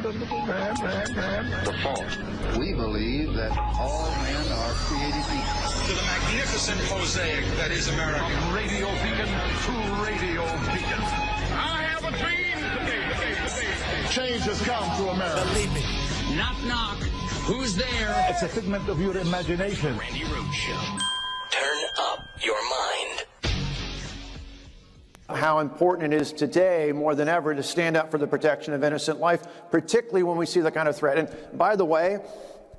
The fault. We believe that all men are created equal. To the magnificent mosaic that is America. From radio beacon to radio beacon. I have a dream today. Change has come to America. Believe me. Knock, knock. Who's there? It's a figment of your imagination. Randi Rhodes Show. Turn up your mind. How important it is today, more than ever, to stand up for the protection of innocent life, particularly when we see the kind of threat. And by the way,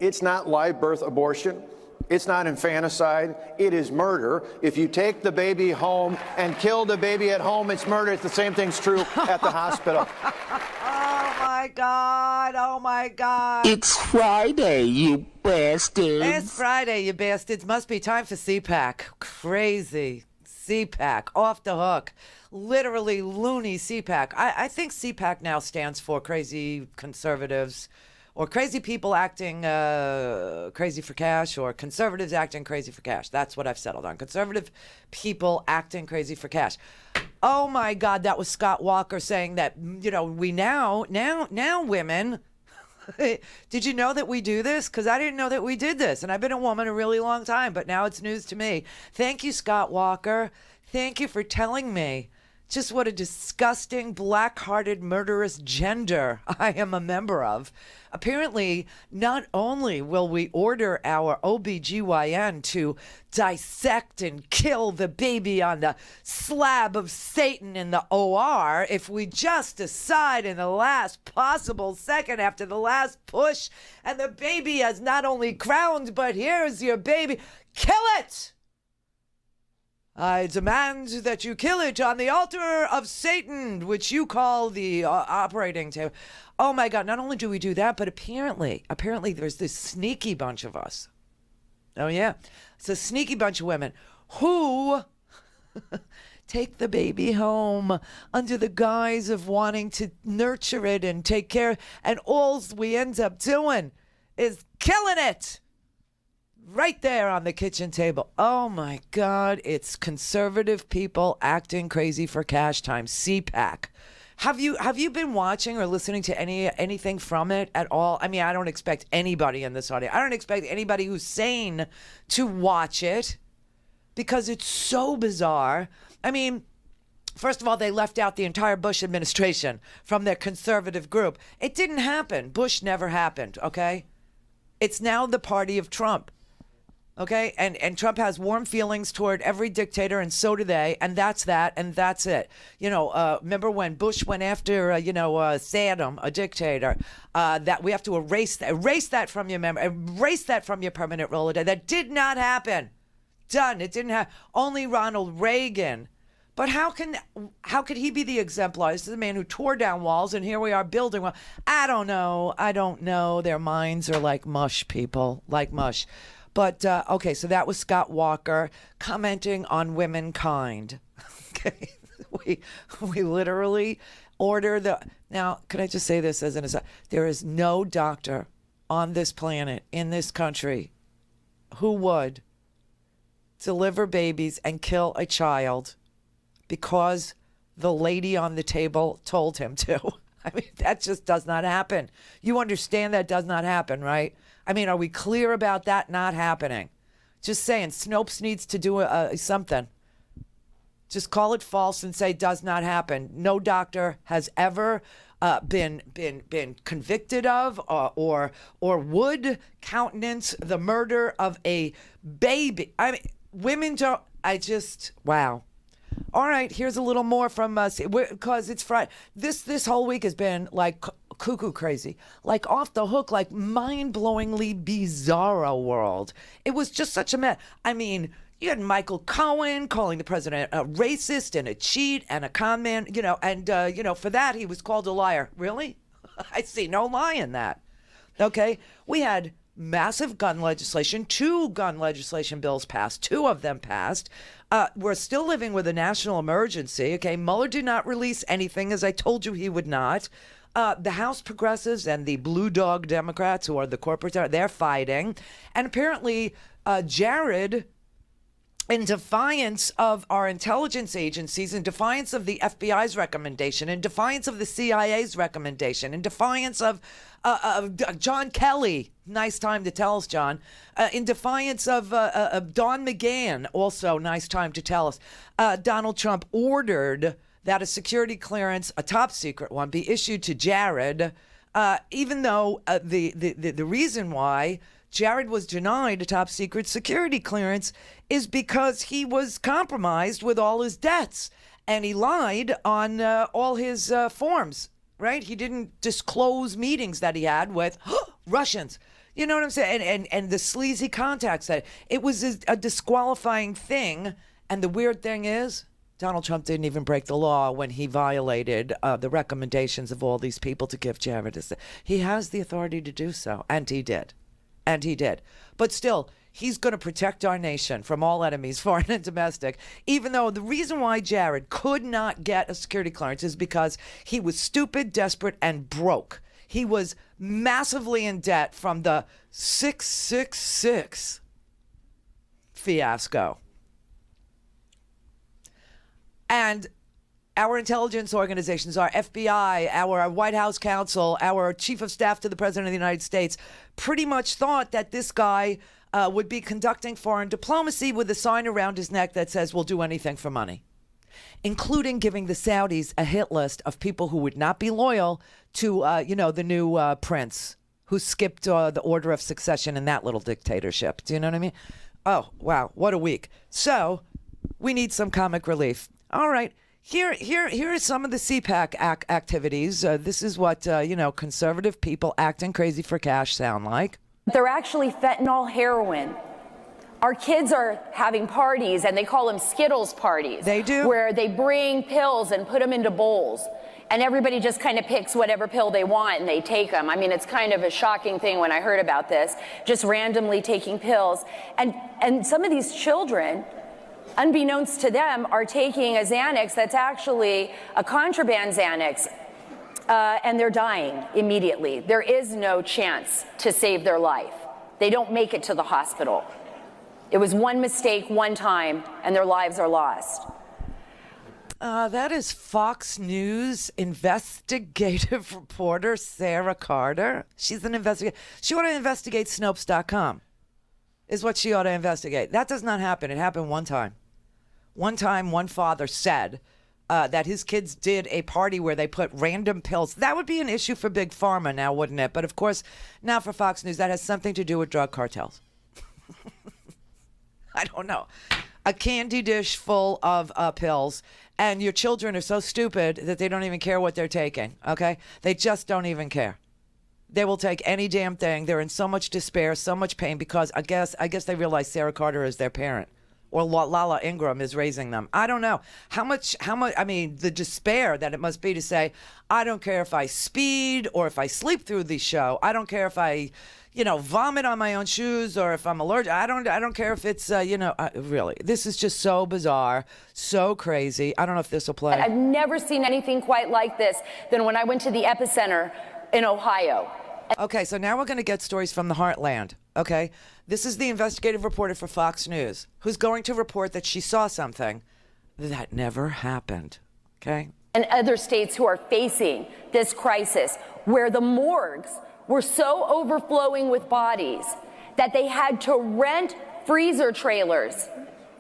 it's not live birth abortion. It's not infanticide. It is murder. If you take the baby home and kill the baby at home, it's murder. It's the same thing's true at the hospital. Oh, my God. Oh, my God. It's Friday, you bastards. It's Friday, you bastards. Must be time for CPAC. Crazy. CPAC. Off the hook. Literally loony CPAC. I think CPAC now stands for crazy conservatives, or crazy people acting crazy for cash, or conservatives acting crazy for cash. That's what I've settled on. Conservative people acting crazy for cash. Oh, my God, that was Scott Walker saying that, we now women, did you know that we do this? Because I didn't know that we did this, and I've been a woman a really long time, but now it's news to me. Thank you, Scott Walker. Thank you for telling me just what a disgusting, black-hearted, murderous gender I am a member of. Apparently, not only will we order our OBGYN to dissect and kill the baby on the slab of Satan in the OR, if we just decide in the last possible second after the last push, and the baby has not only crowned, but here's your baby, kill it! I demand that you kill it on the altar of Satan, which you call the operating table. Oh, my God. Not only do we do that, but apparently there's this sneaky bunch of us. Oh, yeah. It's a sneaky bunch of women who take the baby home under the guise of wanting to nurture it and take care. And all we end up doing is killing it. Right there on the kitchen table. Oh, my God. It's conservative people acting crazy for cash time. CPAC. Have you been watching or listening to anything from it at all? I mean, I don't expect anybody in this audience. I don't expect anybody who's sane to watch it because it's so bizarre. I mean, first of all, they left out the entire Bush administration from their conservative group. It didn't happen. Bush never happened, okay? It's now the party of Trump. Okay, and Trump has warm feelings toward every dictator, and so do they, and that's that, and that's it. Remember when Bush went after, Saddam, a dictator, that we have to erase that from your memory, erase that from your permanent Rolodex. That did not happen. Done. It didn't happen. Only Ronald Reagan. But how could he be the exemplar? This is the man who tore down walls, and here we are building one. I don't know. Their minds are like mush, people, like mush. But, okay, so that was Scott Walker commenting on womankind. Okay, we literally order the... Now, can I just say this as an aside? There is no doctor on this planet, in this country, who would deliver babies and kill a child because the lady on the table told him to. I mean, that just does not happen. You understand that does not happen, right? I mean, are we clear about that not happening? Just saying, Snopes needs to do something. Just call it false and say does not happen. No doctor has ever been convicted of or would countenance the murder of a baby. I mean, women don't. Wow. All right, here's a little more from us because it's Friday. This whole week has been like cuckoo crazy, like off the hook, like mind-blowingly bizarro world. It was just such a mess. I mean, you had Michael Cohen calling the president a racist and a cheat and a con man, and for that he was called a liar. Really? I see no lie in that. Okay, we had massive gun legislation, 2 gun legislation bills passed, 2 of them passed. We're still living with a national emergency. Okay, Mueller did not release anything, as I told you he would not. The House progressives and the blue dog Democrats, who are the corporate, they're fighting. And apparently Jared in defiance of our intelligence agencies, in defiance of the FBI's recommendation, in defiance of the CIA's recommendation, in defiance of John Kelly, nice time to tell us, John, in defiance of Don McGahn, also nice time to tell us, Donald Trump ordered that a security clearance, a top secret one, be issued to Jared, even though the reason why Jared was denied a top secret security clearance is because he was compromised with all his debts and he lied on all his forms, right? He didn't disclose meetings that he had with Russians. You know what I'm saying? And the sleazy contacts that it was a disqualifying thing. And the weird thing is, Donald Trump didn't even break the law when he violated the recommendations of all these people to give Jared a. He has the authority to do so, and he did. And he did. But still, he's going to protect our nation from all enemies, foreign and domestic, even though the reason why Jared could not get a security clearance is because he was stupid, desperate, and broke. He was massively in debt from the 666 fiasco. And our intelligence organizations, our FBI, our White House counsel, our chief of staff to the president of the United States pretty much thought that this guy would be conducting foreign diplomacy with a sign around his neck that says we'll do anything for money, including giving the Saudis a hit list of people who would not be loyal to, the new prince who skipped the order of succession in that little dictatorship. Do you know what I mean? Oh, wow. What a week. So we need some comic relief. All right. Here are some of the CPAC activities. This is what, conservative people acting crazy for cash sound like. They're actually fentanyl heroin. Our kids are having parties, and they call them Skittles parties. They do? Where they bring pills and put them into bowls, and everybody just kind of picks whatever pill they want, and they take them. I mean, it's kind of a shocking thing when I heard about this, just randomly taking pills. And some of these children, unbeknownst to them, are taking a Xanax that's actually a contraband Xanax, and they're dying immediately. There is no chance to save their life. They don't make it to the hospital. It was one mistake, one time, and their lives are lost. That is Fox News investigative reporter Sarah Carter. She's an investigator. She ought to investigate Snopes.com, is what she ought to investigate. That does not happen. It happened one time. One time, one father said that his kids did a party where they put random pills. That would be an issue for Big Pharma now, wouldn't it? But of course, now for Fox News, that has something to do with drug cartels. I don't know. A candy dish full of pills, and your children are so stupid that they don't even care what they're taking, okay? They just don't even care. They will take any damn thing. They're in so much despair, so much pain, because I guess they realize Sarah Carter is their parent, or Lala Ingram is raising them. I don't know. How much, I mean, the despair that it must be to say, I don't care if I speed or if I sleep through the show. I don't care if I, vomit on my own shoes or if I'm allergic. I don't care if it's, really. This is just so bizarre, so crazy. I don't know if this will play. I've never seen anything quite like this than when I went to the epicenter in Ohio. Okay, so now we're going to get stories from the heartland, okay? This is the investigative reporter for Fox News who's going to report that she saw something that never happened, okay? And other states who are facing this crisis where the morgues were so overflowing with bodies that they had to rent freezer trailers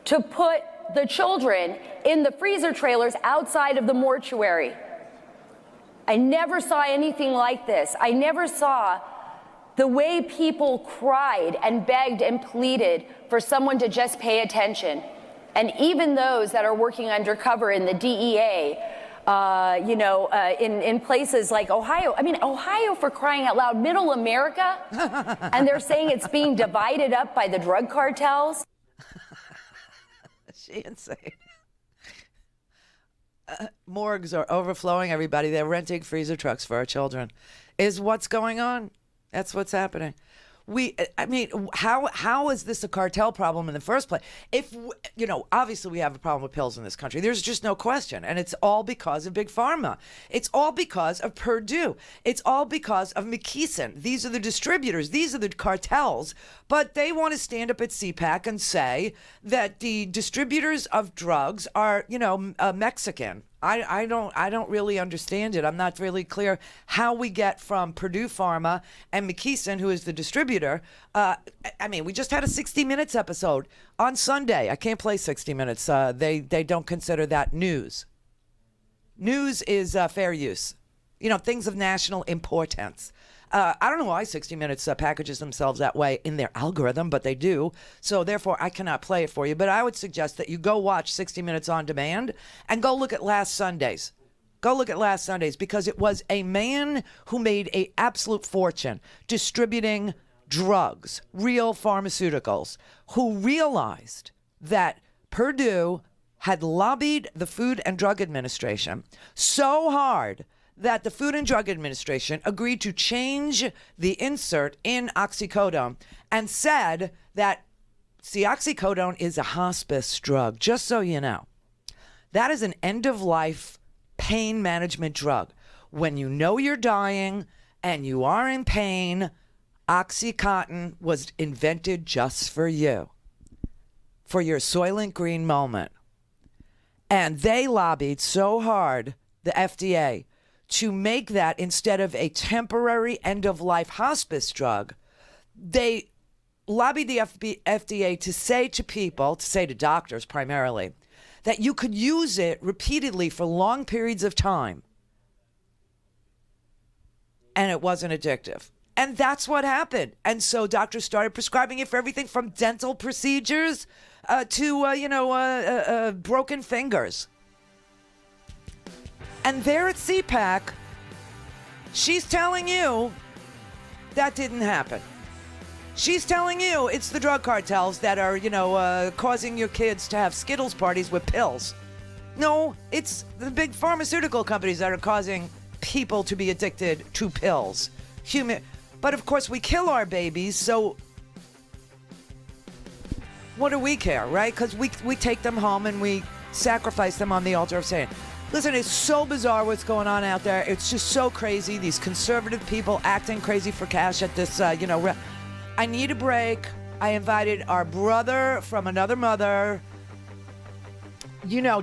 to put the children in the freezer trailers outside of the mortuary. I never saw anything like this. I never saw the way people cried and begged and pleaded for someone to just pay attention. And even those that are working undercover in the DEA, in places like Ohio. I mean, Ohio, for crying out loud, middle America, and they're saying it's being divided up by the drug cartels. She insane. Morgues are overflowing, everybody. They're renting freezer trucks for our children. Is what's going on. That's what's happening. I mean, how is this a cartel problem in the first place? If, obviously we have a problem with pills in this country. There's just no question. And it's all because of Big Pharma. It's all because of Purdue. It's all because of McKesson. These are the distributors. These are the cartels. But they want to stand up at CPAC and say that the distributors of drugs are, Mexican. I don't really understand it. I'm not really clear how we get from Purdue Pharma and McKesson, who is the distributor. We just had a 60 Minutes episode on Sunday. I can't play 60 Minutes. They don't consider that news. News is fair use. Things of national importance. I don't know why 60 Minutes packages themselves that way in their algorithm, but they do. So therefore, I cannot play it for you. But I would suggest that you go watch 60 Minutes on demand and go look at last Sunday's. Go look at last Sunday's, because it was a man who made an absolute fortune distributing drugs, real pharmaceuticals, who realized that Purdue had lobbied the Food and Drug Administration so hard that the Food and Drug Administration agreed to change the insert in oxycodone and said that, oxycodone is a hospice drug, just so you know. That is an end-of-life pain management drug. When you know you're dying and you are in pain, Oxycontin was invented just for you, for your Soylent Green moment. And they lobbied so hard, the FDA, to make that, instead of a temporary end-of-life hospice drug, they lobbied the FDA to say to people, to doctors primarily, that you could use it repeatedly for long periods of time and it wasn't addictive. And that's what happened. And so doctors started prescribing it for everything from dental procedures to broken fingers. And there at CPAC, she's telling you that didn't happen. She's telling you it's the drug cartels that are, causing your kids to have Skittles parties with pills. No, it's the big pharmaceutical companies that are causing people to be addicted to pills. But of course, we kill our babies, so what do we care, right? Because we take them home and we sacrifice them on the altar of Satan. Listen, it's so bizarre what's going on out there. It's just so crazy. These conservative people acting crazy for cash at this, I need a break. I invited our brother from another mother,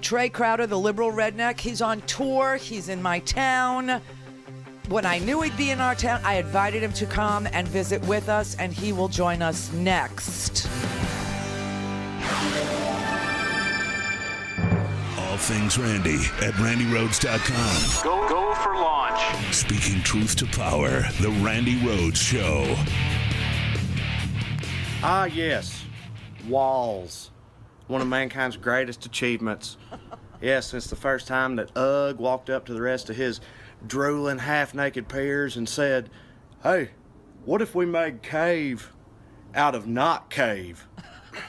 Trey Crowder, the liberal redneck. He's on tour. He's in my town. When I knew he'd be in our town, I invited him to come and visit with us, and he will join us next. All things Randi at RandiRhodes.com. Go for launch. Speaking truth to power, the Randi Rhodes Show. Ah, yes. Walls. One of mankind's greatest achievements. Yes, since the first time that Ugg walked up to the rest of his drooling, half-naked peers and said, "Hey, what if we made cave out of not cave?"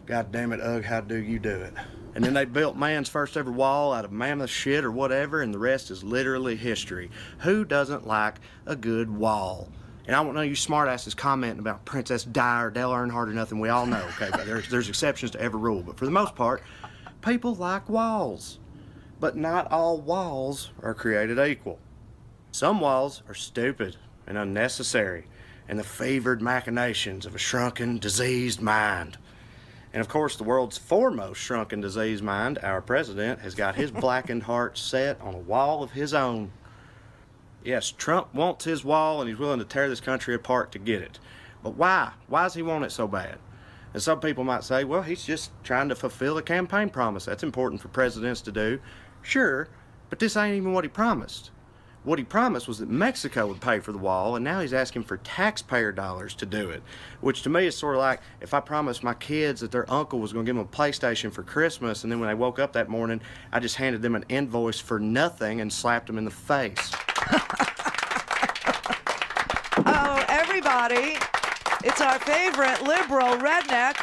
God damn it, Ugg, how do you do it? And then they built man's first ever wall out of mammoth shit or whatever, and the rest is literally history. Who doesn't like a good wall? And I don't know you smartasses commenting about Princess Di or Dale Earnhardt or nothing. We all know, okay? But there's exceptions to every rule. But for the most part, people like walls. But not all walls are created equal. Some walls are stupid and unnecessary and the favored machinations of a shrunken, diseased mind. And of course, the world's foremost shrunken, diseased mind, our president, has got his blackened heart set on a wall of his own. Yes, Trump wants his wall and he's willing to tear this country apart to get it. But why? Why does he want it so bad? And some people might say, well, he's just trying to fulfill a campaign promise. That's important for presidents to do. Sure, but this ain't even what he promised. What he promised was that Mexico would pay for the wall, and now he's asking for taxpayer dollars to do it, which to me is sort of like if I promised my kids that their uncle was going to give them a PlayStation for Christmas, and then when they woke up that morning, I just handed them an invoice for nothing and slapped them in the face. Oh, everybody, it's our favorite liberal redneck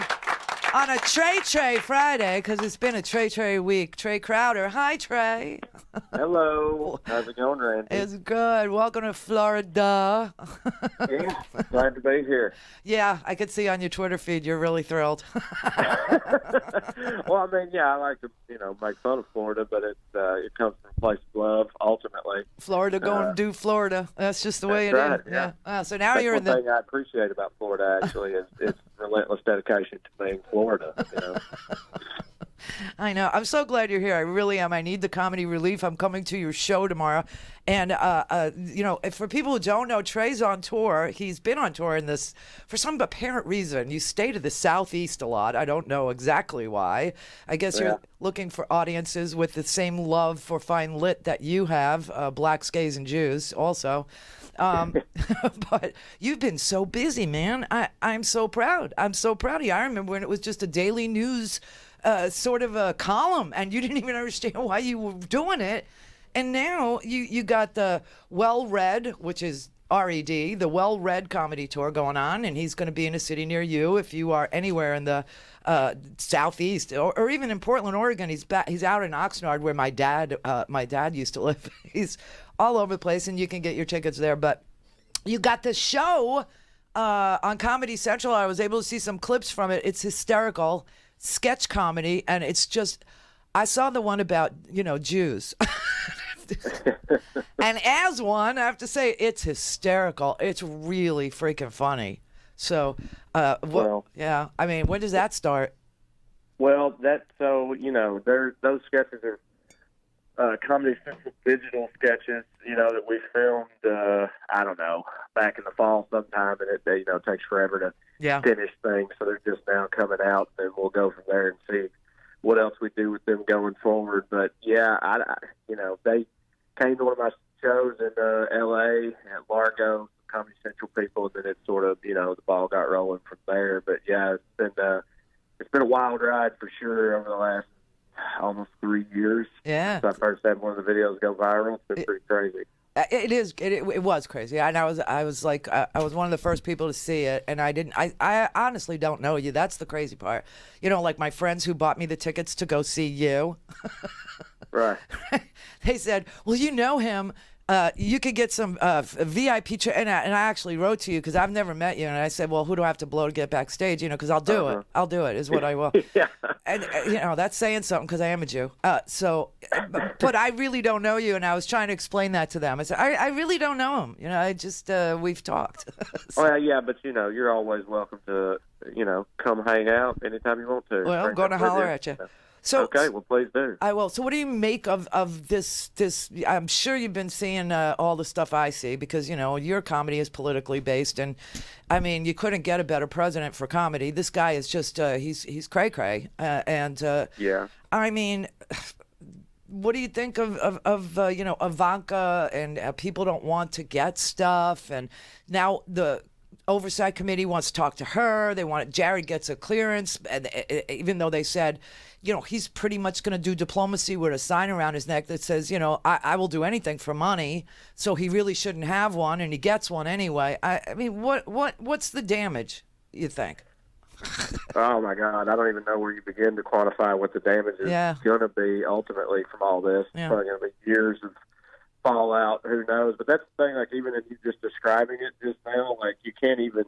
on a Trey Friday, because it's been a Trey week. Trey Crowder. Hi, Trey. Hello. How's it going, Randy? It's good. Welcome to Florida. Yeah, glad to be here. Yeah, I could see on your Twitter feed you're really thrilled. Well, I mean, yeah, I like to, make fun of Florida, but it comes from a place of love, ultimately. Florida going to do Florida. That's just the way it right, is. Yeah. So now that's you're in the... One thing I appreciate about Florida, actually, is its relentless dedication to being Florida, I know. I'm so glad you're here. I really am. I need the comedy relief. I'm coming to your show tomorrow. And, for people who don't know, Trey's on tour. He's been on tour in this, for some apparent reason. You stay to the Southeast a lot. I don't know exactly why. I guess you're looking for audiences with the same love for fine lit that you have, blacks, gays, and Jews also. But you've been so busy, man. I'm so proud. I'm so proud of you. I remember when it was just a daily news sort of a column, and you didn't even understand why you were doing it. And now you got the Well-Read, which is R-E-D, the Well-Read comedy tour going on, and he's going to be in a city near you if you are anywhere in the Southeast or even in Portland, Oregon. He's out in Oxnard where my dad used to live. He's all over the place, and you can get your tickets there. But you got the show on Comedy Central. I was able to see some clips from it. It's hysterical. Sketch comedy, and it's just, I saw the one about, Jews. And as one, I have to say, it's hysterical. It's really freaking funny. So, yeah, I mean, when does that start? Well, those sketches are Comedy Central digital sketches, that we filmed, I don't know, back in the fall sometime, and it takes forever to finish things, so they're just now coming out, and we'll go from there and see what else we do with them going forward. But yeah, they came to one of my shows in L.A. at Largo, Comedy Central people, and then it sort of, the ball got rolling from there. But yeah, it's been a wild ride for sure over the last almost 3 years. Yeah, since I first had one of the videos go viral. It's been pretty crazy. It is. It was crazy, and I was like, I was one of the first people to see it, and I honestly don't know you. That's the crazy part. Like my friends who bought me the tickets to go see you. Right. They said, "Well, you know him. You could get some VIP." And I actually wrote to you because I've never met you, and I said, "Well, who do I have to blow to get backstage?" Because I'll do it. I'll do it. Is what I will. Yeah. And that's saying something because I am a Jew. But I really don't know you, and I was trying to explain that to them. I said, I really don't know him. I just we've talked. So, well, yeah, but you're always welcome to come hang out anytime you want to. Well, I'm going to holler at you. So, okay, well, please do. I will. So what do you make of this? I'm sure you've been seeing all the stuff I see because, your comedy is politically based. And, I mean, you couldn't get a better president for comedy. This guy is just, he's cray-cray. Yeah. I mean, what do you think of Ivanka and people don't want to get stuff? And now the Oversight Committee wants to talk to her. Jared gets a clearance, and even though they said, he's pretty much going to do diplomacy with a sign around his neck that says, I will do anything for money. So he really shouldn't have one, and he gets one anyway. I mean, what's the damage, you think? Oh my God, I don't even know where you begin to quantify what the damage is going to be ultimately from all this. It's probably going to be years of fallout, who knows? But that's the thing, like even in you just describing it just now, like you can't even,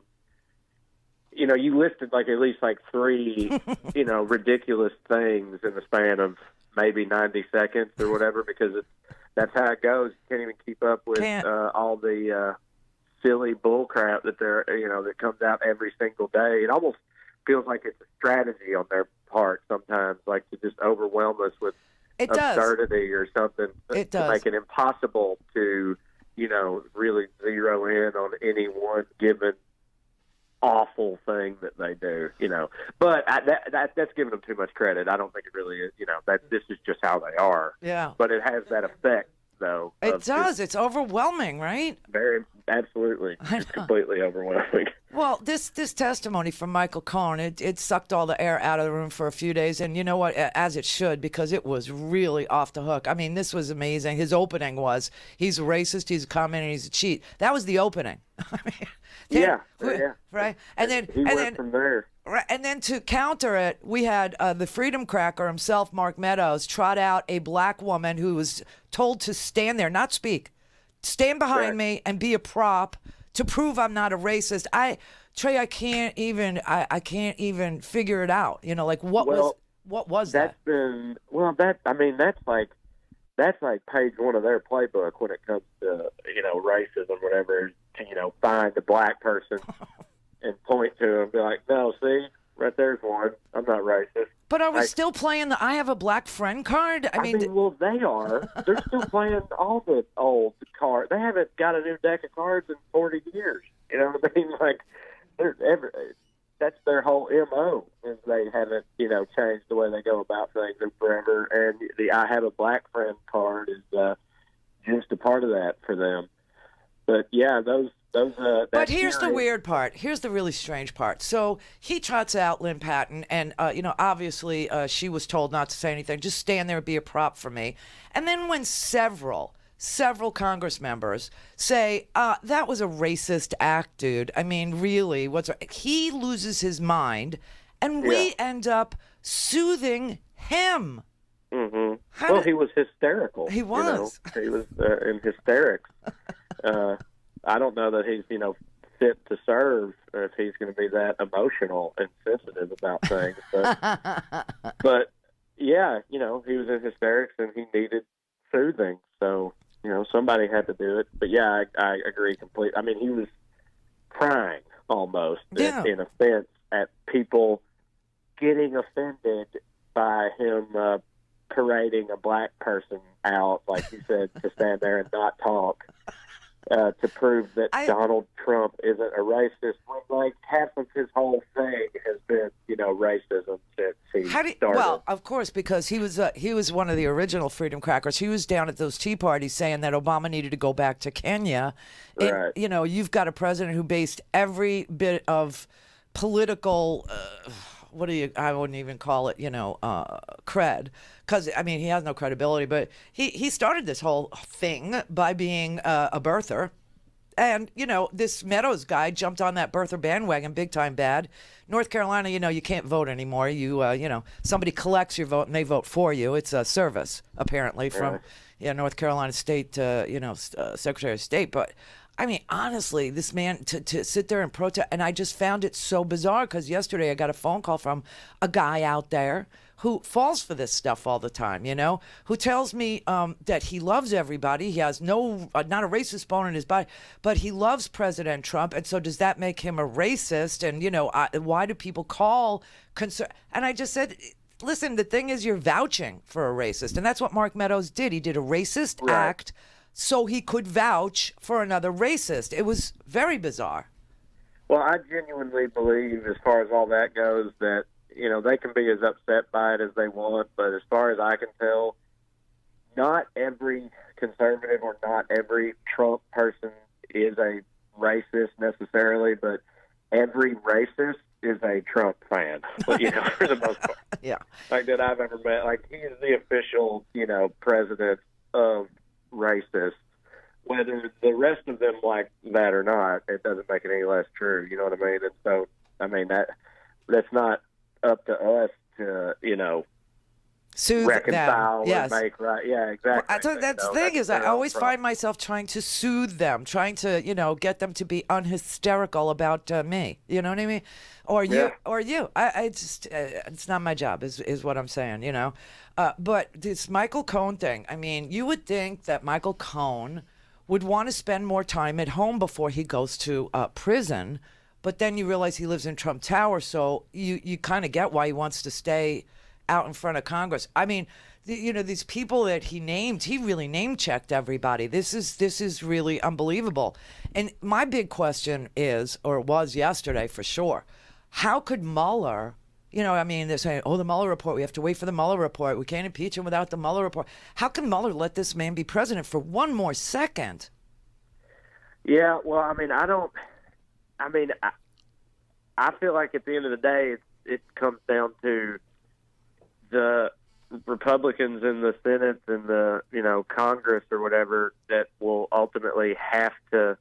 you listed like at least like three, ridiculous things in the span of maybe 90 seconds or whatever, because that's how it goes. You can't even keep up with all the silly bull crap that that comes out every single day. It almost feels like it's a strategy on their part sometimes, like to just overwhelm us with absurdity or something to make it impossible to, really zero in on any one given awful thing that they do, But that's giving them too much credit. I don't think it really is, that this is just how they are. Yeah. But it has that effect, though. It does. It's overwhelming, right? Very, absolutely. It's completely overwhelming. Well, this testimony from Michael Cohen, it sucked all the air out of the room for a few days, and you know what? As it should, because it was really off the hook. I mean, this was amazing. His opening was, he's a racist, he's a communist, and he's a cheat. That was the opening. I mean, yeah. Right? And then he went from there. Right, and then to counter it, we had the freedom cracker himself, Mark Meadows, trot out a black woman who was told to stand there, not speak, stand behind me and be a prop to prove I'm not a racist. Trey, I can't even figure it out. You know, like what was that? That's like page one of their playbook when it comes to, racism, whatever, to, find a black person and point to him and be like, no, see, right there's one. I'm not racist. But are we still playing the I have a black friend card? I mean, well, they are. They're still playing all the old cards. They haven't got a new deck of cards in 40 years. You know what I mean? Like, that's their whole MO, is they haven't, changed the way they go about things in forever. And the I have a black friend card is just a part of that for them. But yeah, those. But here's the weird part. Here's the really strange part. So he trots out Lynn Patton, and obviously she was told not to say anything. Just stand there and be a prop for me. And then when several Congress members say that was a racist act, dude. I mean, really, he loses his mind, and we end up soothing him. Mm-hmm. Well, he was hysterical. He was. He was in hysterics. I don't know that he's, fit to serve if he's going to be that emotional and sensitive about things. But yeah, he was in hysterics and he needed soothing. So, somebody had to do it. But yeah, I agree completely. I mean, he was crying almost in offense at people getting offended by him parading a black person out, like you said, to stand there and not talk. To prove that Donald Trump isn't a racist, when like half of his whole thing has been, racism since he started. Well, of course, because he was one of the original freedom crackers. He was down at those tea parties saying that Obama needed to go back to Kenya. Right. You've got a president who based every bit of political. I wouldn't even call it, cred, because, I mean, he has no credibility, but he started this whole thing by being a birther. And, this Meadows guy jumped on that birther bandwagon big time bad. North Carolina, you can't vote anymore. Somebody collects your vote and they vote for you. It's a service, apparently, from North Carolina State, Secretary of State. But I mean, honestly, this man to sit there and protest, and I just found it so bizarre because yesterday I got a phone call from a guy out there who falls for this stuff all the time, who tells me that he loves everybody. He has not a racist bone in his body, but he loves President Trump. And so does that make him a racist? And, why do people call concern? And I just said, listen, the thing is you're vouching for a racist. And that's what Mark Meadows did. He did a racist act so he could vouch for another racist. It was very bizarre. Well, I genuinely believe, as far as all that goes, that, they can be as upset by it as they want, but as far as I can tell, not every conservative or not every Trump person is a racist necessarily, but every racist is a Trump fan, for the most part. Yeah. Like that I've ever met. Like, he is the official, president of racist. Whether the rest of them like that or not, it doesn't make it any less true. You know what I mean? And so, I mean, that's not up to us to, soothe reconcile them. Yes. And make right. Yeah, exactly. Well, that's the thing is I always find myself trying to soothe them, trying to, get them to be unhysterical about me. You know what I mean? Or you. I just, it's not my job is what I'm saying, But this Michael Cohen thing, I mean, you would think that Michael Cohen would want to spend more time at home before he goes to prison, but then you realize he lives in Trump Tower, so you kind of get why he wants to stay out in front of Congress. I mean, these people that he named, he really name-checked everybody. This is really unbelievable. And my big question is, or was yesterday for sure, how could Mueller, they're saying, the Mueller report, we have to wait for the Mueller report. We can't impeach him without the Mueller report. How can Mueller let this man be president for one more second? Yeah, well, I feel like at the end of the day, it comes down to the Republicans in the Senate and the, Congress or whatever that will ultimately have to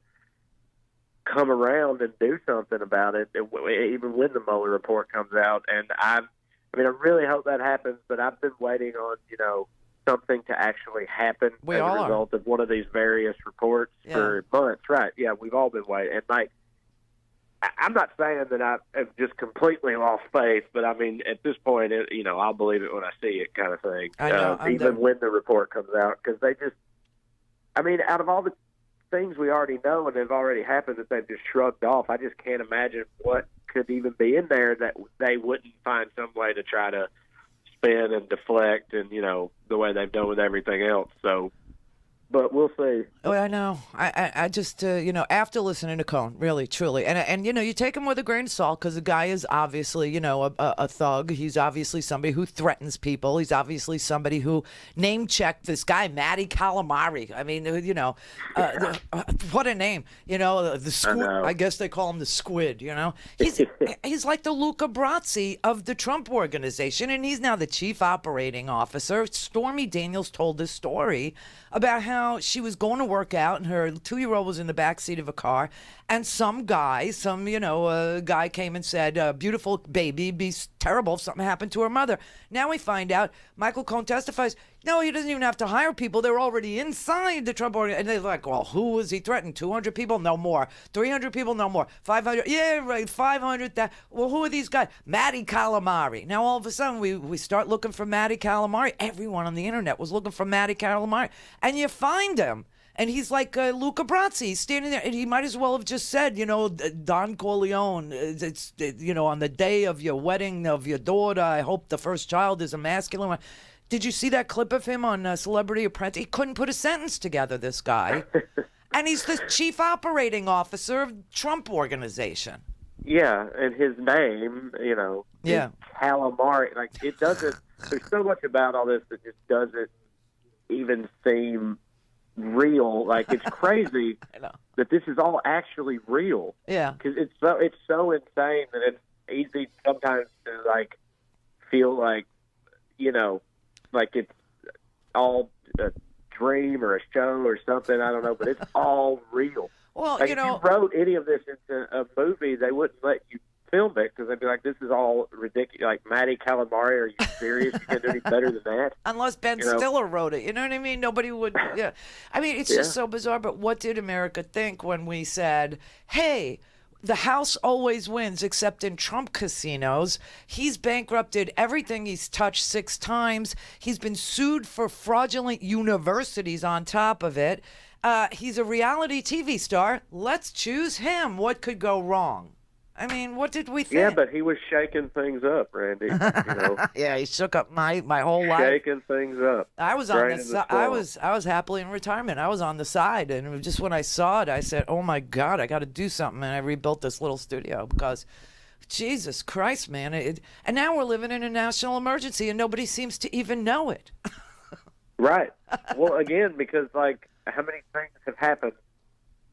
come around and do something about it, even when the Mueller report comes out. And I really hope that happens, but I've been waiting on, something to actually happen as a result of one of these various reports for months. Right. Yeah, we've all been waiting. And, Mike, I'm not saying that I have just completely lost faith, but, I mean, at this point, I'll believe it when I see it kind of thing. I know. Even when the report comes out, because they just – out of all the things we already know and have already happened that they've just shrugged off, I just can't imagine what could even be in there that they wouldn't find some way to try to spin and deflect and, the way they've done with everything else. So, but we'll see. Oh, I know. I just, after listening to Cohn, really, truly, and you take him with a grain of salt because the guy is obviously, a thug. He's obviously somebody who threatens people. He's obviously somebody who name-checked this guy, Matty Calamari. I mean, what a name. The squid. I guess they call him the squid, He's like the Luca Brasi of the Trump organization, and he's now the chief operating officer. Stormy Daniels told this story about how she was going to work out and her 2-year-old was in the back seat of a car, and some guy came and said, beautiful baby, be terrible if something happened to her mother. Now we find out, Michael Cohen testifies, no, he doesn't even have to hire people. They're already inside the Trump organization. And they're like, well, who was he threatening? 200 people? No more. 300 people? No more. 500? Yeah, right, 500. Well, who are these guys? Matty Calamari. Now, all of a sudden, we start looking for Matty Calamari. Everyone on the internet was looking for Matty Calamari. And you find him. And he's like Luca Brasi, standing there, and he might as well have just said, Don Corleone, it's on the day of your wedding of your daughter, I hope the first child is a masculine one. Did you see that clip of him on Celebrity Apprentice? He couldn't put a sentence together, this guy. And he's the chief operating officer of Trump organization. Yeah, and his name, is Calamari. Like, it doesn't, there's so much about all this that just doesn't even seem real. Like, it's crazy that this is all actually real. Yeah. Because it's so insane that it's easy sometimes to, like, feel like, like it's all a dream or a show or something. I don't know, but it's all real. Well, like, if you wrote any of this into a movie, they wouldn't let you film it because they'd be like, this is all ridiculous. Like, Matty Calamari, are you serious? You can't do any better than that? Unless Ben Stiller wrote it. You know what I mean? Nobody would. Yeah. I mean, it's just so bizarre. But what did America think when we said, hey, the House always wins except in Trump casinos. He's bankrupted everything he's touched 6 times. He's been sued for fraudulent universities on top of it. He's a reality TV star. Let's choose him. What could go wrong? I mean, what did we think? Yeah, but he was shaking things up, Randy. Yeah, he shook up my whole life. Shaking things up. I was on the side. I was happily in retirement. I was on the side, and just when I saw it, I said, "Oh my God, I got to do something." And I rebuilt this little studio because, Jesus Christ, man! And now we're living in a national emergency, and nobody seems to even know it. Right. Well, again, because like, how many things have happened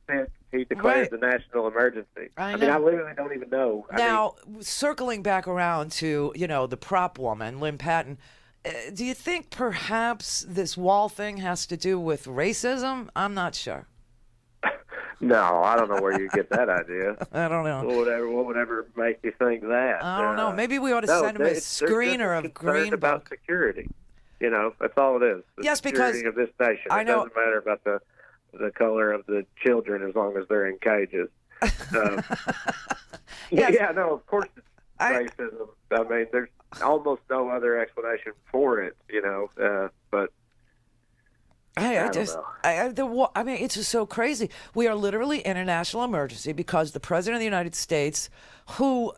since he declared the national emergency? I mean, I literally don't even know. Now, circling back around to, the prop woman, Lynn Patton, do you think perhaps this wall thing has to do with racism? I'm not sure. No, I don't know where you get that idea. I don't know. What would ever make you think that? I don't know. Maybe we ought to send him a screener of Green Book. About security. That's all it is. Yes, because security of this nation. I know. It doesn't matter about the color of the children as long as they're in cages. Yeah, no, of course it's racism. I mean, there's almost no other explanation for it, but I mean, it's just so crazy. We are literally in a national emergency because the President of the United States, who,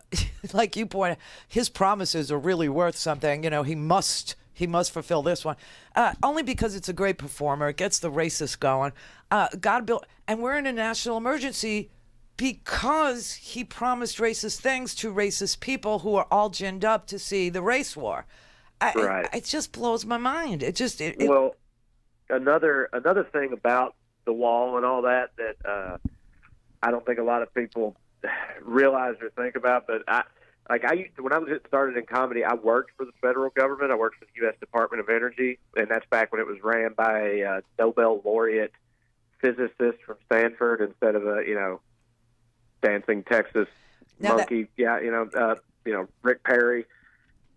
like you pointed out, his promises are really worth something. He must fulfill this one, only because it's a great performer. It gets the racists going. And we're in a national emergency because he promised racist things to racist people who are all ginned up to see the race war. It just blows my mind. Well, another thing about the wall and all that I don't think a lot of people realize or think about, but when I was started in comedy, I worked for the federal government. I worked for the U.S. Department of Energy, and that's back when it was ran by a Nobel laureate physicist from Stanford instead of a dancing Texas monkey. Rick Perry.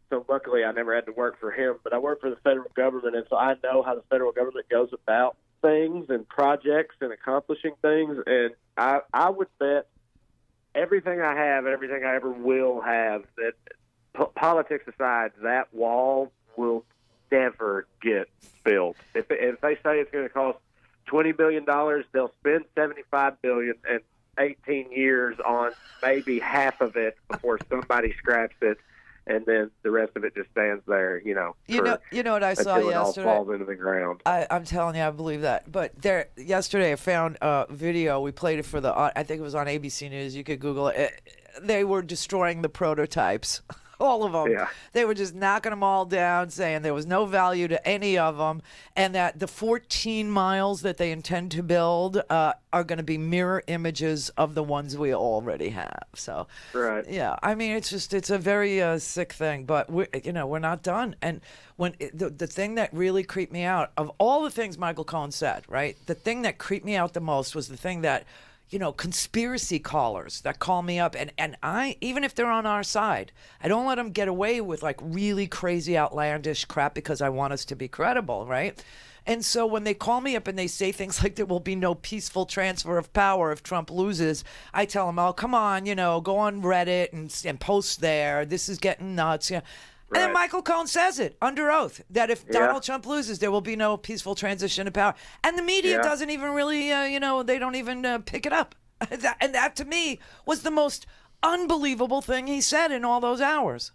So luckily, I never had to work for him, but I work for the federal government, and so I know how the federal government goes about things and projects and accomplishing things. And I would bet everything I have, everything I ever will have, that politics aside, that wall will never get built. If they say it's going to cost $20 billion, they'll spend $75 billion and 18 years on maybe half of it before somebody scraps it. And then the rest of it just stands there, you know what I saw yesterday? It all falls into the ground. I'm telling you, I believe that. But yesterday I found a video. We played it for I think it was on ABC News. You could Google it. They were destroying the prototypes. All of them. Yeah. They were just knocking them all down, saying there was no value to any of them, and that the 14 miles that they intend to build are going to be mirror images of the ones we already have. So, right. Yeah, I mean, it's a very sick thing, but we're not done. And when the thing that really creeped me out, of all the things Michael Cohen said, right, the thing that creeped me out the most was the thing that, conspiracy callers that call me up, and I, even if they're on our side, I don't let them get away with like really crazy outlandish crap because I want us to be credible, right? And so when they call me up and they say things like there will be no peaceful transfer of power if Trump loses, I tell them, oh, come on, go on Reddit and post there. This is getting nuts. Yeah. And then Michael Cohen says it under oath that if Donald Trump loses, there will be no peaceful transition of power. And the media doesn't even really, they don't even pick it up. And that to me was the most unbelievable thing he said in all those hours.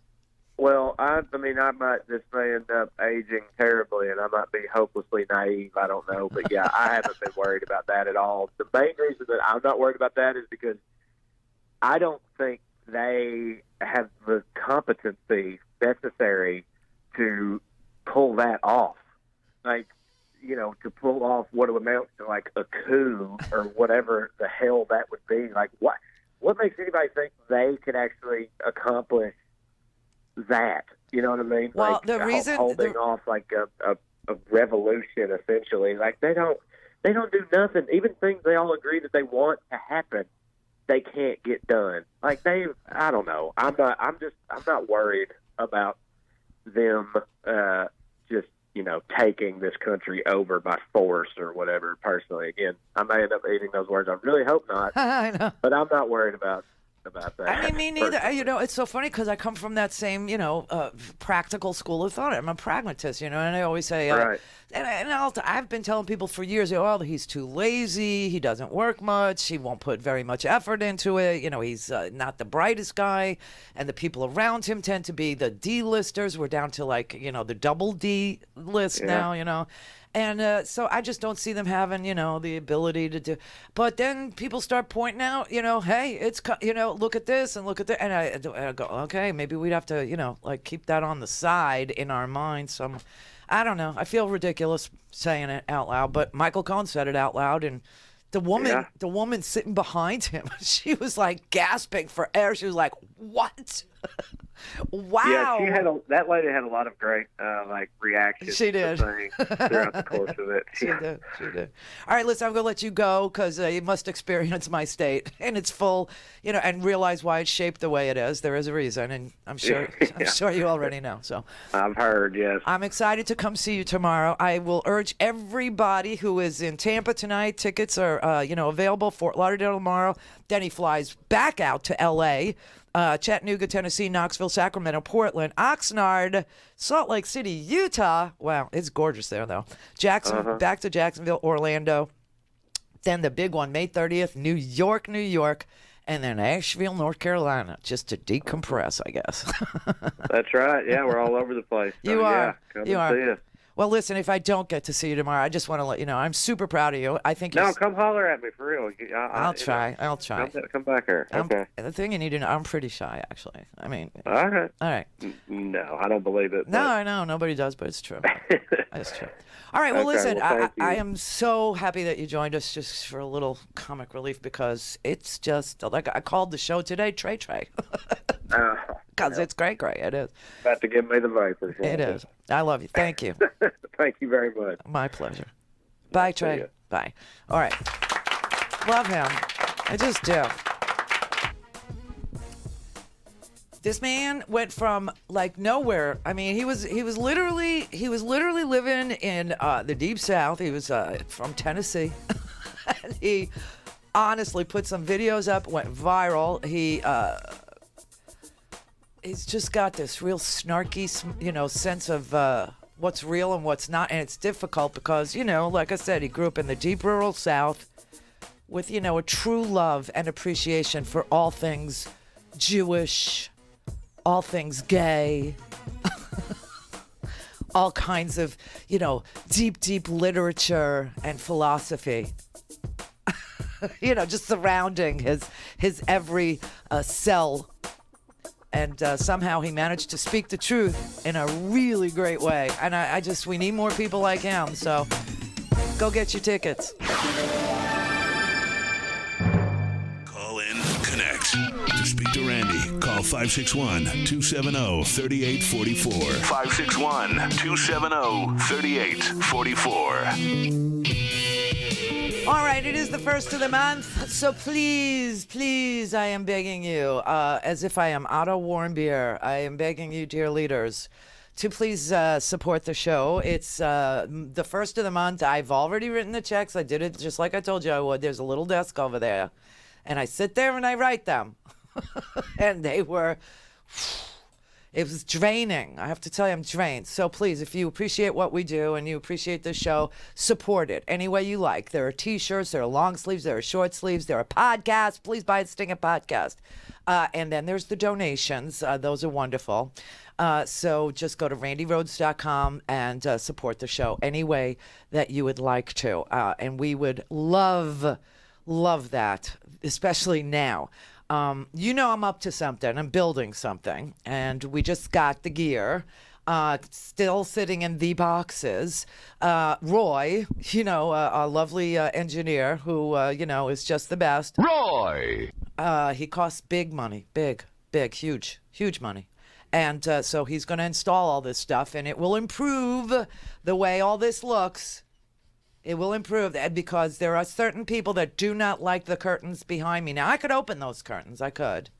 Well, I this may end up aging terribly, and I might be hopelessly naive. I don't know. But, yeah, I haven't been worried about that at all. The main reason that I'm not worried about that is because I don't think they have the competency necessary to pull that off. Like, to pull off what amounts to like a coup or whatever the hell that would be. Like, what makes anybody think they could actually accomplish that? You know what I mean? Well, like the reason holding off like a revolution, essentially. Like they don't do nothing. Even things they all agree that they want to happen, they can't get done. Like I don't know. I'm not worried about them just taking this country over by force or whatever. Personally, again, I may end up eating those words. I really hope not. I know, but I'm not worried about that. I mean, me neither. It's so funny because I come from that same, practical school of thought. I'm a pragmatist, and I always say, right. And I've been telling people for years, he's too lazy, he doesn't work much, he won't put very much effort into it, he's not the brightest guy, and the people around him tend to be the D-listers. We're down to like, the double D list now, And so I just don't see them having, the ability to do. But then people start pointing out, hey, it's, look at this and look at that. And I go, okay, maybe we'd have to, keep that on the side in our minds. I don't know. I feel ridiculous saying it out loud, but Michael Cohen said it out loud, and the woman sitting behind him, she was like gasping for air. She was like, "What? Wow!" Yeah, that lady had a lot of great reactions. She did throughout the course of it. She did. All right, listen, I'm gonna let you go because you must experience my state, and it's full, and realize why it's shaped the way it is. There is a reason, and I'm sure you already know. So I've heard, yes. I'm excited to come see you tomorrow. I will urge everybody who is in Tampa tonight. Tickets are available. Fort Lauderdale tomorrow. Then he flies back out to L.A., Chattanooga, Tennessee, Knoxville, Sacramento, Portland, Oxnard, Salt Lake City, Utah. Wow, it's gorgeous there, though. Back to Jacksonville, Orlando. Then the big one, May 30th, New York, and then Asheville, North Carolina, just to decompress, I guess. That's right. Yeah, we're all over the place. You are. Come you and are. see us. Well, listen, if I don't get to see you tomorrow, I just want to let you know I'm super proud of you. I think come holler at me for real. I'll try. Come back here. Okay. The thing you need to know, I'm pretty shy, actually. I mean, all right. No, I don't believe it. No, I know nobody does, but it's true. It's true. All right. Well, listen, I am so happy that you joined us just for a little comic relief because it's just like I called the show today, Trey. Because it's great. It is. About to give me the vapors. It is. I love you. Thank you. Thank you very much. My pleasure. Bye, Trey. Bye. All right. Love him. I just do. This man went from like nowhere. I mean, he was literally living in the deep south. He was from Tennessee, and he honestly put some videos up, went viral. He's just got this real snarky, sense of what's real and what's not, and it's difficult because, like I said, he grew up in the deep rural South with, a true love and appreciation for all things Jewish, all things gay, all kinds of, deep literature and philosophy. Just surrounding his every cell. And somehow he managed to speak the truth in a really great way. And we need more people like him. So go get your tickets. Call in, connect. To speak to Randi, call 561-270-3844. 561-270-3844. All right, it is the first of the month, so please, I am begging you, as if I am Otto Warmbier, I am begging you, dear leaders, to please support the show. It's the first of the month. I've already written the checks. I did it just like I told you I would. There's a little desk over there, and I sit there and I write them. And it was draining. I have to tell you, I'm drained. So please, if you appreciate what we do and you appreciate the show, support it any way you like. There are T-shirts, there are long sleeves, there are short sleeves, there are podcasts. Please buy a Stinger podcast. And then there's the donations. Those are wonderful. So just go to randirhodes.com and support the show any way that you would like to. And we would love that, especially now. I'm up to something. I'm building something, and we just got the gear. Still sitting in the boxes. Roy, our lovely engineer who, is just the best. Roy! He costs big money. Big, huge money. And so he's going to install all this stuff, and it will improve the way all this looks. It will improve that because there are certain people that do not like the curtains behind me. Now, I could open those curtains. I could.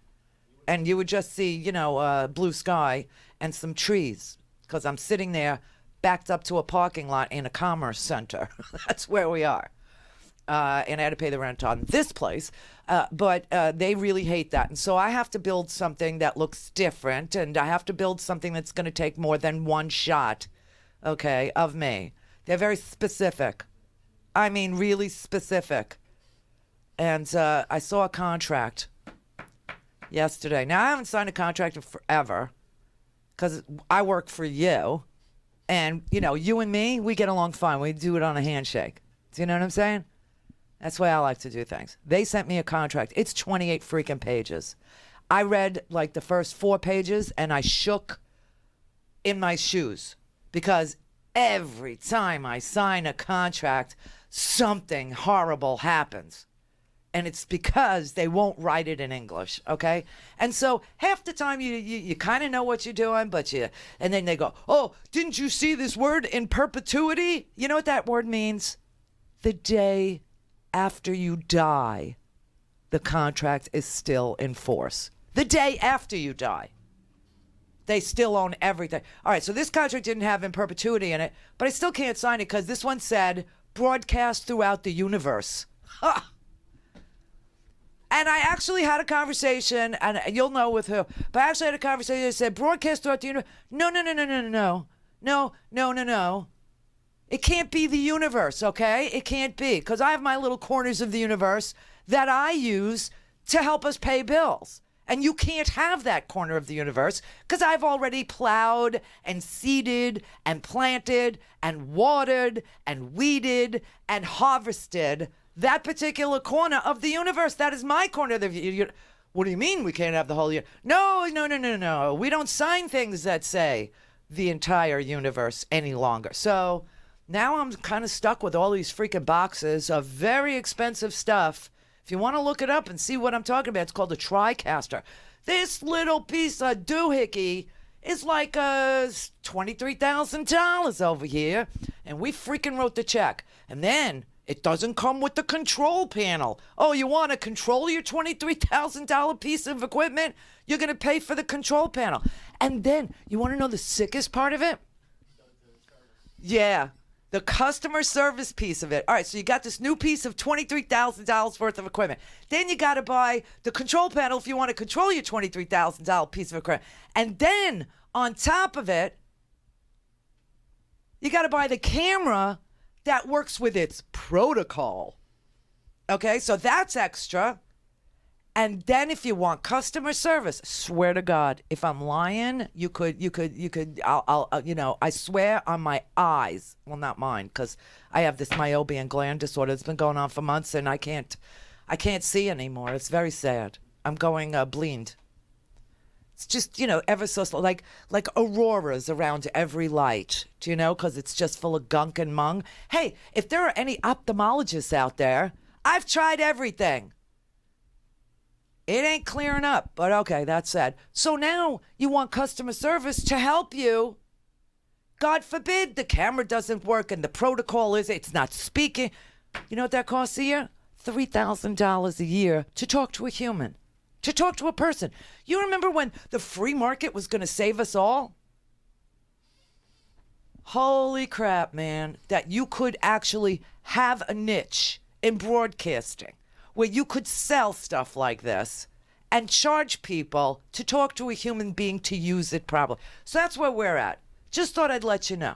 And you would just see, blue sky and some trees because I'm sitting there backed up to a parking lot in a commerce center. That's where we are. And I had to pay the rent on this place. But they really hate that. And so I have to build something that looks different. And I have to build something that's going to take more than one shot, okay, of me. They're very specific. I mean, really specific. And I saw a contract yesterday. Now, I haven't signed a contract in forever because I work for you. And, you and me, we get along fine. We do it on a handshake. Do you know what I'm saying? That's the way I like to do things. They sent me a contract. It's 28 freaking pages. I read, like, the first 4 pages, and I shook in my shoes because every time I sign a contract, something horrible happens. And it's because they won't write it in English, okay? And so half the time you kind of know what you're doing, and then they go, oh, didn't you see this word in perpetuity? You know what that word means? The day after you die, the contract is still in force. The day after you die. They still own everything. All right, so this contract didn't have in perpetuity in it, but I still can't sign it because this one said broadcast throughout the universe. Ha! And I actually had a conversation, and you'll know with who, but I actually had a conversation that said broadcast throughout the universe. No. It can't be the universe, okay? It can't be, because I have my little corners of the universe that I use to help us pay bills. And you can't have that corner of the universe because I've already plowed and seeded and planted and watered and weeded and harvested that particular corner of the universe. That is my corner of the universe. What do you mean we can't have the whole universe? No. We don't sign things that say the entire universe any longer. So now I'm kind of stuck with all these freaking boxes of very expensive stuff. If you want to look it up and see what I'm talking about, it's called a TriCaster. This little piece of doohickey is like $23,000 over here, and we freaking wrote the check. And then It doesn't come with the control panel. Oh, you want to control your $23,000 piece of equipment? You're going to pay for the control panel. And then, you want to know the sickest part of it? Yeah, the customer service piece of it. All right, so you got this new piece of $23,000 worth of equipment. Then you got to buy the control panel if you want to control your $23,000 piece of equipment. And then, on top of it, you got to buy the camera that works with its protocol. Okay, so that's extra. And then if you want customer service, swear to God, if I'm lying, I swear on my eyes. Well, not mine, because I have this meibomian gland disorder. It's been going on for months, and I can't see anymore. It's very sad. I'm going blind. It's just, ever so slow, like auroras around every light, do you know, because it's just full of gunk and mung. Hey, if there are any ophthalmologists out there, I've tried everything. It ain't clearing up, but okay, that's sad. So now you want customer service to help you. God forbid the camera doesn't work and the protocol it's not speaking. You know what that costs a year? $3,000 a year to talk to a human, to talk to a person. You remember when the free market was going to save us all? Holy crap, man, that you could actually have a niche in broadcasting where you could sell stuff like this and charge people to talk to a human being to use it properly. So that's where we're at. Just thought I'd let you know.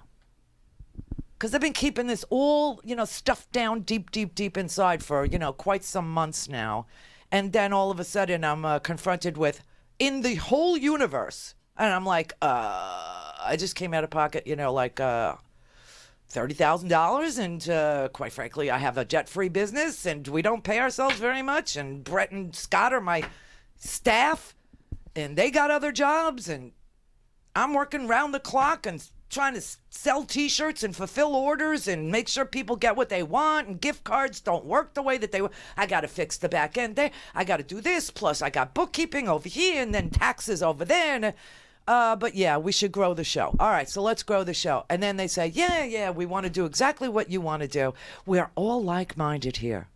Because I've been keeping this all, stuffed down deep, deep, deep inside for, quite some months now. And then all of a sudden I'm confronted with, in the whole universe. And I'm like, I just came out of pocket, $30,000, and quite frankly, I have a jet-free business, and we don't pay ourselves very much, and Brett and Scott are my staff, and they got other jobs, and I'm working round the clock and trying to sell T-shirts and fulfill orders and make sure people get what they want, and gift cards don't work the way that they want. I got to fix the back end there. I got to do this, plus I got bookkeeping over here, and then taxes over there, and but yeah, we should grow the show. All right, so let's grow the show. And then they say, yeah, we want to do exactly what you want to do. We're all like-minded here,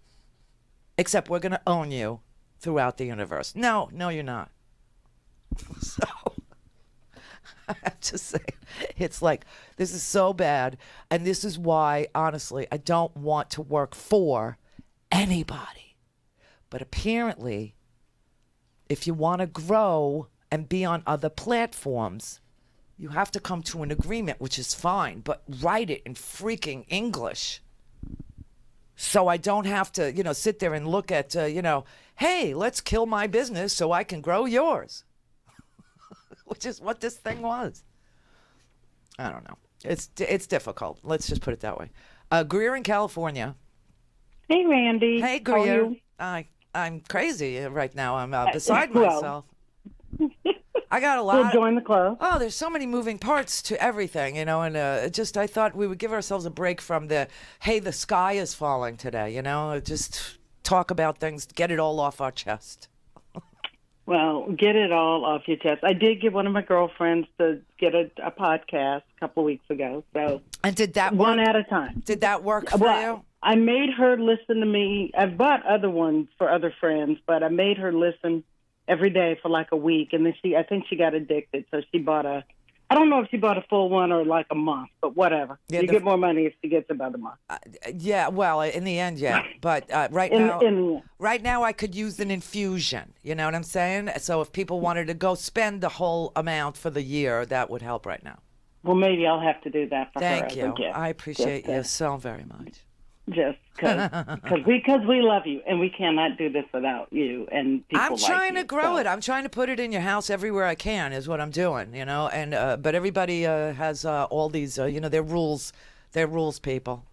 except we're going to own you throughout the universe. No, you're not. So I have to say, it's like, this is so bad. And this is why, honestly, I don't want to work for anybody. But apparently, if you want to grow and be on other platforms, you have to come to an agreement, which is fine, but write it in freaking English. So I don't have to, sit there and look at, hey, let's kill my business so I can grow yours, which is what this thing was. I don't know. It's difficult. Let's just put it that way. Greer in California. Hey, Randy. Hey, Greer. I'm crazy right now. I'm beside myself. I got a lot. We'll join the club. Oh, there's so many moving parts to everything, and I thought we would give ourselves a break from the sky is falling today, just talk about things, get it all off our chest. Well, get it all off your chest. I did get one of my girlfriends to get a podcast a couple of weeks ago. So, and did that one work? At a time? Did that work for you? I made her listen to me. I've bought other ones for other friends, but I made her listen every day for like a week, and then I think she got addicted, so she bought I don't know if she bought a full one or like a month, but whatever. Yeah, you get more money if she gets about a month. Yeah, well, in the end, yeah. But right now I could use an infusion, you know what I'm saying? So if people wanted to go spend the whole amount for the year, that would help right now. Well, maybe I'll have to do that for her. Thank you. I appreciate you so very much. Just because we love you, and we cannot do this without you and people I'm trying like to grow it. I'm trying to put it in your house everywhere I can is what I'm doing, And but everybody has all these, they're rules, people.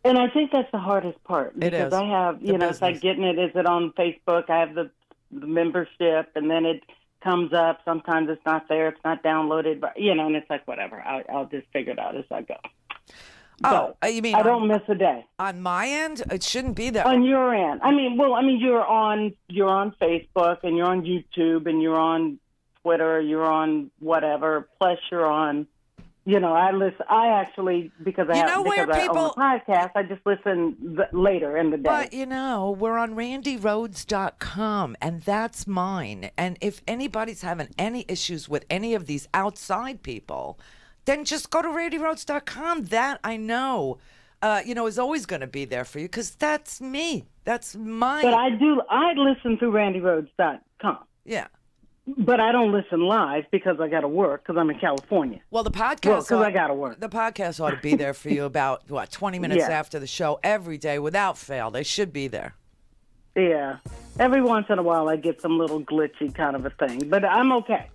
And I think that's the hardest part because it is. I have, it's like getting it. Is it on Facebook? I have the membership, and then it comes up. Sometimes it's not there. It's not downloaded, but and it's like whatever. I'll just figure it out as I go. Oh, you mean I don't miss a day. On my end, it shouldn't be that. On your end, you're on Facebook and you're on YouTube and you're on Twitter, you're on whatever. Plus, you're on you know, I actually, because I own the podcast, I just listen later in the day. But, you know, we're on RandiRhodes.com, and that's mine. And if anybody's having any issues with any of these outside people, then just go to RandiRhodes.com. That I know, you know, is always going to be there for you, because that's me. That's mine. But I listen through RandiRhodes.com. Yeah. But I don't listen live because I got to work because I'm in California. Well, the podcast... Well, because I got to work. The podcast ought to be there for you about, 20 minutes Yeah. after the show every day without fail. They should be there. Yeah. Every once in a while I get some little glitchy kind of a thing. But I'm okay.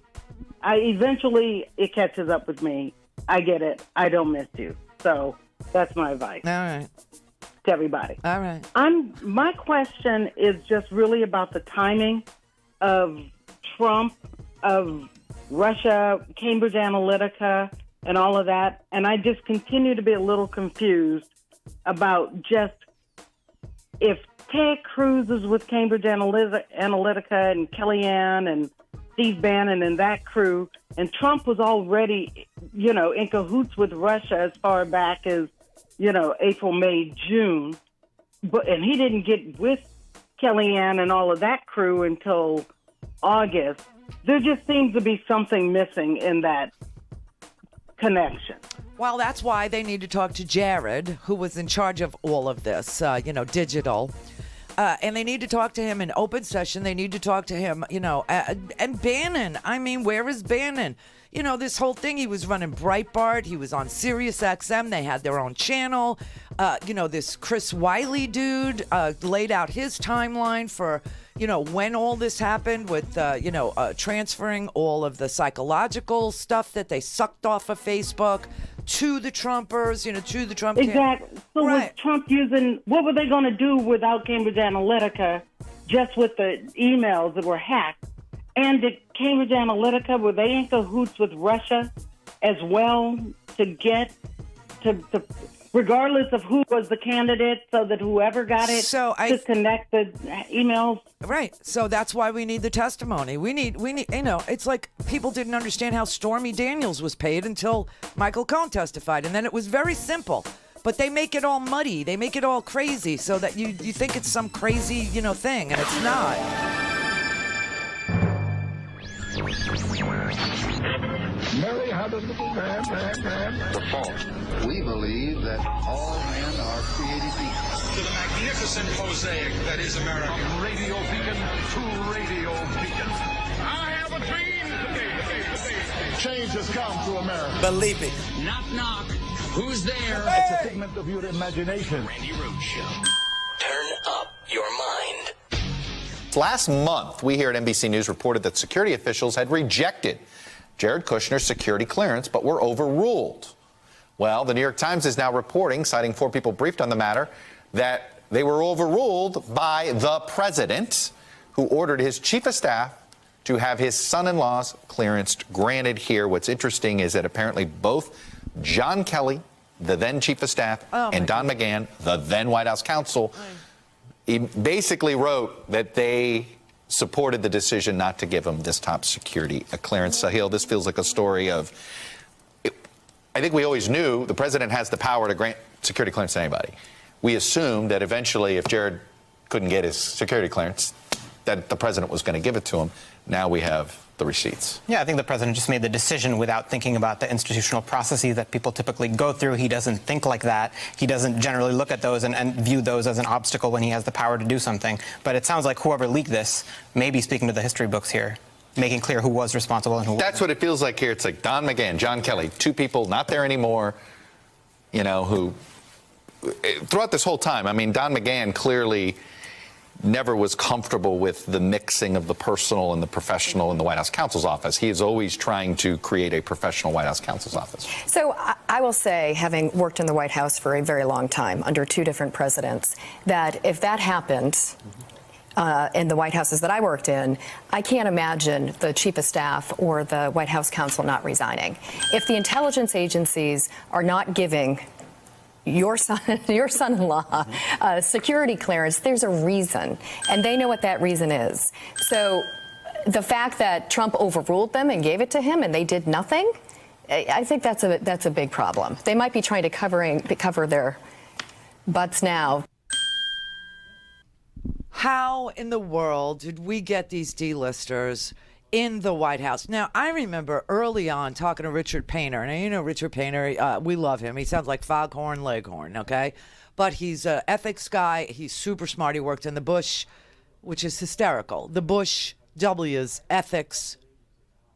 Eventually it catches up with me. I get it. I don't miss you. So that's my advice. All right. To everybody. All right. My question is just really about the timing of Trump, of Russia, Cambridge Analytica, and all of that. And I just continue to be a little confused about just if Ted Cruz is with Cambridge Analytica and Kellyanne and Steve Bannon and that crew, and Trump was already, you know, in cahoots with Russia as far back as, you know, April, May, June. And he didn't get with Kellyanne and all of that crew until August. There just seems to be something missing in that connection. Well, that's why they need to talk to Jared, who was in charge of all of this, you know, digital. And they need to talk to him in open session. They need to talk to him, you know, and Bannon. I mean, where is Bannon? You know, this whole thing, he was running Breitbart. He was on Sirius XM. They had their own channel. You know, this Chris Wiley dude laid out his timeline for, you know, when all this happened with, you know, transferring all of the psychological stuff that they sucked off of Facebook to the Trumpers, you know, to the Trump Exactly. So right. was Trump using, what were they going to do without Cambridge Analytica, just with the emails that were hacked? And did Cambridge Analytica, were they in cahoots with Russia as well to get to regardless of who was the candidate, so that whoever got it to connect the emails? Right. So that's why we need the testimony. We need, you know, it's like people didn't understand how Stormy Daniels was paid until Michael Cohen testified. And then it was very simple. But they make it all muddy. They make it all crazy so that you think it's some crazy, you know, thing, and it's not. Mary had a little man. The fault. We believe that all men are created equal. To the magnificent mosaic that is America. From radio beacon to radio beacon. I have a dream today. Change has come to America. Believe it. Knock, knock. Who's there? It's a figment of your imagination. Randi Rhodes Show. Turn up your mind. Last month, we here at NBC News reported that security officials had rejected Jared Kushner's security clearance, but were overruled. Well, the New York Times is now reporting, citing 4 people briefed on the matter, that they were overruled by the president, who ordered his chief of staff to have his son-in-law's clearance granted here. What's interesting is that apparently both John Kelly, the then chief of staff, and Don McGahn, the then White House counsel, he basically wrote that they supported the decision not to give him this top security clearance. Sahil, this feels like a story of, I think we always knew the president has the power to grant security clearance to anybody. We assumed that eventually if Jared couldn't get his security clearance, that the president was going to give it to him. Now we have the receipts. Yeah, I think the president just made the decision without thinking about the institutional processes that people typically go through. He doesn't think like that. He doesn't generally look at those and view those as an obstacle when he has the power to do something. But it sounds like whoever leaked this may be speaking to the history books here, making clear who was responsible and who wasn't. That's what it feels like here. It's like Don McGahn, John Kelly, 2 people not there anymore, you know, who throughout this whole time, I mean, Don McGahn clearly never was comfortable with the mixing of the personal and the professional in the White House counsel's office. He is always trying to create a professional White House counsel's office. So I will say, having worked in the White House for a very long time under 2 different presidents, that if that happened in the White Houses that I worked in, I can't imagine the chief of staff or the White House counsel not resigning. If the intelligence agencies are not giving your son-in-law security clearance, there's a reason, and they know what that reason is. So the fact that Trump overruled them and gave it to him and they did nothing I think that's a big problem. They might be trying to cover their butts now. How in the world did we get these D-listers in the White House? Now, I remember early on talking to Richard Painter, and you know Richard Painter, we love him. He sounds like Foghorn Leghorn, okay? But he's an ethics guy. He's super smart. He worked in the Bush, which is hysterical, the Bush W's ethics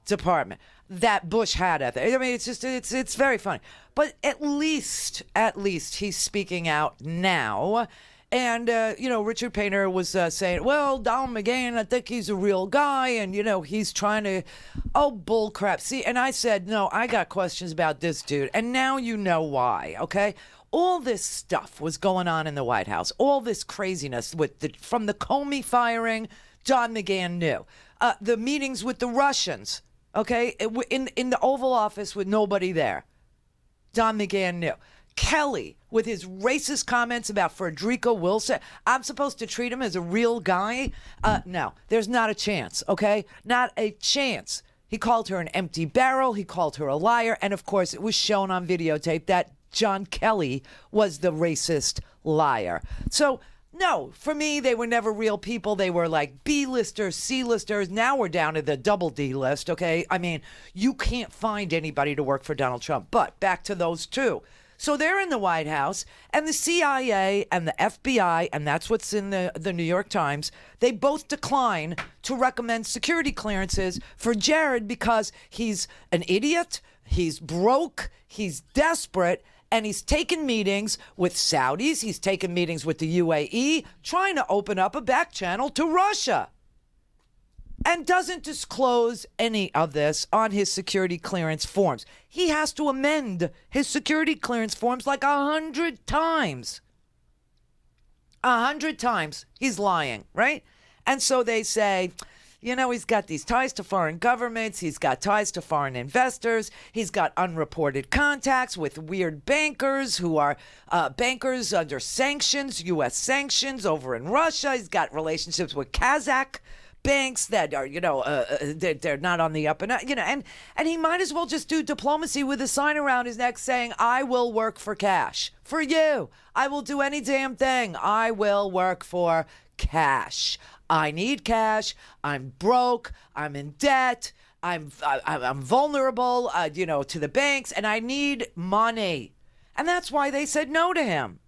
department. That Bush had ethics. I mean, it's very funny. But at least he's speaking out now. And, Richard Painter was saying, well, Don McGahn, I think he's a real guy. And, he's trying to, bull crap. See, and I said, no, I got questions about this dude. And now you know why, okay? All this stuff was going on in the White House. All this craziness from the Comey firing, Don McGahn knew. The meetings with the Russians, okay, in the Oval Office with nobody there. Don McGahn knew. Kelly, with his racist comments about Frederica Wilson, I'm supposed to treat him as a real guy? No, there's not a chance, okay? Not a chance. He called her an empty barrel. He called her a liar. And, of course, it was shown on videotape that John Kelly was the racist liar. So, no, for me, they were never real people. They were like B-listers, C-listers. Now we're down to the double D list, okay? I mean, you can't find anybody to work for Donald Trump. But back to those two. So they're in the White House, and the CIA and the FBI, and that's what's in the New York Times, they both decline to recommend security clearances for Jared because he's an idiot, he's broke, he's desperate, and he's taken meetings with Saudis, he's taken meetings with the UAE, trying to open up a back channel to Russia. And doesn't disclose any of this on his security clearance forms. He has to amend his security clearance forms like 100 times. 100 times he's lying, right? And so they say, he's got these ties to foreign governments. He's got ties to foreign investors. He's got unreported contacts with weird bankers who are bankers under sanctions, U.S. sanctions over in Russia. He's got relationships with Kazakh banks that are, they're not on the up and up, and he might as well just do diplomacy with a sign around his neck saying, I will work for cash. For you. I will do any damn thing. I will work for cash. I need cash. I'm broke. I'm in debt. I'm vulnerable, to the banks, and I need money. And that's why they said no to him.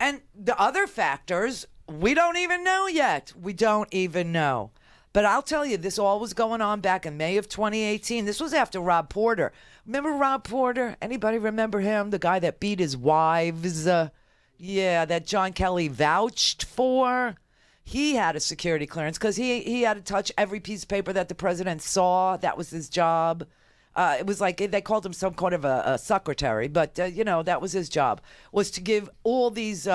And the other factors, we don't even know yet. We don't even know. But I'll tell you, this all was going on back in May of 2018. This was after Rob Porter. Remember Rob Porter? Anybody remember him? The guy that beat his wives? That John Kelly vouched for. He had a security clearance because he had to touch every piece of paper that the president saw. That was his job. It was like they called him some kind of a secretary, but, that was his job, was to give all these,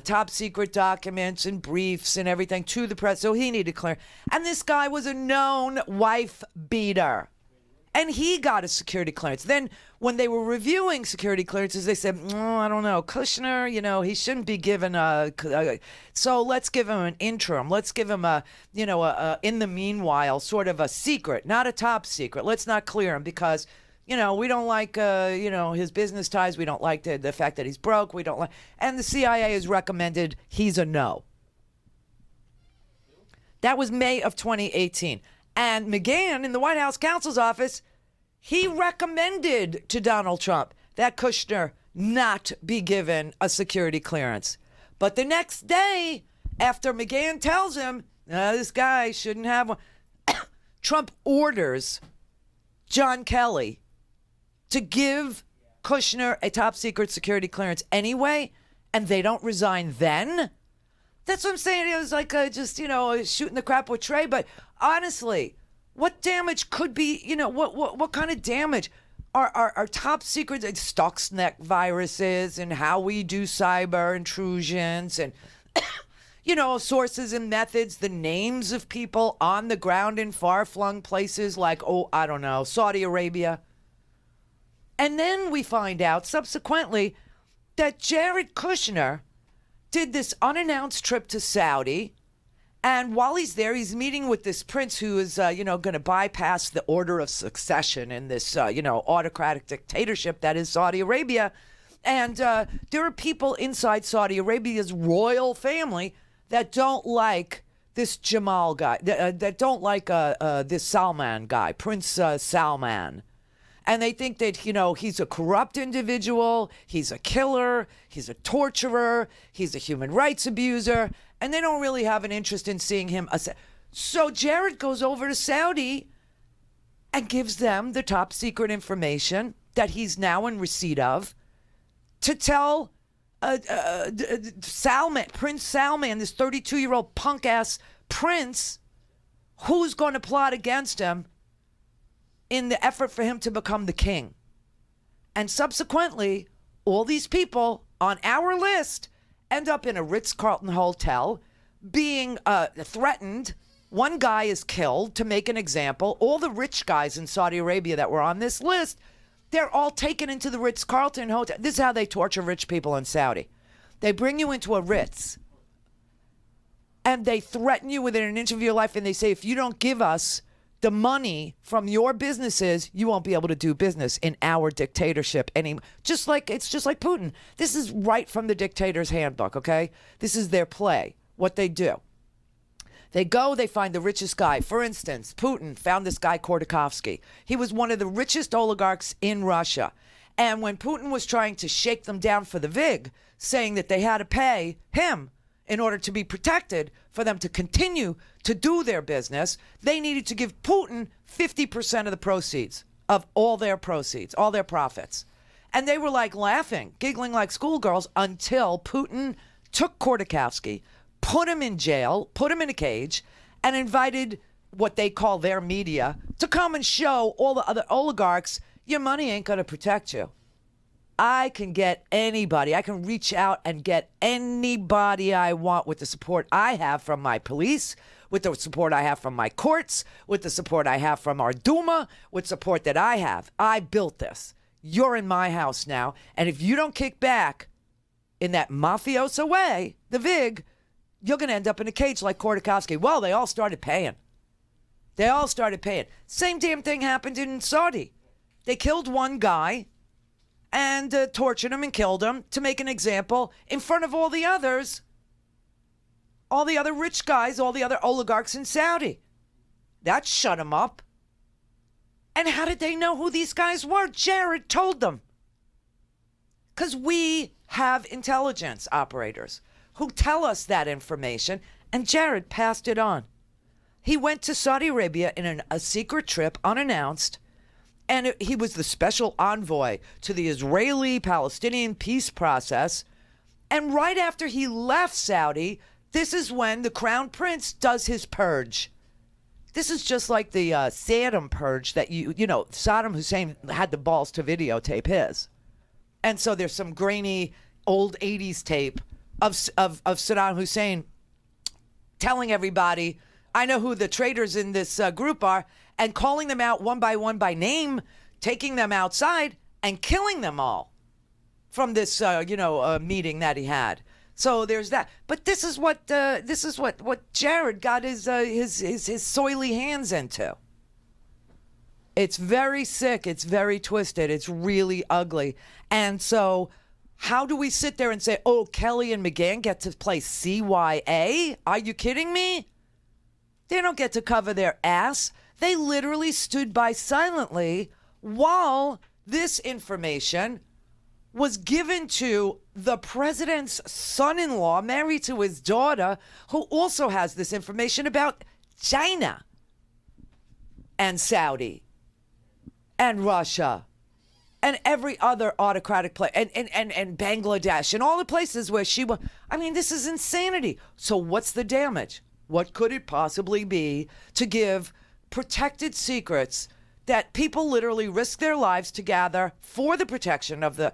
top secret documents and briefs and everything to the press. So he needed clear. And this guy was a known wife beater. And he got a security clearance. Then when they were reviewing security clearances, they said, I don't know, Kushner, he shouldn't be given so let's give him an interim. Let's give him in the meanwhile, sort of a secret, not a top secret. Let's not clear him because, we don't like, his business ties. We don't like the fact that he's broke. We don't like, and the CIA has recommended he's a no. That was May of 2018. And McGahn in the White House counsel's office, he recommended to Donald Trump that Kushner not be given a security clearance. But the next day, after McGahn tells him, this guy shouldn't have one, Trump orders John Kelly to give Kushner a top secret security clearance anyway, and they don't resign then? That's what I'm saying. It was like just, shooting the crap with Trey. But honestly, what damage could be, what kind of damage are top secrets, like Stuxnet viruses and how we do cyber intrusions and, sources and methods, the names of people on the ground in far-flung places like, I don't know, Saudi Arabia. And then we find out subsequently that Jared Kushner did this unannounced trip to Saudi And while he's there, he's meeting with this prince who is, going to bypass the order of succession in this, autocratic dictatorship that is Saudi Arabia. And there are people inside Saudi Arabia's royal family that don't like this Jamal guy, that don't like this Salman guy, Prince Salman. And they think that, he's a corrupt individual, he's a killer, he's a torturer, he's a human rights abuser, and they don't really have an interest in seeing him. So Jared goes over to Saudi and gives them the top secret information that he's now in receipt of to tell Salman, Prince Salman, this 32-year-old punk-ass prince, who's going to plot against him in the effort for him to become the king. And subsequently, all these people on our list end up in a Ritz-Carlton hotel being threatened. One guy is killed, to make an example. All the rich guys in Saudi Arabia that were on this list, they're all taken into the Ritz-Carlton hotel. This is how they torture rich people in Saudi. They bring you into a Ritz, and they threaten you within an inch of your life, and they say, if you don't give us the money from your businesses, you won't be able to do business in our dictatorship anymore. It's just like Putin. This is right from the dictator's handbook, okay? This is their play, what they do. They go, they find the richest guy. For instance, Putin found this guy, Khodorkovsky. He was one of the richest oligarchs in Russia. And when Putin was trying to shake them down for the VIG, saying that they had to pay him in order to be protected, for them to continue to do their business, they needed to give Putin 50% of the proceeds, of all their proceeds, all their profits. And they were like laughing, giggling like schoolgirls, until Putin took Khodorkovsky, put him in jail, put him in a cage, and invited what they call their media to come and show all the other oligarchs, your money ain't going to protect you. I can get anybody. I can reach out and get anybody I want with the support I have from my police, with the support I have from my courts, with the support I have from our Duma, with support that I have. I built this. You're in my house now. And if you don't kick back in that mafioso way, the VIG, you're going to end up in a cage like Khodorkovsky. Well, they all started paying. Same damn thing happened in Saudi. They killed one guy and tortured him and killed him to make an example in front of all the others, all the other rich guys, all the other oligarchs in Saudi. That shut him up. And how did they know who these guys were? Jared told them. Because we have intelligence operators who tell us that information, and Jared passed it on. He went to Saudi Arabia in a secret trip, unannounced, and he was the special envoy to the Israeli-Palestinian peace process. And right after he left Saudi, this is when the Crown Prince does his purge. This is just like the Saddam purge that, Saddam Hussein had the balls to videotape his. And so there's some grainy old 80s tape of Saddam Hussein telling everybody, I know who the traitors in this group are, and calling them out one by name, taking them outside and killing them all from this, meeting that he had. So there's that. But this is what Jared got his soily hands into. It's very sick. It's very twisted. It's really ugly. And so how do we sit there and say, oh, Kelly and McGahn get to play CYA? Are you kidding me? They don't get to cover their ass. They literally stood by silently while this information was given to the president's son-in-law, married to his daughter, who also has this information about China and Saudi and Russia and every other autocratic place, and Bangladesh and all the places where she was. I mean, this is insanity. So what's the damage? What could it possibly be to give protected secrets that people literally risk their lives to gather for the protection of the...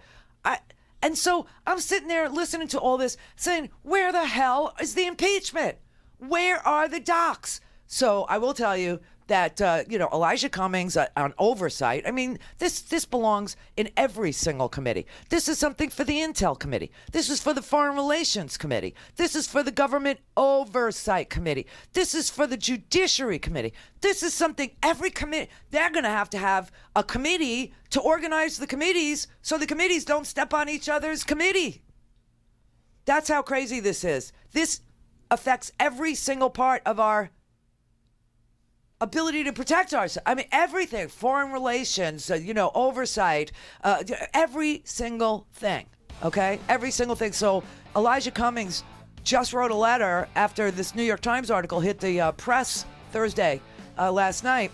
And so I'm sitting there listening to all this saying, where the hell is the impeachment? Where are the docs? So I will tell you that, Elijah Cummings on oversight, I mean, this belongs in every single committee. This is something for the Intel Committee. This is for the Foreign Relations Committee. This is for the Government Oversight Committee. This is for the Judiciary Committee. This is something every committee, they're going to have a committee to organize the committees so the committees don't step on each other's committee. That's how crazy this is. This affects every single part of our ability to protect ourselves. I mean, everything, foreign relations, oversight, every single thing, okay? Every single thing. So Elijah Cummings just wrote a letter after this New York Times article hit the press Thursday last night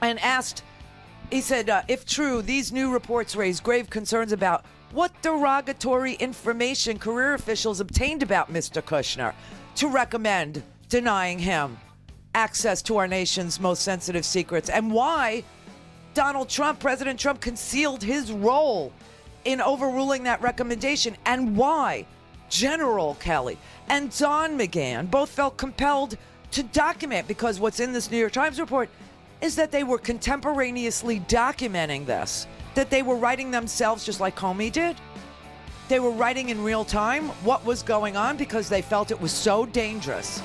and asked, he said, if true, these new reports raise grave concerns about what derogatory information career officials obtained about Mr. Kushner to recommend denying him access to our nation's most sensitive secrets, and why President Trump concealed his role in overruling that recommendation, and why General Kelly and Don McGahn both felt compelled to document, because what's in this New York Times report is that they were contemporaneously documenting this, that they were writing themselves just like Comey did. They were writing in real time what was going on because they felt it was so dangerous.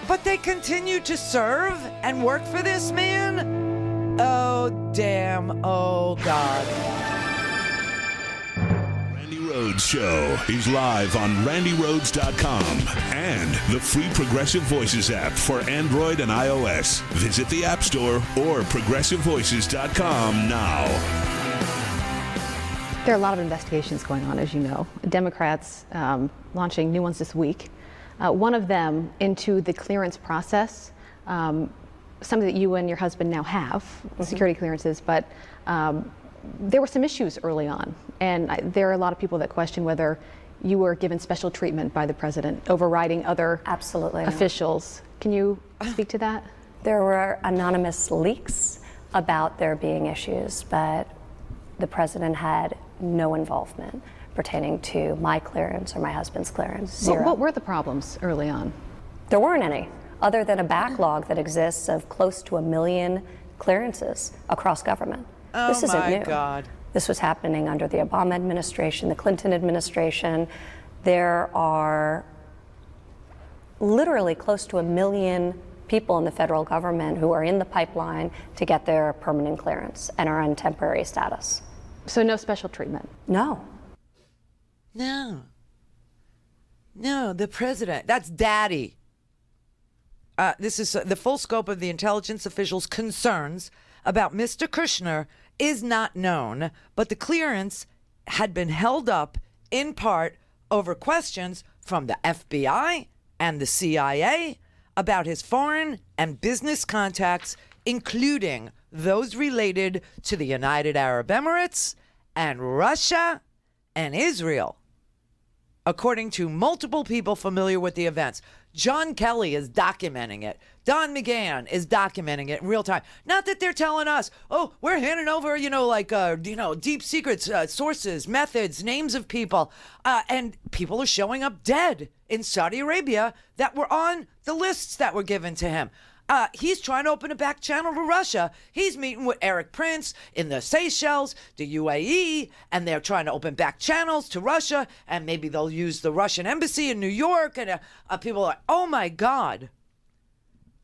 But they continued to serve and work for this man? Oh, damn. Oh, God. Randi Rhodes Show is live on RandiRhodes.com and the free Progressive Voices app for Android and iOS. Visit the App Store or ProgressiveVoices.com now. There are a lot of investigations going on, as you know. Democrats launching new ones this week. One of them into the clearance process, something that you and your husband now have, security clearances, but there were some issues early on. And there are a lot of people that question whether you were given special treatment by the president, overriding other officials. Can you speak to that? There were anonymous leaks about there being issues, but the president had no involvement pertaining to my clearance or my husband's clearance. Zero. What were the problems early on? There weren't any, other than a backlog that exists of close to 1 million clearances across government. This isn't new. God. This was happening under the Obama administration, the Clinton administration. There are literally close to 1 million people in the federal government who are in the pipeline to get their permanent clearance and are on temporary status. So no special treatment? No. No, the president. That's daddy. This is the full scope of the intelligence officials' concerns about Mr. Kushner is not known, but the clearance had been held up in part over questions from the FBI and the CIA about his foreign and business contacts, including those related to the United Arab Emirates and Russia and Israel. According to multiple people familiar with the events, John Kelly is documenting it. Don McGahn is documenting it in real time. Not that they're telling us, oh, we're handing over, deep secrets, sources, methods, names of people. And people are showing up dead in Saudi Arabia that were on the lists that were given to him. He's trying to open a back channel to Russia. He's meeting with Eric Prince in the Seychelles, the UAE, and they're trying to open back channels to Russia, and maybe they'll use the Russian embassy in New York, and people are like, oh my God.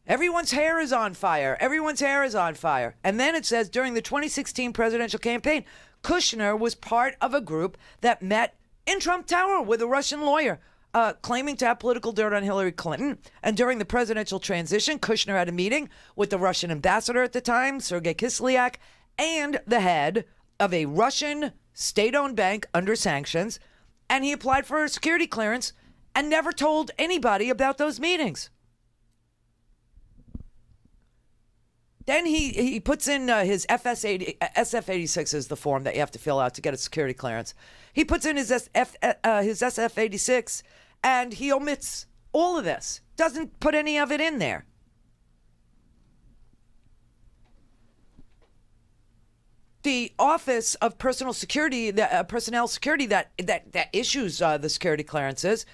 Everyone's hair is on fire. Everyone's hair is on fire. And then it says during the 2016 presidential campaign, Kushner was part of a group that met in Trump Tower with a Russian lawyer. Claiming to have political dirt on Hillary Clinton. And during the presidential transition, Kushner had a meeting with the Russian ambassador at the time, Sergei Kislyak, and the head of a Russian state-owned bank under sanctions. And he applied for a security clearance and never told anybody about those meetings. Then he puts in his SF-86 is the form that you have to fill out to get a security clearance. He puts in his SF-86 and he omits all of this. Doesn't put any of it in there. The Office of Personnel Security that issues the security clearances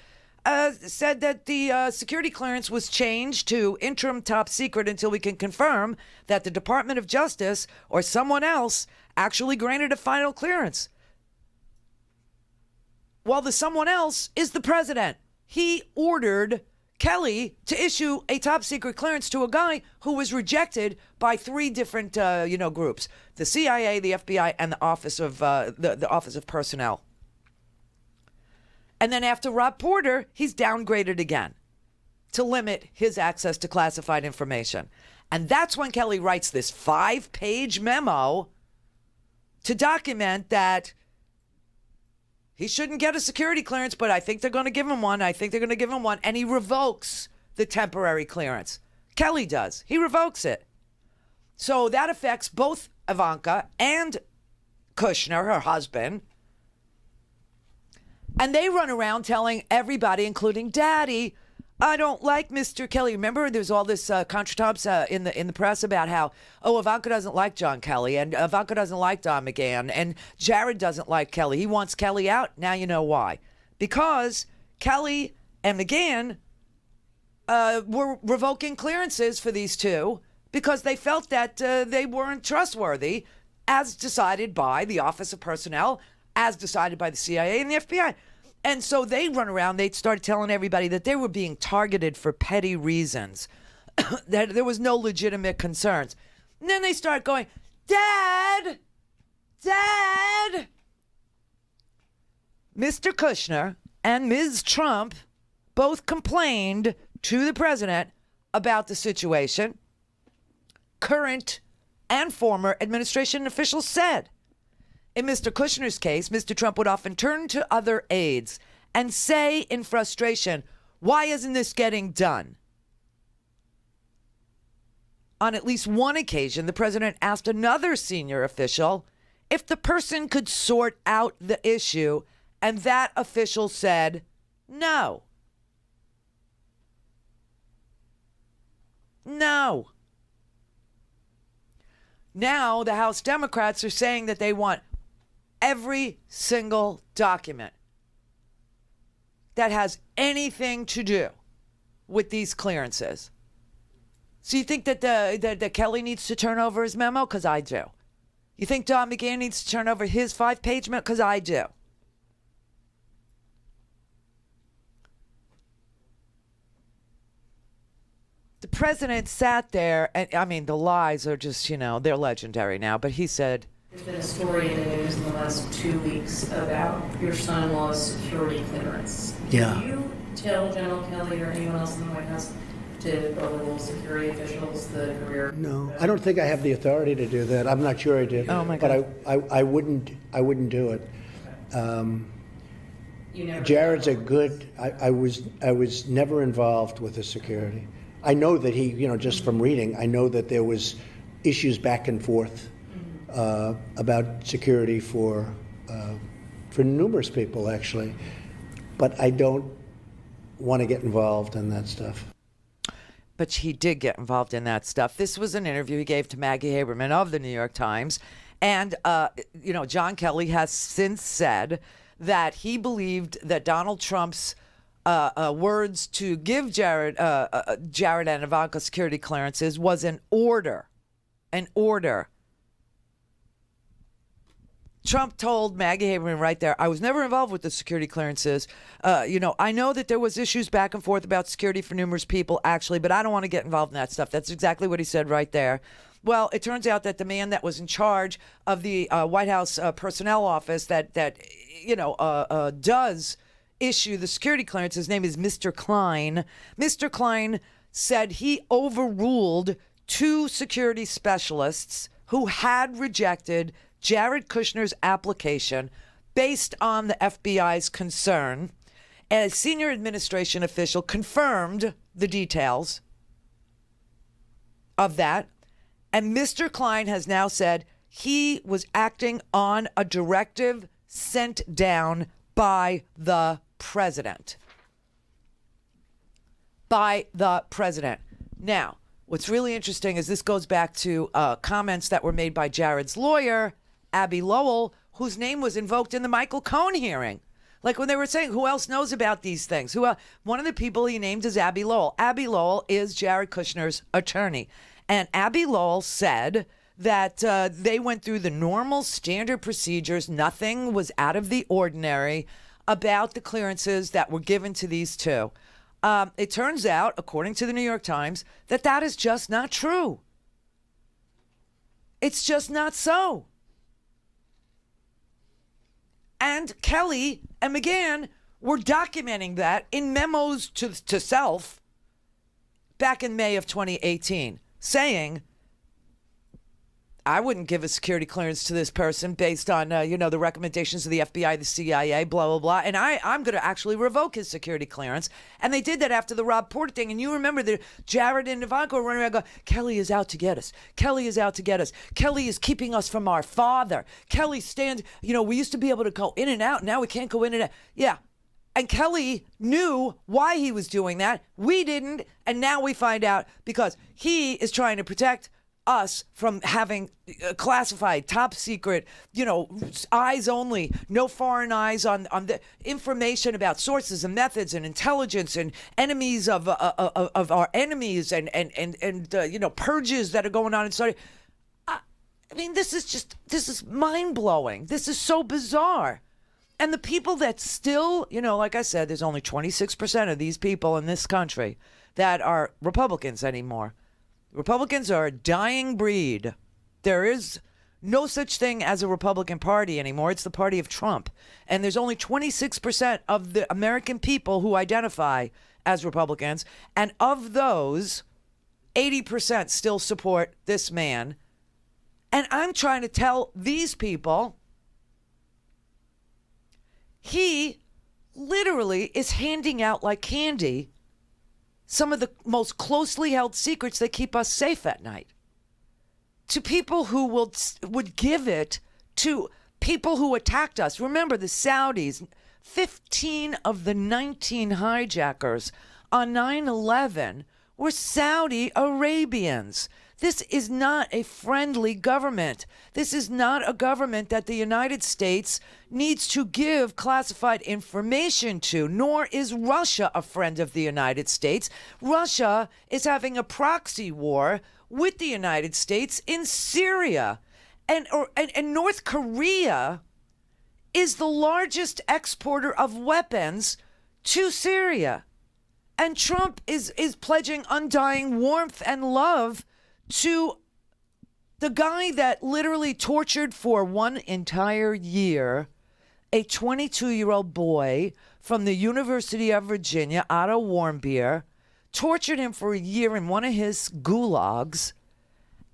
said that the security clearance was changed to interim top secret until we can confirm that the Department of Justice or someone else actually granted a final clearance. Well, the someone else is the president. He ordered Kelly to issue a top secret clearance to a guy who was rejected by 3 different, groups: the CIA, the FBI, and the Office of the Office of Personnel. And then after Rob Porter, he's downgraded again to limit his access to classified information. And that's when Kelly writes this 5-page memo to document that he shouldn't get a security clearance, but I think they're going to give him one. And he revokes the temporary clearance. Kelly does. He revokes it. So that affects both Ivanka and Kushner, her husband. And they run around telling everybody, including Daddy, I don't like Mr. Kelly. Remember, there's all this contretemps in the press about how, Ivanka doesn't like John Kelly, and Ivanka doesn't like Don McGahn, and Jared doesn't like Kelly. He wants Kelly out. Now you know why. Because Kelly and McGahn were revoking clearances for these two because they felt that they weren't trustworthy, as decided by the Office of Personnel, as decided by the CIA and the FBI. And so they run around, they started telling everybody that they were being targeted for petty reasons, that there was no legitimate concerns. And then they start going, Dad! Mr. Kushner and Ms. Trump both complained to the president about the situation. Current and former administration officials said. In Mr. Kushner's case, Mr. Trump would often turn to other aides and say in frustration, why isn't this getting done? On at least one occasion, the president asked another senior official if the person could sort out the issue, and that official said no. No. Now the House Democrats are saying that they want every single document that has anything to do with these clearances. So you think that Kelly needs to turn over his memo? Because I do. You think Don McGahn needs to turn over his 5-page memo? Because I do. The president sat there, and I mean, the lies are just, they're legendary now, but he said, there's been a story in the news in the last 2 weeks about your son-in-law's security clearance. Yeah. Did you tell General Kelly or anyone else in the White House to overrule security officials the career? No, I don't think I have the authority to do that. I'm not sure I did. Oh my God. But I wouldn't do it. Jared's a good. I was never involved with the security. I know that he, just from reading, I know that there was issues back and forth about security for numerous people, actually. But I don't want to get involved in that stuff. But he did get involved in that stuff. This was an interview he gave to Maggie Haberman of the New York Times. And, John Kelly has since said that he believed that Donald Trump's words to give Jared and Ivanka security clearances was an order. An order. Trump told Maggie Haberman right there, I was never involved with the security clearances. I know that there was issues back and forth about security for numerous people, actually, but I don't want to get involved in that stuff. That's exactly what he said right there. Well, it turns out that the man that was in charge of the White House Personnel Office that does issue the security clearance, his name is Mr. Klein. Mr. Klein said he overruled 2 security specialists who had rejected Jared Kushner's application based on the FBI's concern. A senior administration official confirmed the details of that. And Mr. Klein has now said he was acting on a directive sent down by the president. By the president. Now, what's really interesting is this goes back to comments that were made by Jared's lawyer, Abby Lowell, whose name was invoked in the Michael Cohen hearing, Like when they were saying, who else knows about these things? One of the people he named is Abby Lowell. Abby Lowell is Jared Kushner's attorney. And Abby Lowell said that they went through the normal standard procedures. Nothing was out of the ordinary about the clearances that were given to these two. It turns out, according to the New York Times, that is just not true. It's just not so. And Kelly and McGahn were documenting that in memos to self back in May of 2018, saying, I wouldn't give a security clearance to this person based on, the recommendations of the FBI, the CIA, blah, blah, blah. And I'm going to actually revoke his security clearance. And they did that after the Rob Porter thing. And you remember that Jared and Ivanka were running around going, Kelly is out to get us. Kelly is out to get us. Kelly is keeping us from our father. Kelly stands, we used to be able to go in and out. Now we can't go in and out. Yeah. And Kelly knew why he was doing that. We didn't. And now we find out because he is trying to protect us from having classified, top secret, eyes only, no foreign eyes on the information about sources and methods and intelligence and enemies of our enemies and purges that are going on in Saudi. I mean, this is mind blowing. This is so bizarre. And the people that still, like I said, there's only 26% of these people in this country that are Republicans anymore. Republicans are a dying breed. There is no such thing as a Republican Party anymore. It's the party of Trump. And there's only 26% of the American people who identify as Republicans. And of those, 80% still support this man. And I'm trying to tell these people, he literally is handing out like candy some of the most closely held secrets that keep us safe at night to people who would give it to people who attacked us. Remember the Saudis, 15 of the 19 hijackers on 9/11 were Saudi Arabians. This is not a friendly government. This is not a government that the United States needs to give classified information to, nor is Russia a friend of the United States. Russia is having a proxy war with the United States in Syria. And North Korea is the largest exporter of weapons to Syria. And Trump is pledging undying warmth and love to the guy that literally tortured for one entire year a 22-year-old boy from the University of Virginia, Otto Warmbier, tortured him for a year in one of his gulags,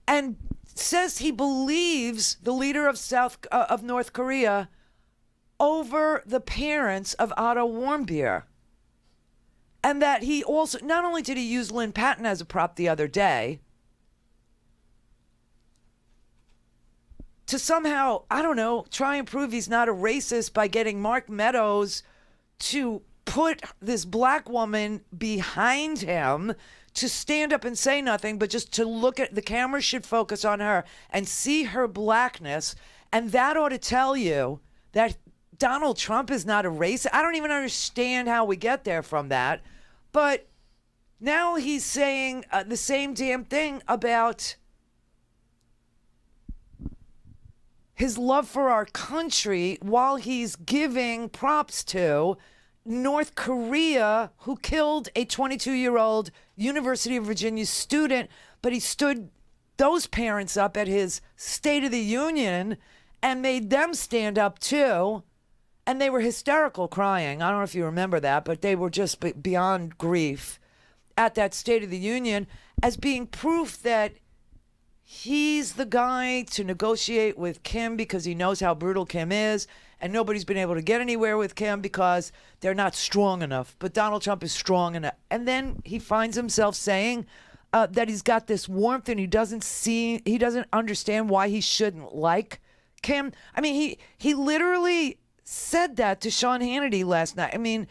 and says he believes the leader of North Korea over the parents of Otto Warmbier. And that he also, not only did he use Lynn Patton as a prop the other day, to somehow, try and prove he's not a racist by getting Mark Meadows to put this black woman behind him to stand up and say nothing, but just to look at the camera should focus on her and see her blackness. And that ought to tell you that Donald Trump is not a racist. I don't even understand how we get there from that. But now he's saying the same damn thing about his love for our country while he's giving props to North Korea, who killed a 22-year-old University of Virginia student, but he stood those parents up at his State of the Union and made them stand up too. And they were hysterical crying. I don't know if you remember that, but they were just beyond grief at that State of the Union as being proof that he's the guy to negotiate with Kim because he knows how brutal Kim is, and nobody's been able to get anywhere with Kim because they're not strong enough. But Donald Trump is strong enough. And then he finds himself saying that he's got this warmth and he doesn't understand why he shouldn't like Kim. I mean, he literally said that to Sean Hannity last night. I mean,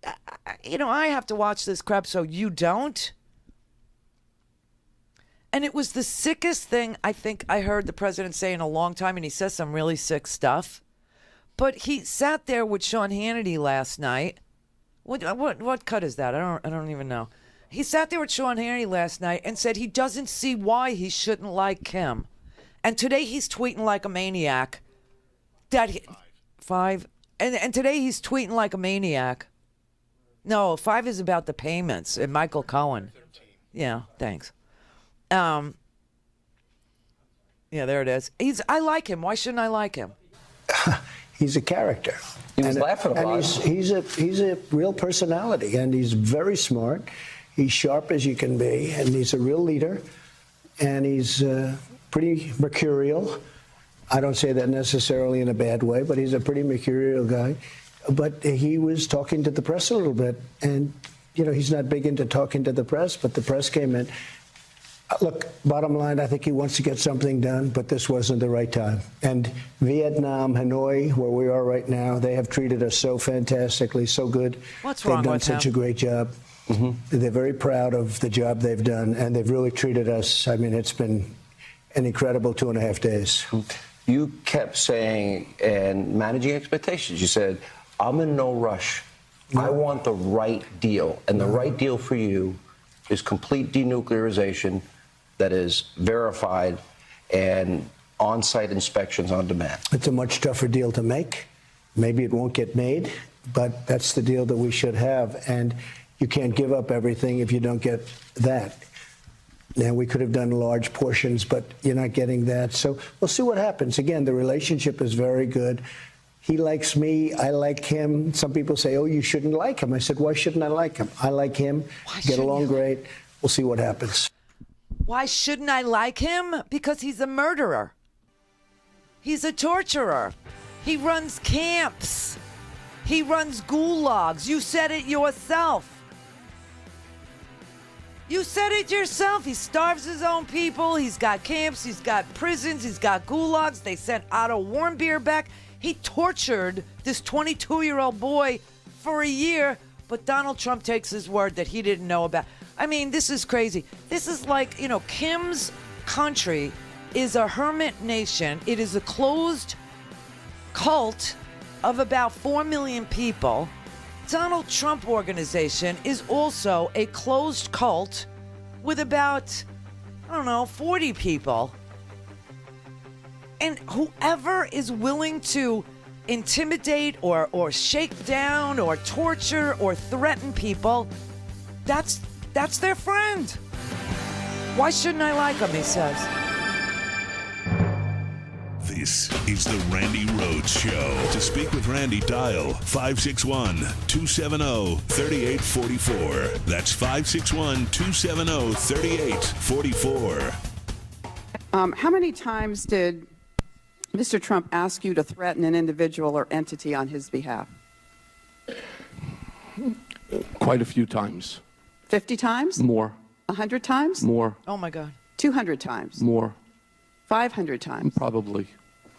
I have to watch this crap so you don't. And it was the sickest thing I think I heard the president say in a long time, and he says some really sick stuff. But he sat there with Sean Hannity last night. What cut is that? I don't even know. He sat there with Sean Hannity last night and said he doesn't see why he shouldn't like Kim. And today he's tweeting like a maniac. Five. And today he's tweeting like a maniac. No, 5 is about the payments and Michael Cohen. 13. Yeah, thanks. Yeah, there it is. I like him. Why shouldn't I like him? He's a character. He was laughing a lot. And he's a real personality, and he's very smart. He's sharp as you can be, and he's a real leader, and he's pretty mercurial. I don't say that necessarily in a bad way, but he's a pretty mercurial guy. But he was talking to the press a little bit, and, you know, he's not big into talking to the press, but the press came in. Look, bottom line, I think he wants to get something done, but this wasn't the right time. And Vietnam, Hanoi, where we are right now, they have treated us so fantastically, so good. What's wrong with They've done such a great job. Mm-hmm. They're very proud of the job they've done, and they've really treated us. I mean, it's been an incredible 2.5 days. You kept saying, and managing expectations, you said, I'm in no rush. No. I want the right deal. And the right deal for you is complete denuclearization that is verified and on-site inspections on demand. It's a much tougher deal to make. Maybe it won't get made, but that's the deal that we should have. And you can't give up everything if you don't get that. Now, we could have done large portions, but you're not getting that. So we'll see what happens. Again, the relationship is very good. He likes me. I like him. Some people say, oh, you shouldn't like him. I said, why shouldn't I like him? I like him. Get along great. We'll see what happens. Why shouldn't I like him? Because he's a murderer. He's a torturer. He runs camps. He runs gulags. You said it yourself. You said it yourself. He starves his own people. He's got camps. He's got prisons. He's got gulags. They sent Otto Warmbier back. He tortured this 22-year-old boy for a year, but Donald Trump takes his word that he didn't know about. I mean, this is crazy. This is like, you know, Kim's country is a hermit nation. It is a closed cult of about 4 million people. Donald Trump organization is also a closed cult with about, 40 people. And whoever is willing to intimidate or shake down or torture or threaten people, that's their friend. Why shouldn't I like him, he says. This is the Randi Rhodes Show. To speak with Randi, dial 561-270-3844. That's 561-270-3844. How many times did Mr. Trump ask you to threaten an individual or entity on his behalf? Quite a few times. 50 times? More. 100 times? More. Oh, my God. 200 times? More. 500 times? Probably.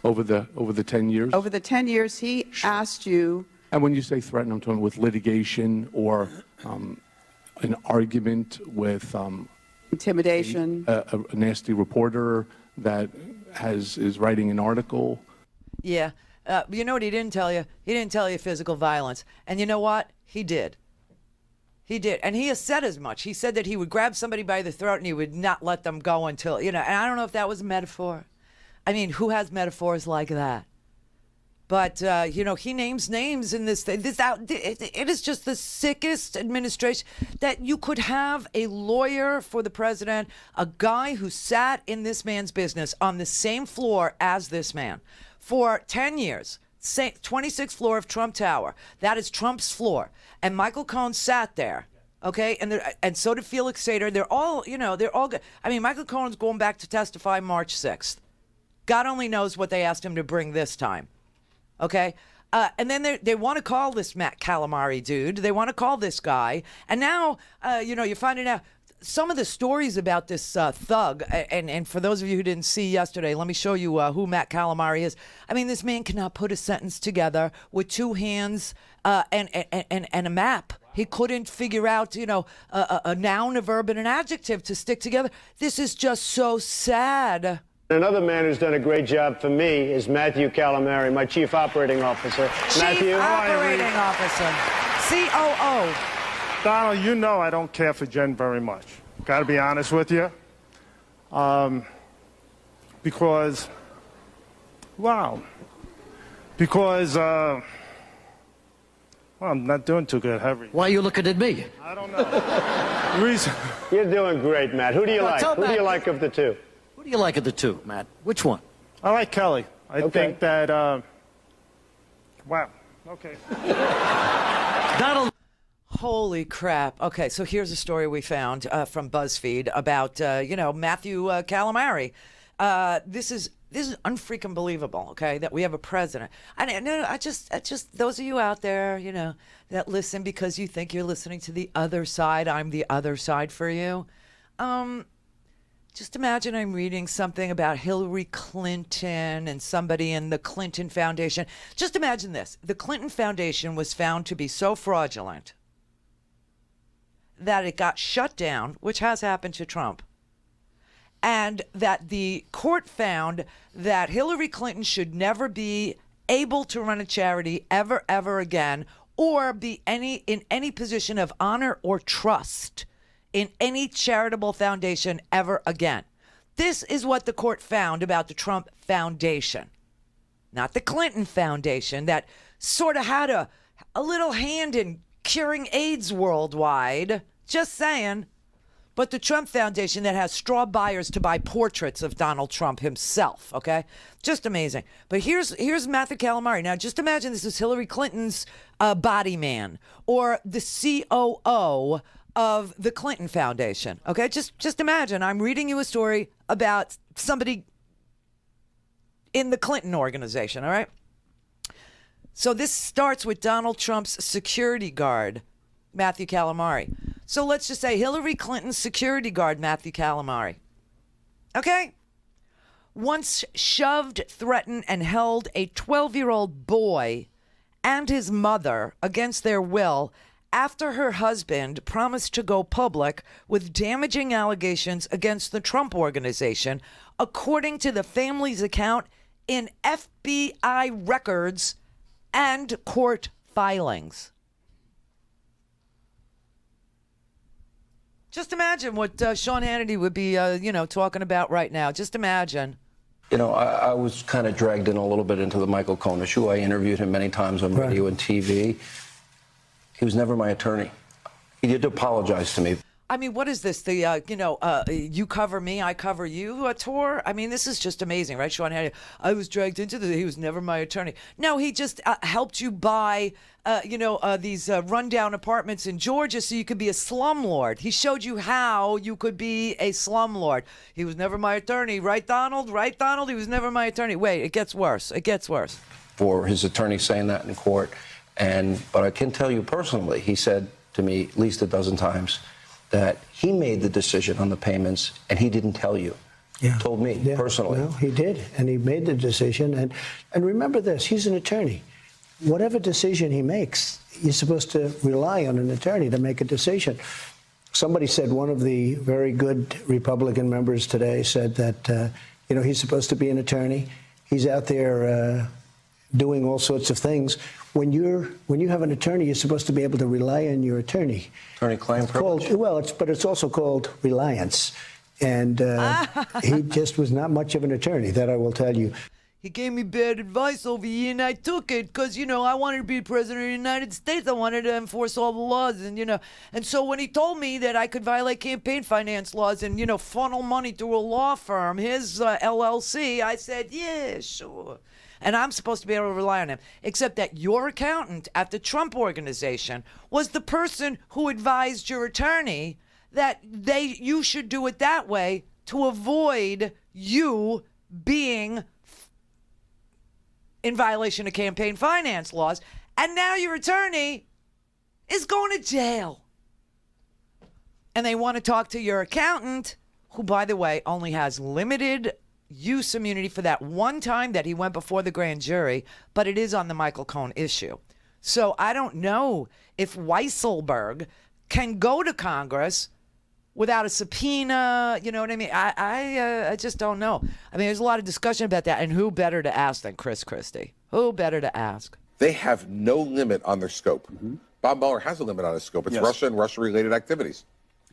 Over the 10 years? Over the 10 years, he asked you... And when you say threaten, I'm talking with litigation or an argument with... intimidation. A nasty reporter that is writing an article. Yeah. You know what he didn't tell you? He didn't tell you physical violence. And you know what? He did. He did. And he has said as much. He said that he would grab somebody by the throat and he would not let them go until, and I don't know if that was a metaphor. I mean, who has metaphors like that? But, he names names in this thing. It is just the sickest administration that you could have a lawyer for the president, a guy who sat in this man's business on the same floor as this man for 10 years, 26th floor of Trump Tower. That is Trump's floor. And Michael Cohen sat there. Okay, and so did Felix Sater. They're all good. I mean, Michael Cohen's going back to testify March 6th. God only knows what they asked him to bring this time. Okay, and then they want to call this Matt Calamari dude. They want to call this guy, and now you're finding out some of the stories about this thug. And for those of you who didn't see yesterday, let me show you who Matt Calamari is. I mean, this man cannot put a sentence together with two hands and a map. He couldn't figure out, a noun, a verb, and an adjective to stick together. This is just so sad. Another man who's done a great job for me is Matthew Calamari, my Chief Operating Officer. Chief Operating Officer, COO. Donald, you know I don't care for Jen very much. Got to be honest with you. Because, well, I'm not doing too good, Henry. Why are you looking at me? I don't know. Reason. You're doing great, Matt. Who do you like? Who do you like of the two? Who do you like of the two, Matt? Which one? I like Kelly. I think that, wow, okay. Donald. Holy crap. Okay, so here's a story we found from BuzzFeed about, Matthew Calamari. This is unfreaking believable, okay, that we have a president. I just those of you out there, that listen because you think you're listening to the other side, I'm the other side for you. Just imagine I'm reading something about Hillary Clinton and somebody in the Clinton Foundation. Just imagine this. The Clinton Foundation was found to be so fraudulent that it got shut down, which has happened to Trump, and that the court found that Hillary Clinton should never be able to run a charity ever again, or be in any position of honor or trust in any charitable foundation ever again. This is what the court found about the Trump Foundation, not the Clinton Foundation that sort of had a little hand in curing AIDS worldwide, just saying, but the Trump Foundation that has straw buyers to buy portraits of Donald Trump himself, okay? Just amazing. But here's Matthew Calamari. Now, just imagine this is Hillary Clinton's body man or the COO of the Clinton Foundation, okay? Just imagine I'm reading you a story about somebody in the Clinton organization, all right? So this starts with Donald Trump's security guard, Matthew Calamari. So let's just say Hillary Clinton's security guard, Matthew Calamari. Okay? Once shoved, threatened, and held a 12-year-old boy and his mother against their will after her husband promised to go public with damaging allegations against the Trump Organization, according to the family's account in FBI records and court filings. Just imagine what Sean Hannity would be, talking about right now. Just imagine. I was kind of dragged in a little bit into the Michael Cohen issue. I interviewed him many times on radio and TV. He was never my attorney. He did apologize to me. I mean, what is this? You cover me, I cover you tour? I mean, this is just amazing, right, Sean Hannity? I was dragged into this. He was never my attorney. No, he just helped you buy, these rundown apartments in Georgia so you could be a slumlord. He showed you how you could be a slumlord. He was never my attorney. Right, Donald? Right, Donald? He was never my attorney. Wait, it gets worse. It gets worse. For his attorney saying that in court. But I can tell you personally, he said to me at least a dozen times that he made the decision on the payments and he didn't tell you. Yeah. Told me personally. Well, he did, and he made the decision. And remember this, he's an attorney. Whatever decision he makes, you're supposed to rely on an attorney to make a decision. Somebody said, one of the very good Republican members today said that, he's supposed to be an attorney. He's out there doing all sorts of things. When you have an attorney, you're supposed to be able to rely on your attorney. Attorney-client privilege? But it's also called reliance. And he just was not much of an attorney, that I will tell you. He gave me bad advice over here, and I took it because, I wanted to be president of the United States. I wanted to enforce all the laws, and so when he told me that I could violate campaign finance laws and, funnel money through a law firm, his LLC, I said, yeah, sure. And I'm supposed to be able to rely on him, except that your accountant at the Trump Organization was the person who advised your attorney that you should do it that way to avoid you being in violation of campaign finance laws. And now your attorney is going to jail. And they want to talk to your accountant, who, by the way, only has limited use immunity for that one time that he went before the grand jury, but it is on the Michael Cohen issue. So I don't know if Weisselberg can go to Congress without a subpoena. You know what I mean? I just don't know. I mean, there's a lot of discussion about that, and who better to ask than Chris Christie? Who better to ask? They have no limit on their scope. Bob Mueller has a limit on his scope. It's Russia and Russia-related activities.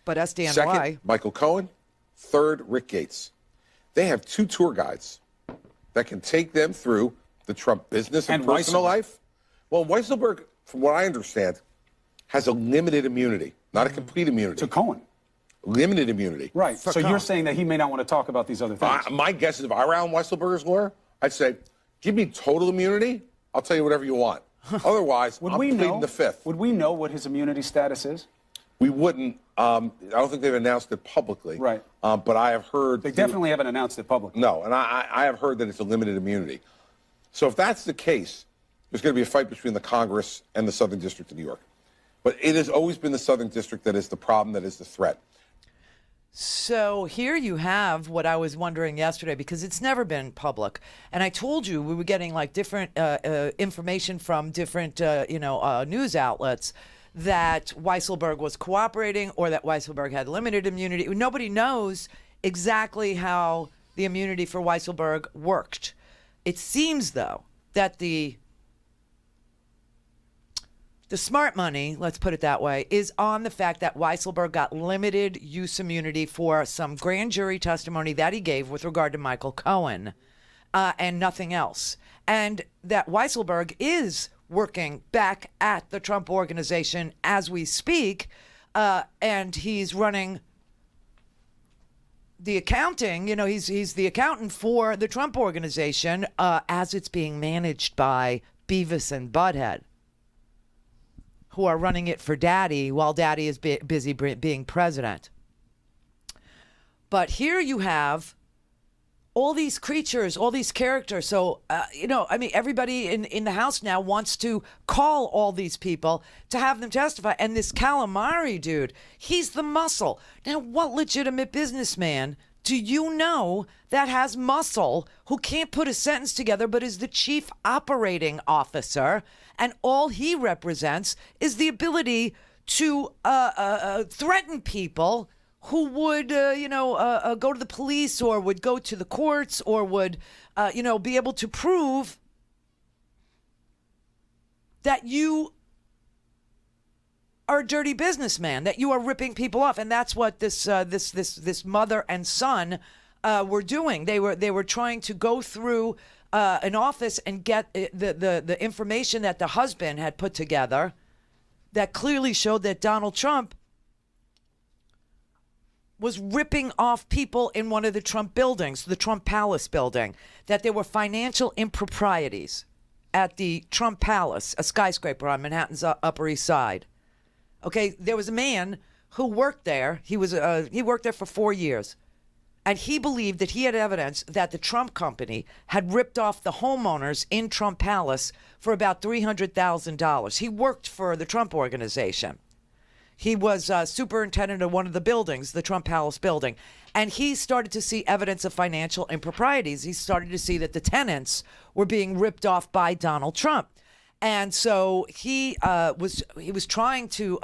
But SDNY. Second, Michael Cohen. Third, Rick Gates. They have 2 tour guides that can take them through the Trump business and personal life. Well, Weisselberg, from what I understand, has a limited immunity, not a complete immunity. To Cohen. Limited immunity. Right. So you're saying that he may not want to talk about these other things? My guess is if I were Alan Weisselberger's lawyer, I'd say, give me total immunity. I'll tell you whatever you want. Otherwise, I'm pleading the fifth. Would we know what his immunity status is? We wouldn't. I don't think they've announced it publicly. Right. But I have heard. They definitely haven't announced it publicly. No, and I have heard that it's a limited immunity. So if that's the case, there's going to be a fight between the Congress and the Southern District of New York. But it has always been the Southern District that is the problem, that is the threat. So here you have what I was wondering yesterday, because it's never been public. And I told you we were getting like different information from different, news outlets that Weisselberg was cooperating or that Weisselberg had limited immunity. Nobody knows exactly how the immunity for Weisselberg worked. It seems, though, that the smart money, let's put it that way, is on the fact that Weisselberg got limited use immunity for some grand jury testimony that he gave with regard to Michael Cohen and nothing else. And that Weisselberg is working back at the Trump organization as we speak, and he's running the accounting. You know, he's the accountant for the Trump organization as it's being managed by Beavis and Butthead, who are running it for Daddy while Daddy is busy being president. But here you have all these creatures, all these characters. So, everybody in the House now wants to call all these people to have them testify. And this Calamari dude, he's the muscle. Now, what legitimate businessman do you know that has muscle, who can't put a sentence together but is the chief operating officer, and all he represents is the ability to threaten people who would, go to the police or would go to the courts or would, be able to prove that you are a dirty businessman, that you are ripping people off. And that's what this mother and son were doing. They were trying to go through an office and get the information that the husband had put together that clearly showed that Donald Trump was ripping off people in one of the Trump buildings, the Trump Palace building, that there were financial improprieties at the Trump Palace, a skyscraper on Manhattan's Upper East Side. Okay, there was a man who worked there. He worked there for 4 years. And he believed that he had evidence that the Trump company had ripped off the homeowners in Trump Palace for about $300,000. He worked for the Trump organization. He was superintendent of one of the buildings, the Trump Palace building. And he started to see evidence of financial improprieties. He started to see that the tenants were being ripped off by Donald Trump. And so he was trying to,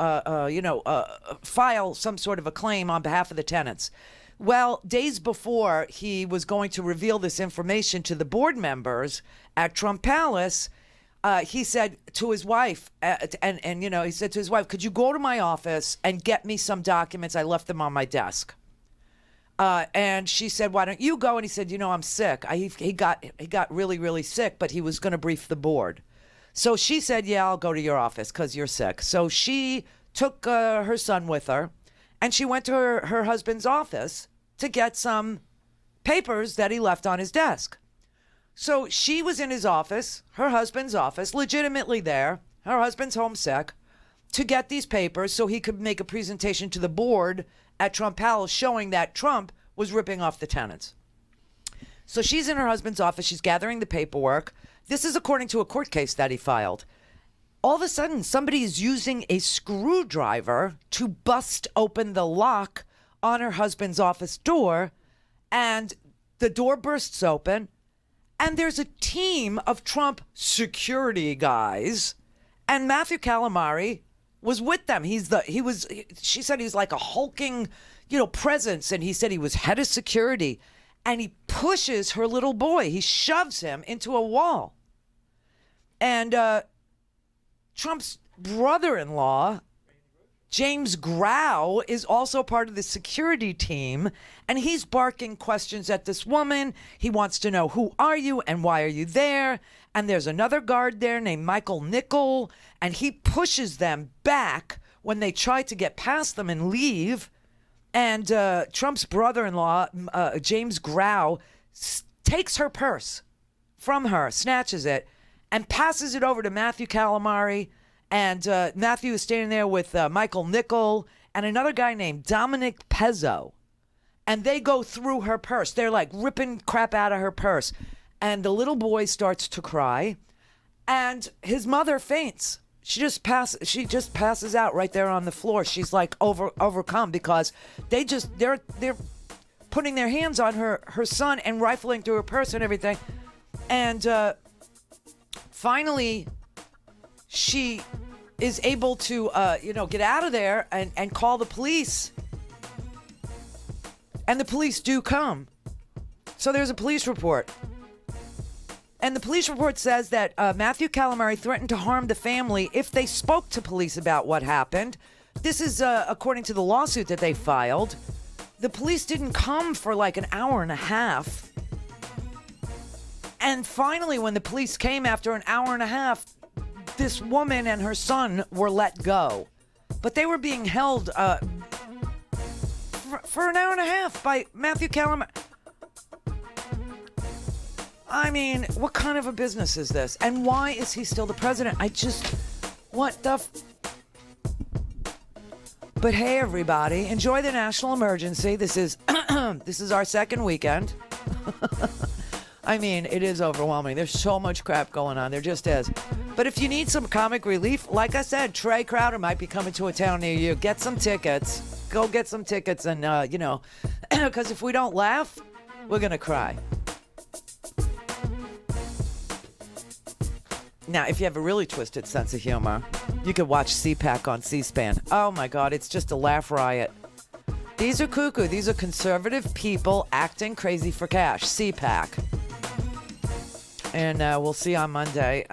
file some sort of a claim on behalf of the tenants. Well, days before he was going to reveal this information to the board members at Trump Palace, he said to his wife, he said to his wife, could you go to my office and get me some documents? I left them on my desk. And she said, why don't you go? And he said, I'm sick. He got really, really sick, but he was going to brief the board. So she said, yeah, I'll go to your office because you're sick. So she took her son with her, and she went to her husband's office to get some papers that he left on his desk. So she was in his office, her husband's office, legitimately there. Her husband's homesick, to get these papers so he could make a presentation to the board at Trump Palace showing that Trump was ripping off the tenants. So she's in her husband's office. She's gathering the paperwork. This is according to a court case that he filed. All of a sudden, somebody is using a screwdriver to bust open the lock on her husband's office door, and the door bursts open, and there's a team of Trump security guys, and Matthew Calamari was with them. She said he's like a hulking, presence, and he said he was head of security, and he pushes her little boy. He shoves him into a wall. And Trump's brother-in-law, James Grau, is also part of the security team, and he's barking questions at this woman. He wants to know, who are you and why are you there? And there's another guard there named Michael Nickel, and he pushes them back when they try to get past them and leave. And Trump's brother-in-law, James Grau, takes her purse from her, snatches it, and passes it over to Matthew Calamari. And Matthew is standing there with Michael Nickel and another guy named Dominic Pezzo. And they go through her purse. They're like ripping crap out of her purse. And the little boy starts to cry. And his mother faints. She just passes out right there on the floor. She's like overcome because they're putting their hands on her son and rifling through her purse and everything. And finally, she is able to, get out of there and call the police. And the police do come. So there's a police report. And the police report says that Matthew Calamari threatened to harm the family if they spoke to police about what happened. This is according to the lawsuit that they filed. The police didn't come for like an hour and a half. And finally, when the police came after an hour and a half, this woman and her son were let go. But they were being held for an hour and a half by Matthew Calamari. I mean, what kind of a business is this? And why is he still the president? What the But hey, everybody, enjoy the national emergency. This is our second weekend. I mean, it is overwhelming. There's so much crap going on. There just is. But if you need some comic relief, like I said, Trey Crowder might be coming to a town near you. Get some tickets. Go get some tickets and, because if we don't laugh, we're going to cry. Now, if you have a really twisted sense of humor, you could watch CPAC on C-SPAN. Oh, my God, it's just a laugh riot. These are cuckoo. These are conservative people acting crazy for cash. CPAC. And we'll see on Monday.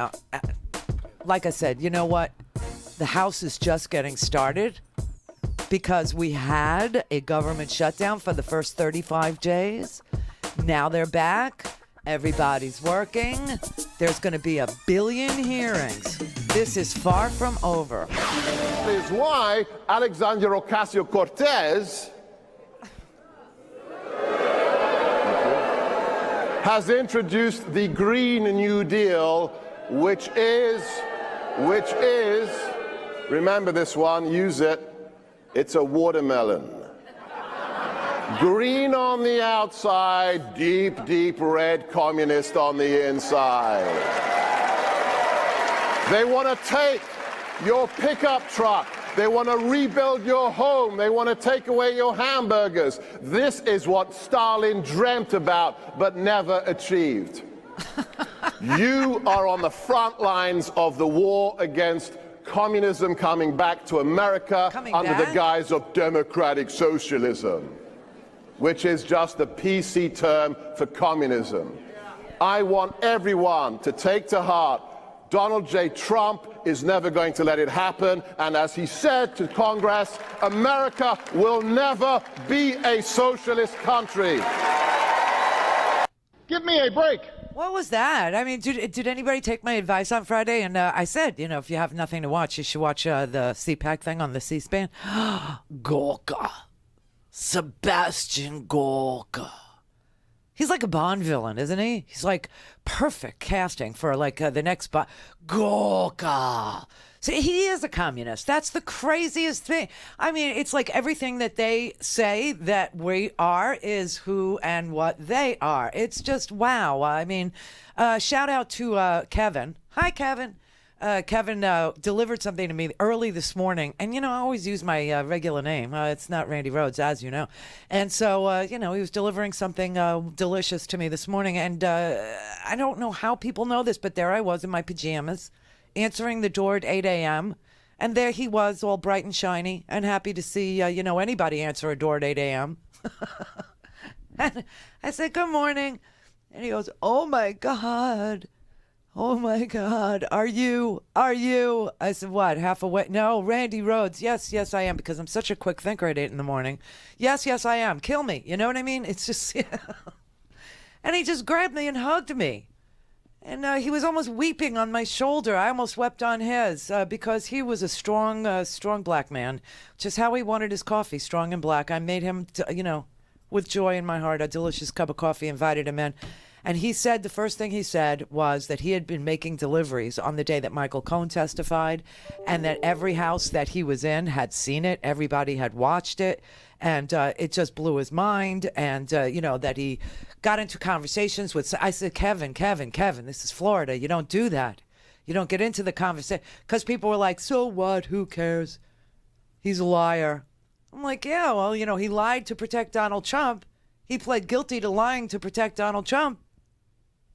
Like I said, you know what? The House is just getting started because we had a government shutdown for the first 35 days. Now they're back. Everybody's working. There's going to be 1 billion hearings. This is far from over. That is why Alexandria Ocasio-Cortez has introduced the Green New Deal, which is, remember this one, use it, it's a watermelon. Green on the outside, deep, deep red communist on the inside. They want to take your pickup truck. They want to rebuild your home. They want to take away your hamburgers. This is what Stalin dreamt about but never achieved. You are on the front lines of the war against communism coming back to America under the guise of democratic socialism, which is just the PC term for communism. I want everyone to take to heart Donald J. Trump is never going to let it happen, and as he said to Congress, America will never be a socialist country. Give me a break. What was that? I mean, did anybody take my advice on Friday? And I said, if you have nothing to watch, you should watch the CPAC thing on the C-SPAN. Gorka. Sebastian Gorka. He's like a Bond villain, isn't he? He's like perfect casting for like the next Bond. Gorka. See, he is a communist. That's the craziest thing. I mean, it's like everything that they say that we are is who and what they are. It's just wow. I mean, shout out to Kevin. Hi, Kevin. Kevin delivered something to me early this morning. And, I always use my regular name. It's not Randi Rhodes, as you know. And so, he was delivering something delicious to me this morning. And I don't know how people know this, but there I was in my pajamas, answering the door at 8 a.m. And there he was, all bright and shiny, and happy to see, anybody answer a door at 8 a.m. And I said, good morning. And he goes, oh, my God. Oh, my God. Are you? I said, what, half awake? No, Randi Rhodes. Yes, I am, because I'm such a quick thinker at 8 in the morning. Yes, I am. Kill me. You know what I mean? It's just, And he just grabbed me and hugged me. And he was almost weeping on my shoulder. I almost wept on his because he was a strong black man, which is how he wanted his coffee, strong and black. I made him, with joy in my heart, a delicious cup of coffee, invited him in. And he said, the first thing he said was that he had been making deliveries on the day that Michael Cohen testified, and that every house that he was in had seen it. Everybody had watched it. And it just blew his mind. And, that he got into conversations with, I said, Kevin, this is Florida. You don't do that. You don't get into the conversation. Because people were like, so what? Who cares? He's a liar. I'm like, yeah, well, he lied to protect Donald Trump. He pled guilty to lying to protect Donald Trump.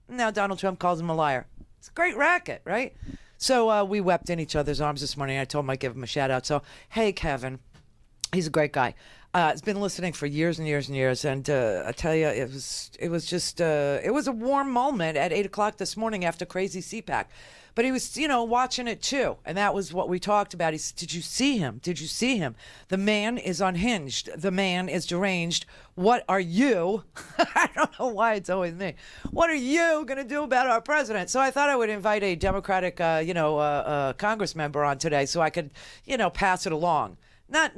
Now Donald Trump calls him a liar. It's a great racket, right? So we wept in each other's arms this morning. I told him I'd give him a shout out. So, hey, Kevin, he's a great guy. He's been listening for years and years and years. And I tell you, it was just a warm moment at 8 o'clock this morning after crazy CPAC. But he was, watching it too. And that was what we talked about. He said, did you see him? Did you see him? The man is unhinged. The man is deranged. What are you? I don't know why it's always me. What are you going to do about our president? So I thought I would invite a Democratic, Congress member on today so I could, pass it along. Not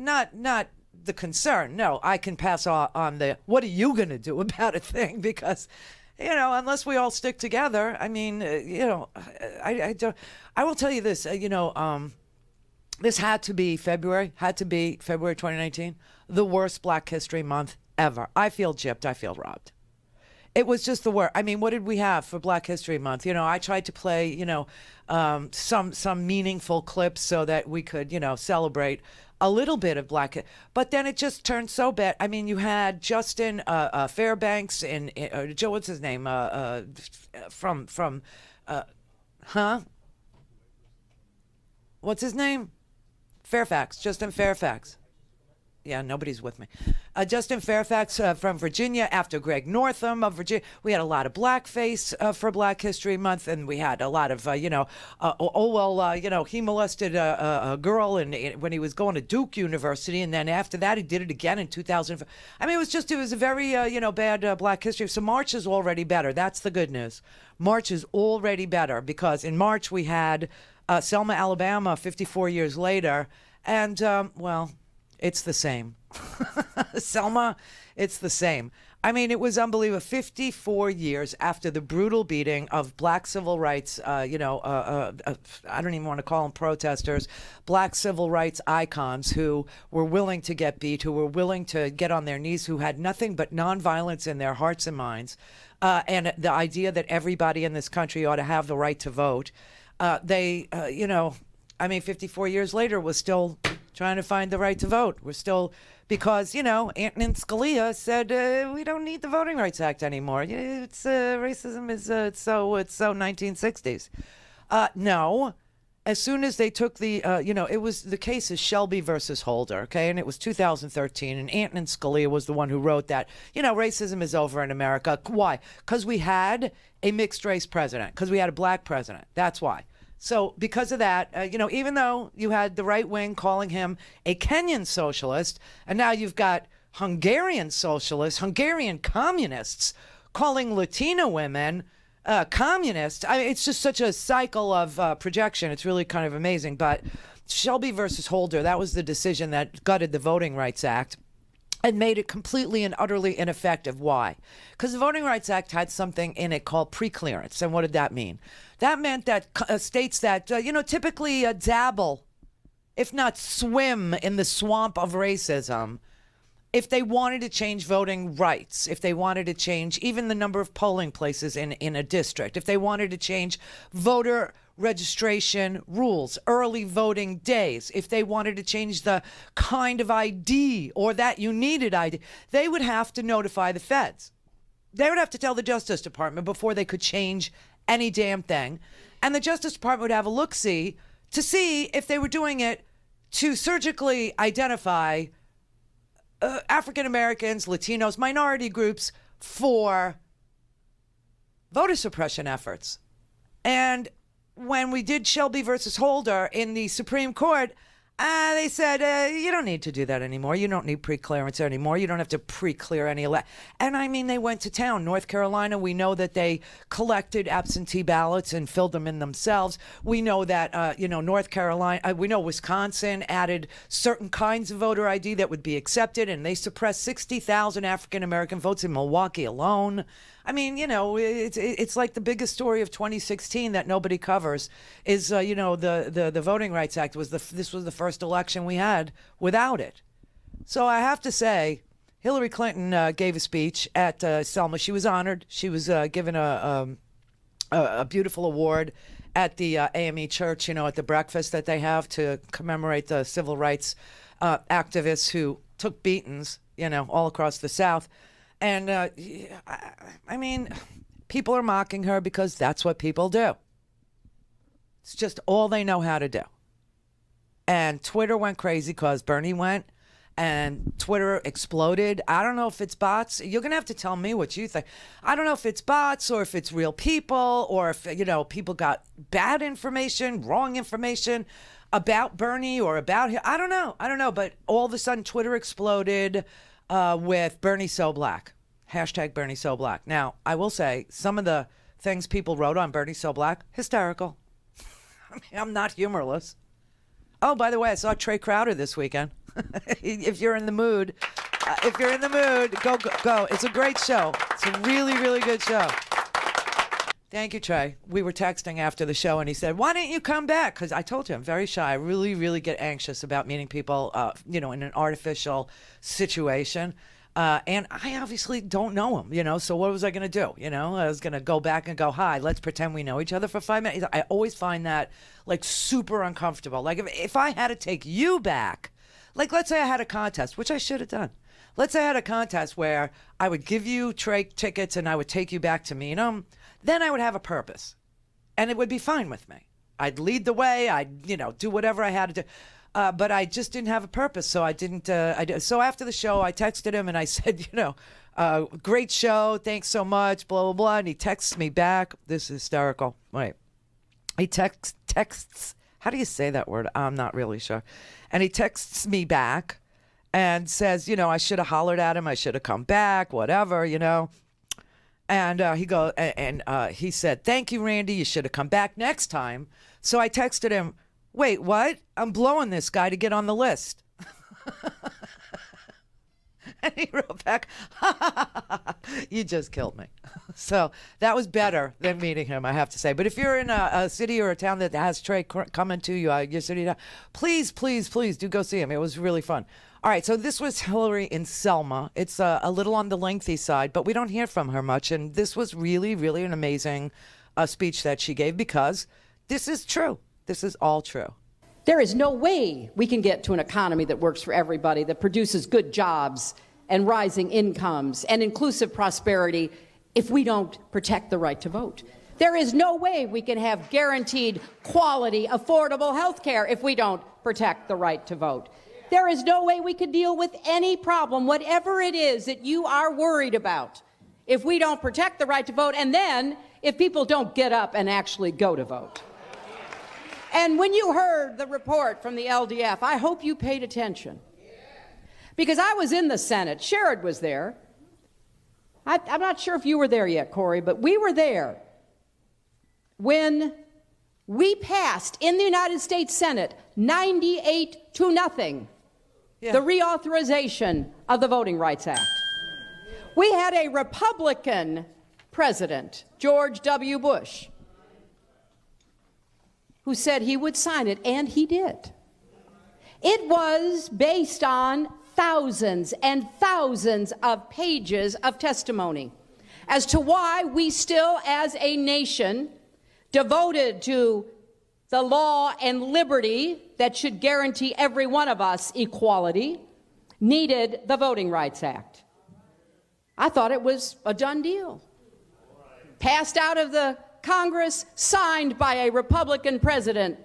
the concern. No, I can pass on the what are you going to do about a thing, because unless we all stick together, I mean, I don't. I will tell you this, this had to be February 2019, the worst Black History Month ever. I feel gypped. I feel robbed. It was just the worst. I mean, what did we have for Black History Month? I tried to play, some meaningful clips so that we could, celebrate a little bit of Black, but then it just turned so bad. I mean, you had Justin Fairbanks and Joe, what's his name? What's his name? Fairfax, Justin Fairfax. Yeah, nobody's with me. Justin Fairfax from Virginia, after Greg Northam of Virginia. We had a lot of blackface for Black History Month, and we had a lot of, he molested a girl when he was going to Duke University, and then after that, he did it again in 2000. I mean, it was a very, bad Black History. So March is already better. That's the good news. March is already better, because in March we had Selma, Alabama, 54 years later, and, it's the same. Selma, it's the same. I mean, it was unbelievable. 54 years after the brutal beating of Black civil rights, I don't even want to call them protesters, Black civil rights icons who were willing to get beat, who were willing to get on their knees, who had nothing but nonviolence in their hearts and minds, and the idea that everybody in this country ought to have the right to vote. 54 years later, we're still trying to find the right to vote. We're still, because, Antonin Scalia said we don't need the Voting Rights Act anymore. It's racism is it's so 1960s. No, as soon as they took the, it was, the case is Shelby versus Holder, okay? And it was 2013, and Antonin Scalia was the one who wrote that, racism is over in America. Why? Because we had a mixed race president, because we had a Black president. That's why. So because of that, even though you had the right wing calling him a Kenyan socialist, and now you've got Hungarian socialists, Hungarian communists calling Latina women communists. I mean, it's just such a cycle of projection. It's really kind of amazing. But Shelby versus Holder, that was the decision that gutted the Voting Rights Act and made it completely and utterly ineffective. Why? Because the Voting Rights Act had something in it called preclearance. And what did that mean? That meant that states that, typically dabble, if not swim, in the swamp of racism, if they wanted to change voting rights, if they wanted to change even the number of polling places in a district, if they wanted to change voter registration rules, early voting days, if they wanted to change the kind of ID or that you needed ID, they would have to notify the feds. They would have to tell the Justice Department before they could change any damn thing. And the Justice Department would have a look-see to see if they were doing it to surgically identify African Americans, Latinos, minority groups for voter suppression efforts. And when we did Shelby versus Holder in the Supreme Court, they said, you don't need to do that anymore. You don't need pre-clearance anymore. You don't have to pre-clear any elect. And I mean, they went to town. North Carolina, we know that they collected absentee ballots and filled them in themselves. We know that, North Carolina, we know Wisconsin added certain kinds of voter ID that would be accepted, and they suppressed 60,000 African-American votes in Milwaukee alone. I mean, it's like the biggest story of 2016 that nobody covers is, the Voting Rights Act this was the first election we had without it. So I have to say, Hillary Clinton gave a speech at Selma. She was honored. She was given a beautiful award at the AME Church, at the breakfast that they have to commemorate the civil rights activists who took beatings, all across the South. And, I mean, people are mocking her because that's what people do. It's just all they know how to do. And Twitter went crazy because Bernie went, and Twitter exploded. I don't know if it's bots. You're going to have to tell me what you think. I don't know if it's bots or if it's real people or if, people got bad information, wrong information about Bernie or about him. I don't know. But all of a sudden, Twitter exploded with Bernie so black. Hashtag Bernie so black. Now, I will say some of the things people wrote on Bernie so black, hysterical. I mean, I'm not humorless. Oh, by the way, I saw Trey Crowder this weekend. If you're in the mood, go. It's a great show. It's a really, really good show. Thank you, Trey. We were texting after the show, and he said, why don't you come back? Because I told you I'm very shy. I really, really get anxious about meeting people, in an artificial situation. And I obviously don't know him, so what was I going to do? I was going to go back and go, hi, let's pretend we know each other for 5 minutes. I always find that, super uncomfortable. Like, if I had to take you back, let's say I had a contest, which I should have done. Let's say I had a contest where I would give you Trey tickets and I would take you back to meet him. Then I would have a purpose, and it would be fine with me. I'd lead the way. I'd, do whatever I had to do. But I just didn't have a purpose, so I didn't. So after the show, I texted him and I said, great show, thanks so much, blah, blah, blah. And he texts me back. This is hysterical. Wait. He texts, how do you say that word? I'm not really sure. And he texts me back and says, I should have hollered at him. I should have come back, whatever, And he said, thank you, Randy. You should have come back next time. So I texted him, wait, what? I'm blowing this guy to get on the list. And he wrote back, you just killed me. So that was better than meeting him, I have to say. But if you're in a city or a town that has Trey coming to you, your city, please do go see him. It was really fun. All right, so this was Hillary in Selma. It's a little on the lengthy side, but we don't hear from her much. And this was really, really an amazing speech that she gave because this is true. This is all true. There is no way we can get to an economy that works for everybody, that produces good jobs and rising incomes and inclusive prosperity if we don't protect the right to vote. There is no way we can have guaranteed quality, affordable health care if we don't protect the right to vote. There is no way we could deal with any problem, whatever it is that you are worried about, if we don't protect the right to vote, and then if people don't get up and actually go to vote. And when you heard the report from the LDF, I hope you paid attention. Because I was in the Senate. Sherrod was there. I'm not sure if you were there yet, Corey, but we were there when we passed in the United States Senate 98-0 the reauthorization of the Voting Rights Act. We had a Republican president, George W. Bush, who said he would sign it, and he did. It was based on thousands and thousands of pages of testimony as to why we still, as a nation devoted to the law and liberty that should guarantee every one of us equality, needed the Voting Rights Act. I thought it was a done deal. Passed out of the Congress, signed by a Republican president,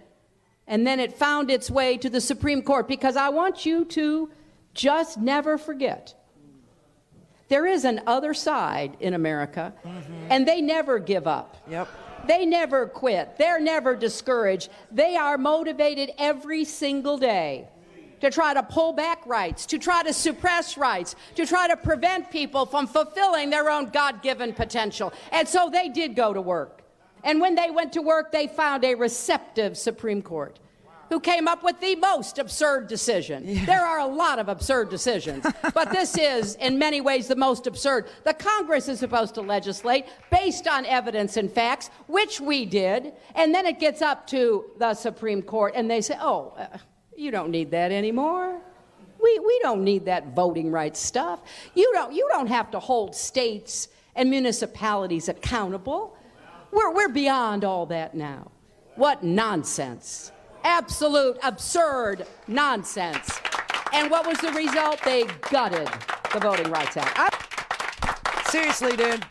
And then it found its way to the Supreme Court, because I want you to just never forget. There is an other side in America, and they never give up. Yep. They never quit. They're never discouraged. They are motivated every single day to try to pull back rights, to try to suppress rights, to try to prevent people from fulfilling their own God-given potential. And so they did go to work. And when they went to work, they found a receptive Supreme Court who came up with the most absurd decision. Yeah. There are a lot of absurd decisions, but this is, in many ways, the most absurd. The Congress is supposed to legislate based on evidence and facts, which we did, and then it gets up to the Supreme Court, and they say, you don't need that anymore. We don't need that voting rights stuff. You don't have to hold states and municipalities accountable. We're beyond all that now. What nonsense. Absolute, absurd nonsense. And what was the result? They gutted the Voting Rights Act. Seriously, dude.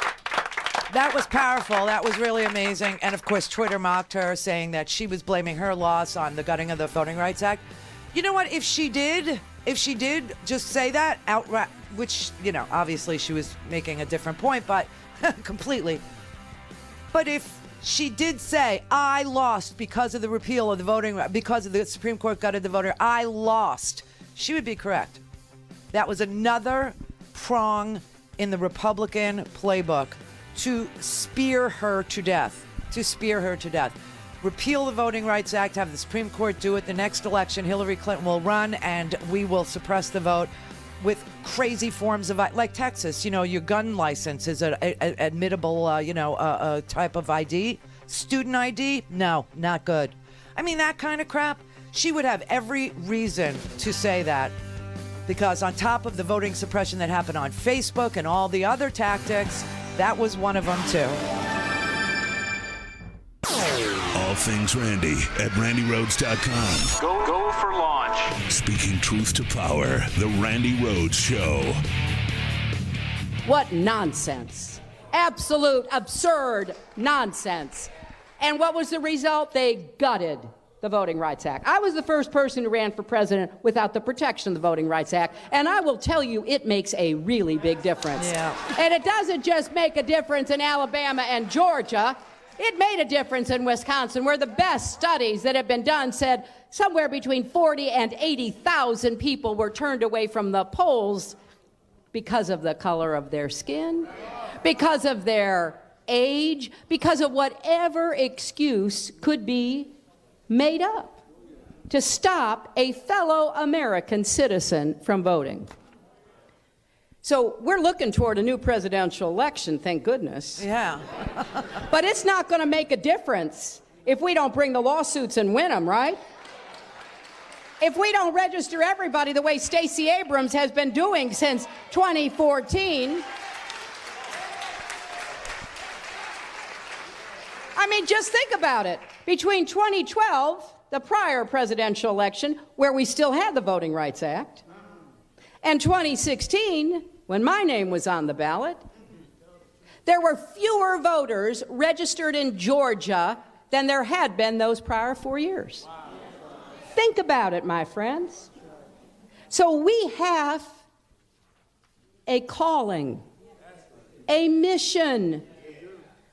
That was powerful. That was really amazing. And, of course, Twitter mocked her, saying that she was blaming her loss on the gutting of the Voting Rights Act. You know what? If she did just say that outright, which, obviously she was making a different point, but completely. But if she did say, I lost because of the repeal of the voting, because of the Supreme Court gutted the voter, I lost, she would be correct. That was another prong in the Republican playbook to spear her to death. Repeal the Voting Rights Act, have the Supreme Court do it. The next election, Hillary Clinton will run, and we will suppress the vote with crazy forms of, like Texas, your gun license is an admittable, type of ID. Student ID? No, not good. I mean, that kind of crap. She would have every reason to say that, because on top of the voting suppression that happened on Facebook and all the other tactics, that was one of them too. All things Randi at RandiRhodes.com. Go for launch. Speaking truth to power, the Randi Rhodes Show. What nonsense. Absolute, absurd nonsense. And what was the result? They gutted the Voting Rights Act. I was the first person who ran for president without the protection of the Voting Rights Act, and I will tell you, it makes a really big difference. Yeah. And it doesn't just make a difference in Alabama and Georgia. It made a difference in Wisconsin, where the best studies that have been done said somewhere between 40 and 80,000 people were turned away from the polls because of the color of their skin, because of their age, because of whatever excuse could be made up to stop a fellow American citizen from voting. So we're looking toward a new presidential election, thank goodness. Yeah. But it's not going to make a difference if we don't bring the lawsuits and win them, right? If we don't register everybody the way Stacey Abrams has been doing since 2014. I mean, just think about it. Between 2012, the prior presidential election, where we still had the Voting Rights Act, and 2016, when my name was on the ballot, there were fewer voters registered in Georgia than there had been those prior 4 years. Think about it, my friends. So we have a calling, a mission.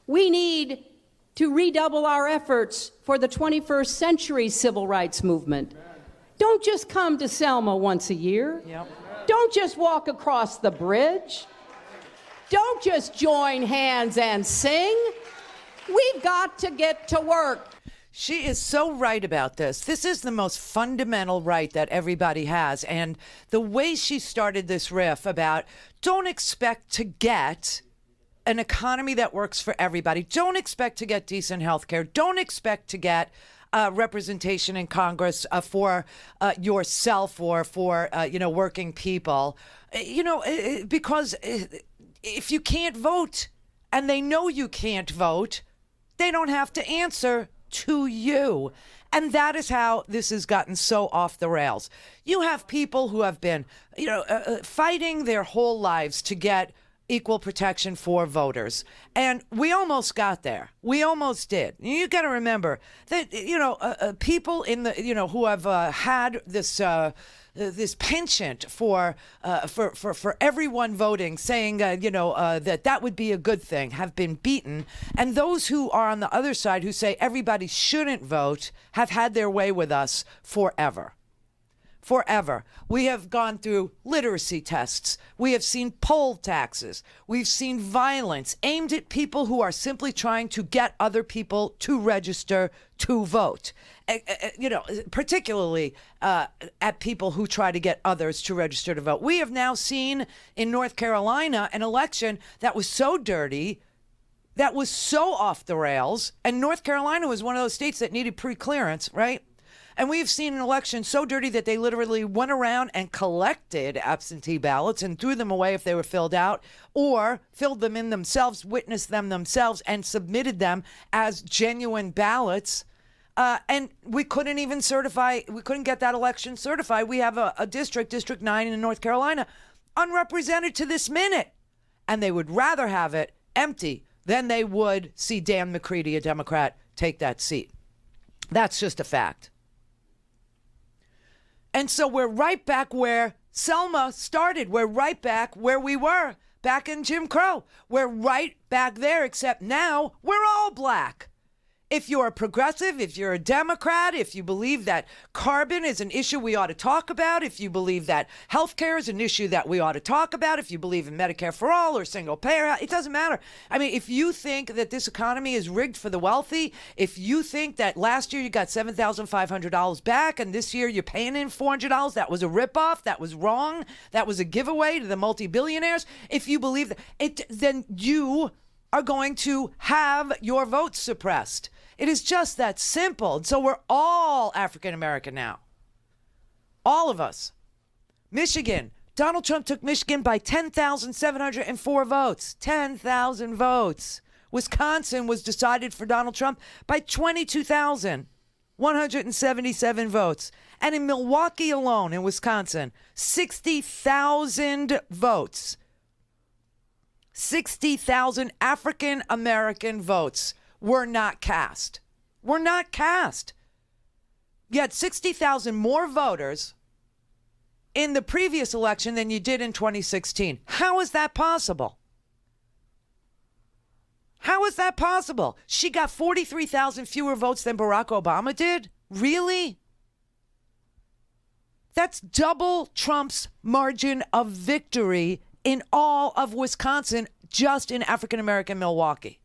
We need to redouble our efforts for the 21st century civil rights movement. Don't just come to Selma once a year. Yep. Don't just walk across the bridge. Don't just join hands and sing. We've got to get to work. She is so right about this. This is the most fundamental right that everybody has. And the way she started this riff about don't expect to get an economy that works for everybody. Don't expect to get decent health care. Don't expect to get representation in Congress for yourself or for, working people. Because if you can't vote and they know you can't vote, they don't have to answer to you. And that is how this has gotten so off the rails. You have people who have been, fighting their whole lives to get equal protection for voters. And we almost got there. We almost did. You got to remember that, people in the, who have had this penchant for everyone voting, saying, that would be a good thing, have been beaten. And those who are on the other side who say everybody shouldn't vote have had their way with us forever. Forever. We have gone through literacy tests. We have seen poll taxes. We've seen violence aimed at people who are simply trying to get other people to register to vote. Particularly at people who try to get others to register to vote. We have now seen in North Carolina an election that was so dirty, that was so off the rails, and North Carolina was one of those states that needed pre-clearance, right? And we've seen an election so dirty that they literally went around and collected absentee ballots and threw them away if they were filled out, or filled them in themselves, witnessed them themselves, and submitted them as genuine ballots. And we couldn't even we couldn't get that election certified. We have a district, District 9 in North Carolina, unrepresented to this minute. And they would rather have it empty than they would see Dan McCready, a Democrat, take that seat. That's just a fact. And so we're right back where Selma started. We're right back where we were back in Jim Crow. We're right back there, except now we're all black. If you're a progressive, if you're a Democrat, if you believe that carbon is an issue we ought to talk about, if you believe that healthcare is an issue that we ought to talk about, if you believe in Medicare for all or single payer, it doesn't matter. I mean, if you think that this economy is rigged for the wealthy, if you think that last year you got $7,500 back and this year you're paying in $400, that was a ripoff, that was wrong, that was a giveaway to the multi-billionaires, if you believe that, then you are going to have your votes suppressed. It is just that simple. So we're all African American now. All of us. Michigan. Donald Trump took Michigan by 10,704 votes. 10,000 votes. Wisconsin was decided for Donald Trump by 22,177 votes. And in Milwaukee alone, in Wisconsin, 60,000 votes. 60,000 African American votes were not cast. Were not cast. You had 60,000 more voters in the previous election than you did in 2016. How is that possible? How is that possible? She got 43,000 fewer votes than Barack Obama did? Really? That's double Trump's margin of victory in all of Wisconsin, just in African American Milwaukee.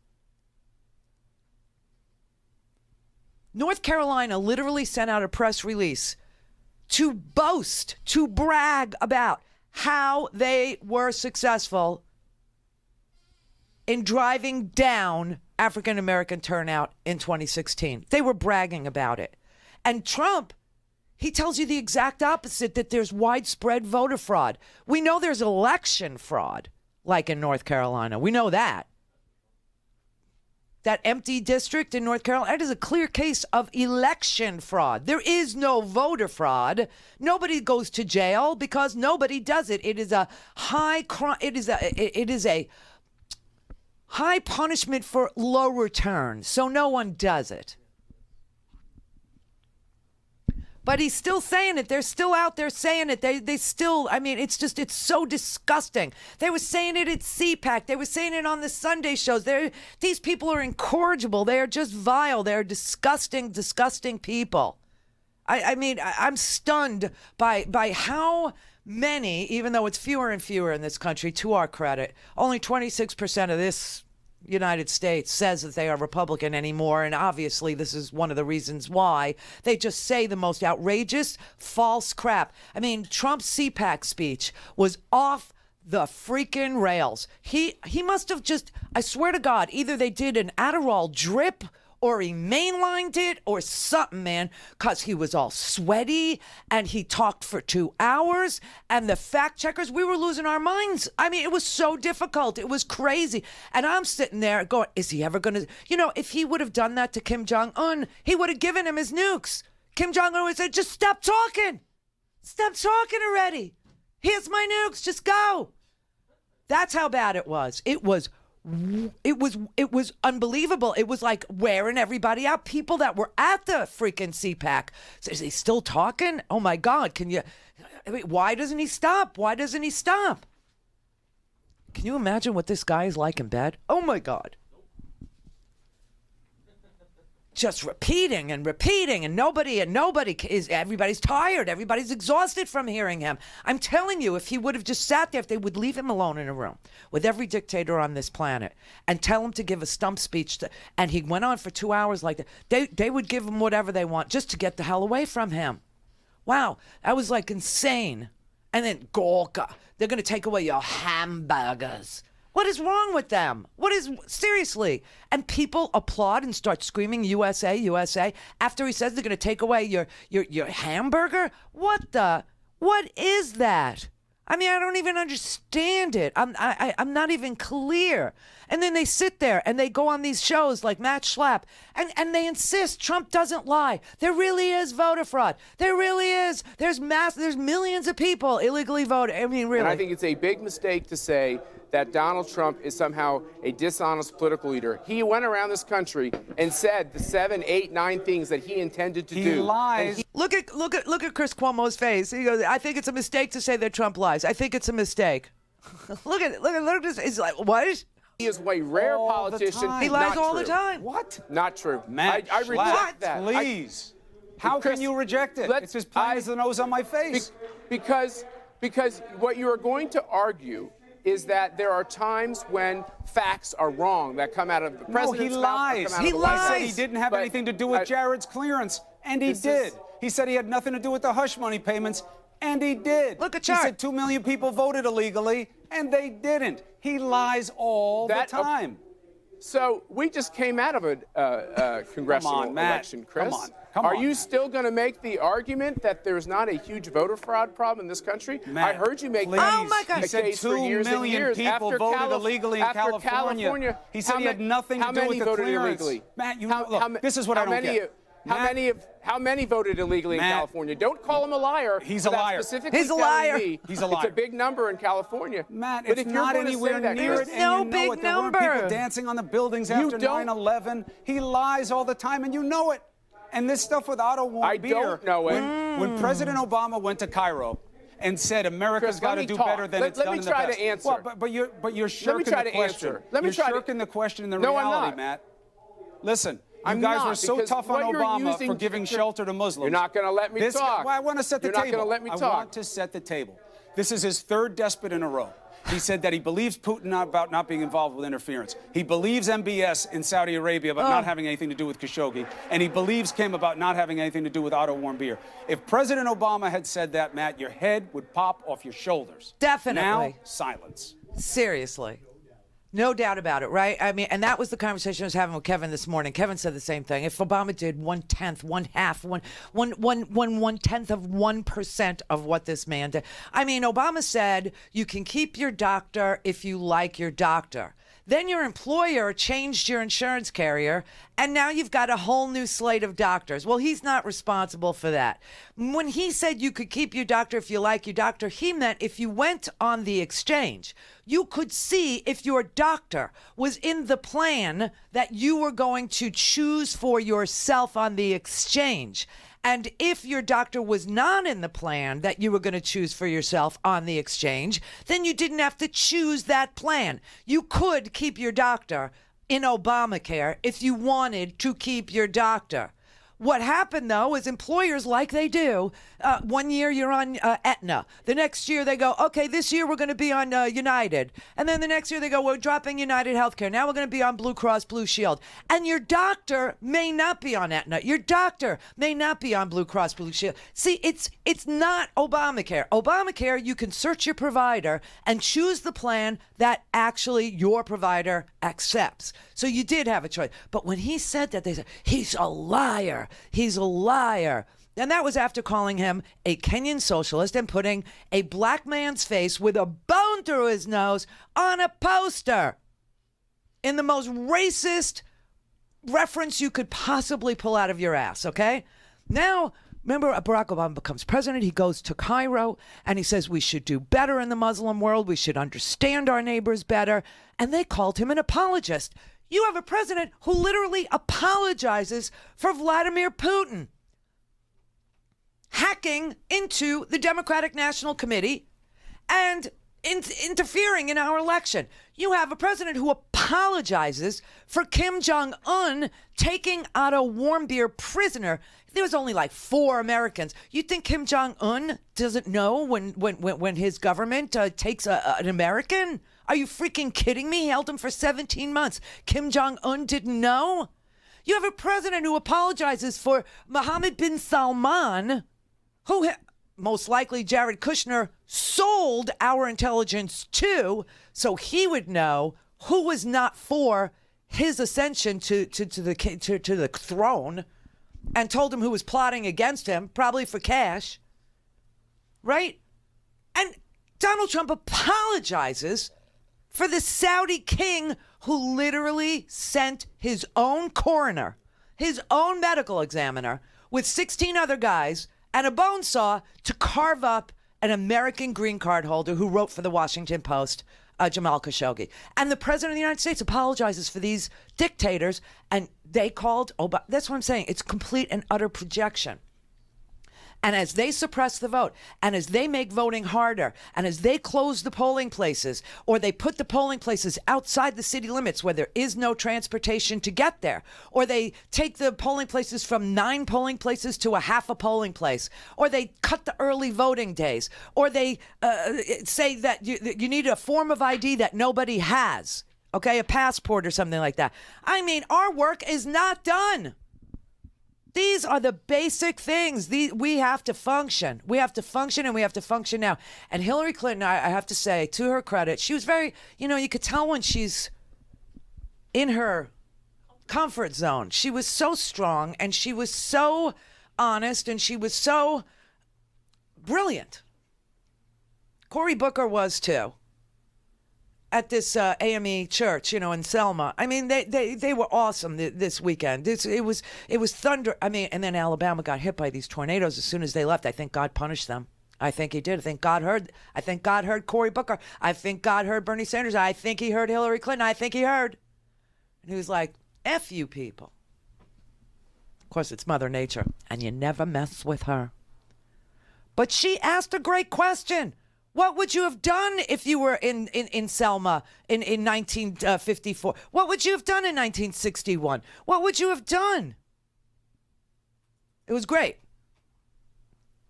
North Carolina literally sent out a press release to boast, to brag about how they were successful in driving down African American turnout in 2016. They were bragging about it. And Trump, he tells you the exact opposite, that there's widespread voter fraud. We know there's election fraud, like in North Carolina. We know that. That empty district in North Carolina, that is a clear case of election fraud. There is no voter fraud. Nobody goes to jail because nobody does it. It is a high crime. It is a high punishment for low return. So no one does it. But he's still saying it. They're still out there saying it. They still, I mean, it's so disgusting. They were saying it at CPAC. They were saying it on the Sunday shows. These people are incorrigible. They are just vile. They're disgusting, disgusting people. I mean, I'm stunned by how many, even though it's fewer and fewer in this country, to our credit, only 26% of this United States says that they are Republican anymore, and obviously this is one of the reasons why. They just say the most outrageous, false crap. I mean, Trump's CPAC speech was off the freaking rails. He must have just, I swear to God, either they did an Adderall drip or he mainlined it or something, man, because he was all sweaty and he talked for 2 hours, and the fact checkers, we were losing our minds. I mean, it was so difficult. It was crazy. And I'm sitting there going, is he ever going to, if he would have done that to Kim Jong-un, he would have given him his nukes. Kim Jong-un would say, just stop talking. Stop talking already. Here's my nukes. Just go. That's how bad it was. It was unbelievable. It was like wearing everybody out. People that were at the freaking CPAC. Is he still talking? Oh my God. Why doesn't he stop? Why doesn't he stop? Can you imagine what this guy is like in bed? Oh my God. Just repeating and repeating, and everybody's tired. Everybody's exhausted from hearing him. I'm telling you, if he would have just sat there, if they would leave him alone in a room with every dictator on this planet and tell him to give a stump speech, and he went on for 2 hours like that, they would give him whatever they want just to get the hell away from him. Wow, that was like insane. And then Gorka, they're going to take away your hamburgers. What is wrong with them? Seriously? And people applaud and start screaming USA, USA after he says they're going to take away your hamburger? What is that? I mean, I don't even understand it. I'm not even clear. And then they sit there and they go on these shows like Matt Schlapp and they insist Trump doesn't lie. There really is voter fraud. There really is. There's millions of people illegally voting. I mean, really. And I think it's a big mistake to say that Donald Trump is somehow a dishonest political leader. He went around this country and said the 7, 8, 9 things that he intended to do. He lies. Look at Chris Cuomo's face. He goes, I think it's a mistake to say that Trump lies. I think it's a mistake. look at this. It's like, what? He is a rare politician. He lies Not all true. the time. What? Not true. Matt, I reject that. Please. How Chris, can you reject it? It's as plain as the nose on my face. Because what you are going to argue is that there are times when facts are wrong that come out of the president's mouth. No, he lies. He said he didn't have anything to do with Jared's clearance, and he did. He said he had nothing to do with the hush money payments, and he did. Look at He said 2 million people voted illegally, and they didn't. He lies all the time. So we just came out of a congressional election, Chris. Are you still going to make the argument that there's not a huge voter fraud problem in this country? Matt, I heard you make please. Oh my God. He said 2 million people voted illegally in California. He said he had nothing to do with the clearance. Matt, look, this is what I don't get. How many voted illegally in California? Don't call him a liar. He's a liar. He's a liar. He's a liar. It's a big number in California. Matt, but it's if you're not anywhere near it, and no you know big it. There weren't number. people dancing on the buildings after 9/11. He lies all the time, and you know it. And this stuff with auto warm beer. I don't know it. When President Obama went to Cairo and said America's got to do better than it's done in the past. Let me try to answer. Well, but you're shirking the question. You're shirking the question and the reality, Matt. Listen. You guys were so tough on Obama for giving shelter to Muslims. You're not going to let me talk. Well, I want to set the table. You're not going to let me talk. I want to set the table. This is his third despot in a row. He said that he believes Putin about not being involved with interference. He believes MBS in Saudi Arabia about not having anything to do with Khashoggi. And he believes Kim about not having anything to do with auto warm beer. If President Obama had said that, Matt, your head would pop off your shoulders. Definitely. Now, silence. Seriously. No doubt about it, right? I mean, and that was the conversation I was having with Kevin this morning. Kevin said the same thing. If Obama did 1/10, 1/10 of 1% of what this man did. I mean, Obama said you can keep your doctor if you like your doctor. Then your employer changed your insurance carrier, and now you've got a whole new slate of doctors. Well, he's not responsible for that. When he said you could keep your doctor if you like your doctor, he meant if you went on the exchange, you could see if your doctor was in the plan that you were going to choose for yourself on the exchange. And if your doctor was not in the plan that you were going to choose for yourself on the exchange, then you didn't have to choose that plan. You could keep your doctor in Obamacare if you wanted to keep your doctor. What happened, though, is employers, like they do, 1 year you're on Aetna. The next year they go, okay, this year we're going to be on United. And then the next year they go, we're dropping United Healthcare. Now we're going to be on Blue Cross Blue Shield. And your doctor may not be on Aetna. Your doctor may not be on Blue Cross Blue Shield. See, it's not Obamacare. Obamacare, you can search your provider and choose the plan that actually your provider accepts. So you did have a choice. But when he said that, they said, he's a liar. He's a liar. And that was after calling him a Kenyan socialist and putting a black man's face with a bone through his nose on a poster in the most racist reference you could possibly pull out of your ass, okay? Now, Remember, Barack Obama becomes president. He goes to Cairo and he says we should do better in the Muslim world. We should understand our neighbors better. And they called him an apologist. You have a president who literally apologizes for Vladimir Putin hacking into the Democratic National Committee and interfering in our election. You have a president who apologizes for Kim Jong-un taking Otto Warmbier prisoner. There was only like 4 Americans. You think Kim Jong-un doesn't know when his government takes an American? Are you freaking kidding me? He held him for 17 months. Kim Jong-un didn't know? You have a president who apologizes for Mohammed bin Salman, who most likely Jared Kushner sold our intelligence to, so he would know who was not for his ascension to the throne, and told him who was plotting against him, probably for cash, right? And Donald Trump apologizes for the Saudi king who literally sent his own coroner, his own medical examiner, with 16 other guys and a bone saw to carve up an American green card holder who wrote for the Washington Post, Jamal Khashoggi. And the president of the United States apologizes for these dictators, and they called Obama. That's what I'm saying. It's complete and utter projection. And as they suppress the vote, and as they make voting harder, and as they close the polling places, or they put the polling places outside the city limits where there is no transportation to get there, or they take the polling places from 9 polling places to a half a polling place, or they cut the early voting days, or they say that you need a form of ID that nobody has, okay, a passport or something like that. I mean, our work is not done. These are the basic things. We have to function. We have to function, and we have to function now. And Hillary Clinton, I have to say, to her credit, she was very, you could tell when she's in her comfort zone. She was so strong, and she was so honest, and she was so brilliant. Cory Booker was too. At this AME church, in Selma. I mean, they were awesome this weekend. It was thunder. I mean, and then Alabama got hit by these tornadoes as soon as they left. I think God punished them. I think he did. I think God heard Cory Booker. I think God heard Bernie Sanders. I think he heard Hillary Clinton. I think he heard. And he was like, F you people. Of course, it's Mother Nature, and you never mess with her. But she asked a great question. What would you have done if you were in Selma in 1954? What would you have done in 1961? What would you have done? It was great.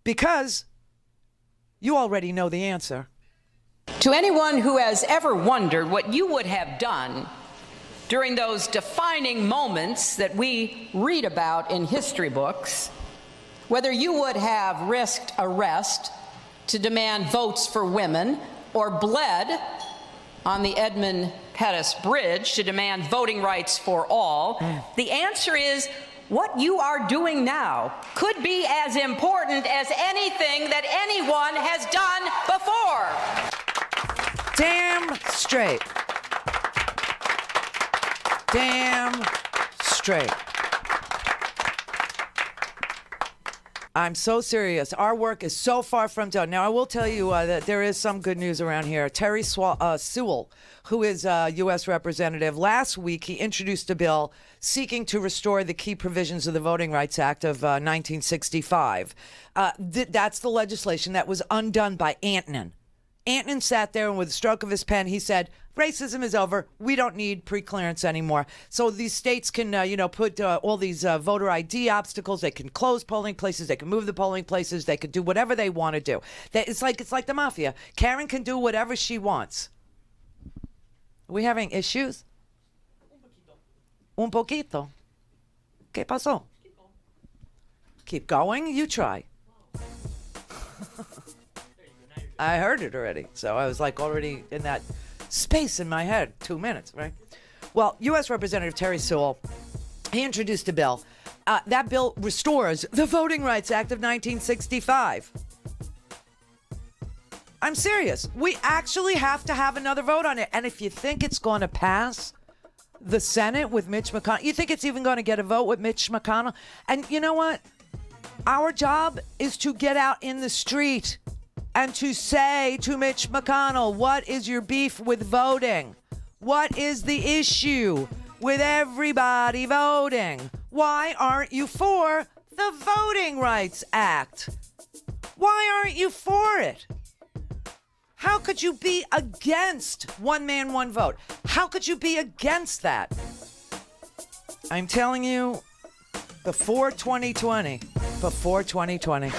Because you already know the answer. To anyone who has ever wondered what you would have done during those defining moments that we read about in history books, whether you would have risked arrest to demand votes for women, or bled on the Edmund Pettus Bridge to demand voting rights for all, the answer is what you are doing now could be as important as anything that anyone has done before. Damn straight. Damn straight. I'm so serious. Our work is so far from done. Now, I will tell you that there is some good news around here. Terry Sewell, who is a U.S. representative, last week he introduced a bill seeking to restore the key provisions of the Voting Rights Act of 1965. That's the legislation that was undone by Antonin. Antonin sat there, and with a stroke of his pen, he said, racism is over. We don't need pre-clearance anymore. So these states can, put all these voter ID obstacles. They can close polling places. They can move the polling places. They can do whatever they want to do. It's like the mafia. Karen can do whatever she wants. Are we having issues? Un poquito. ¿Qué pasó? Keep going? You try. I heard it already. So I was already in that space in my head. 2 minutes, right? Well, U.S. Representative Terry Sewell, he introduced a bill. That bill restores the Voting Rights Act of 1965. I'm serious. We actually have to have another vote on it. And if you think it's going to pass the Senate with Mitch McConnell, you think it's even going to get a vote with Mitch McConnell? And you know what? Our job is to get out in the street and to say to Mitch McConnell, what is your beef with voting? What is the issue with everybody voting? Why aren't you for the Voting Rights Act? Why aren't you for it? How could you be against one man, one vote? How could you be against that? I'm telling you, before 2020. Before 2020.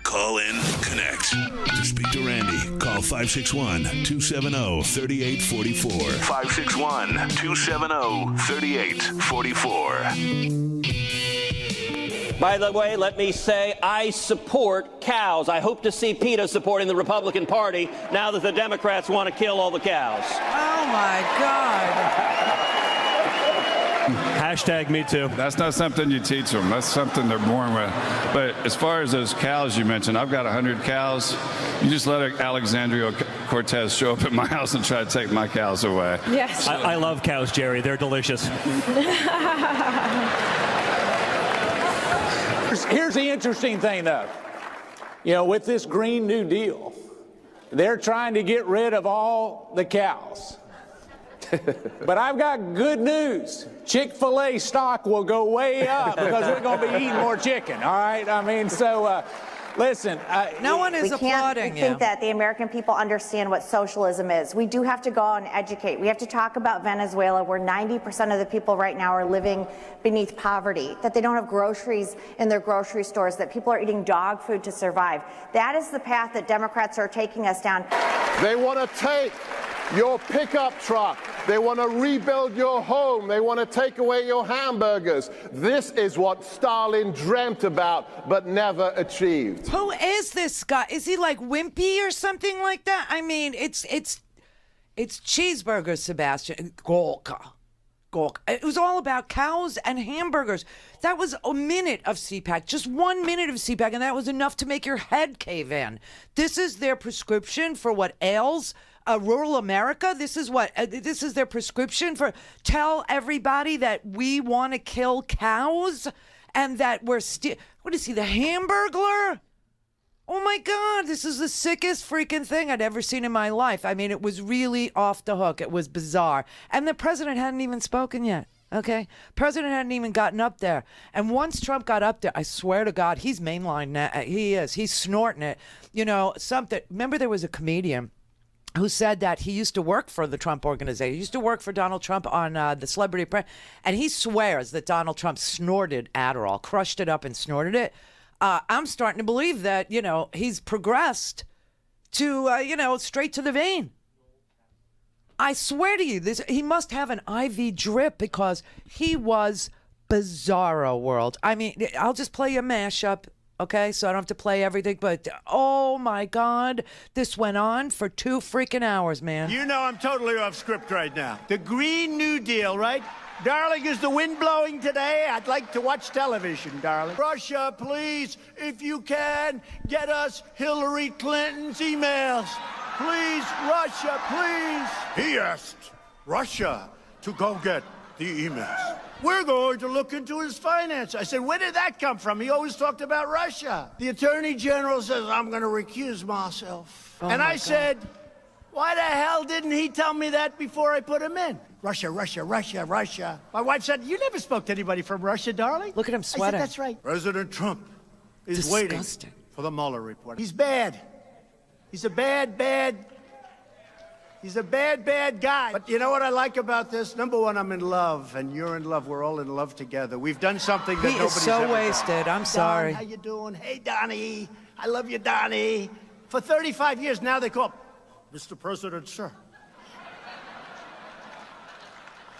Call in, connect. To speak to Randi, call 561-270-3844. 561-270-3844. By the way, let me say I support cows. I hope to see PETA supporting the Republican Party now that the Democrats want to kill all the cows. Oh, my God. Hashtag me too. That's not something you teach them. That's something they're born with. But as far as those cows you mentioned, I've got 100 cows. You just let Alexandria Cortez show up at my house and try to take my cows away. Yes. I love cows, Jerry. They're delicious. Here's the interesting thing, though. You know, with this Green New Deal, they're trying to get rid of all the cows. But I've got good news. Chick-fil-A stock will go way up because we're going to be eating more chicken, all right? I mean, so, listen. No one is applauding you. I think that the American people understand what socialism is. We do have to go out and educate. We have to talk about Venezuela, where 90% of the people right now are living beneath poverty, that they don't have groceries in their grocery stores, that people are eating dog food to survive. That is the path that Democrats are taking us down. They want to take your pickup truck. They want to rebuild your home. They want to take away your hamburgers. This is what Stalin dreamt about but never achieved. Who is this guy? Is he like wimpy or something like that? I mean, it's cheeseburgers, Sebastian. Gorka. It was all about cows and hamburgers. That was a minute of CPAC, just 1 minute of CPAC, and that was enough to make your head cave in. This is their prescription for what ails rural America. This is their prescription for tell everybody that we want to kill cows and that we're what is he, the Hamburglar? Oh my God, this is the sickest freaking thing I'd ever seen in my life. I mean, it was really off the hook. It was bizarre. And the president hadn't even spoken yet. Okay? President hadn't even gotten up there. And once Trump got up there, I swear to God, he's mainline now. He is. He's snorting it. You know, something. Remember there was a comedian who said that he used to work for the Trump organization. He used to work for Donald Trump on the Celebrity Apprentice. And he swears that Donald Trump snorted Adderall, crushed it up and snorted it. I'm starting to believe that, you know, he's progressed to, you know, straight to the vein. I swear to you, he must have an IV drip because he was bizarro world. I mean, I'll just play a mashup, okay? So I don't have to play everything, but oh my God, this went on for 2 freaking hours, man. You know I'm totally off script right now. The Green New Deal, right? Darling, is the wind blowing today? I'd like to watch television, darling. Russia, please, if you can, get us Hillary Clinton's emails. Please, Russia, please. He asked Russia to go get the emails. We're going to look into his finance. I said, where did that come from? He always talked about Russia. The Attorney General says, I'm going to recuse myself. And I said, why the hell didn't he tell me that before I put him in? Russia, Russia, Russia, Russia. My wife said, you never spoke to anybody from Russia, darling. Look at him sweating. I said, that's right. President Trump is waiting for the Mueller report. He's bad. He's a bad guy. But you know what I like about this? Number one, I'm in love, and you're in love. We're all in love together. We've done something that nobody's ever done. He is so wasted. I'm sorry. Don, how you doing? Hey, Donnie. I love you, Donnie. For 35 years now, they call Mr. President, sir.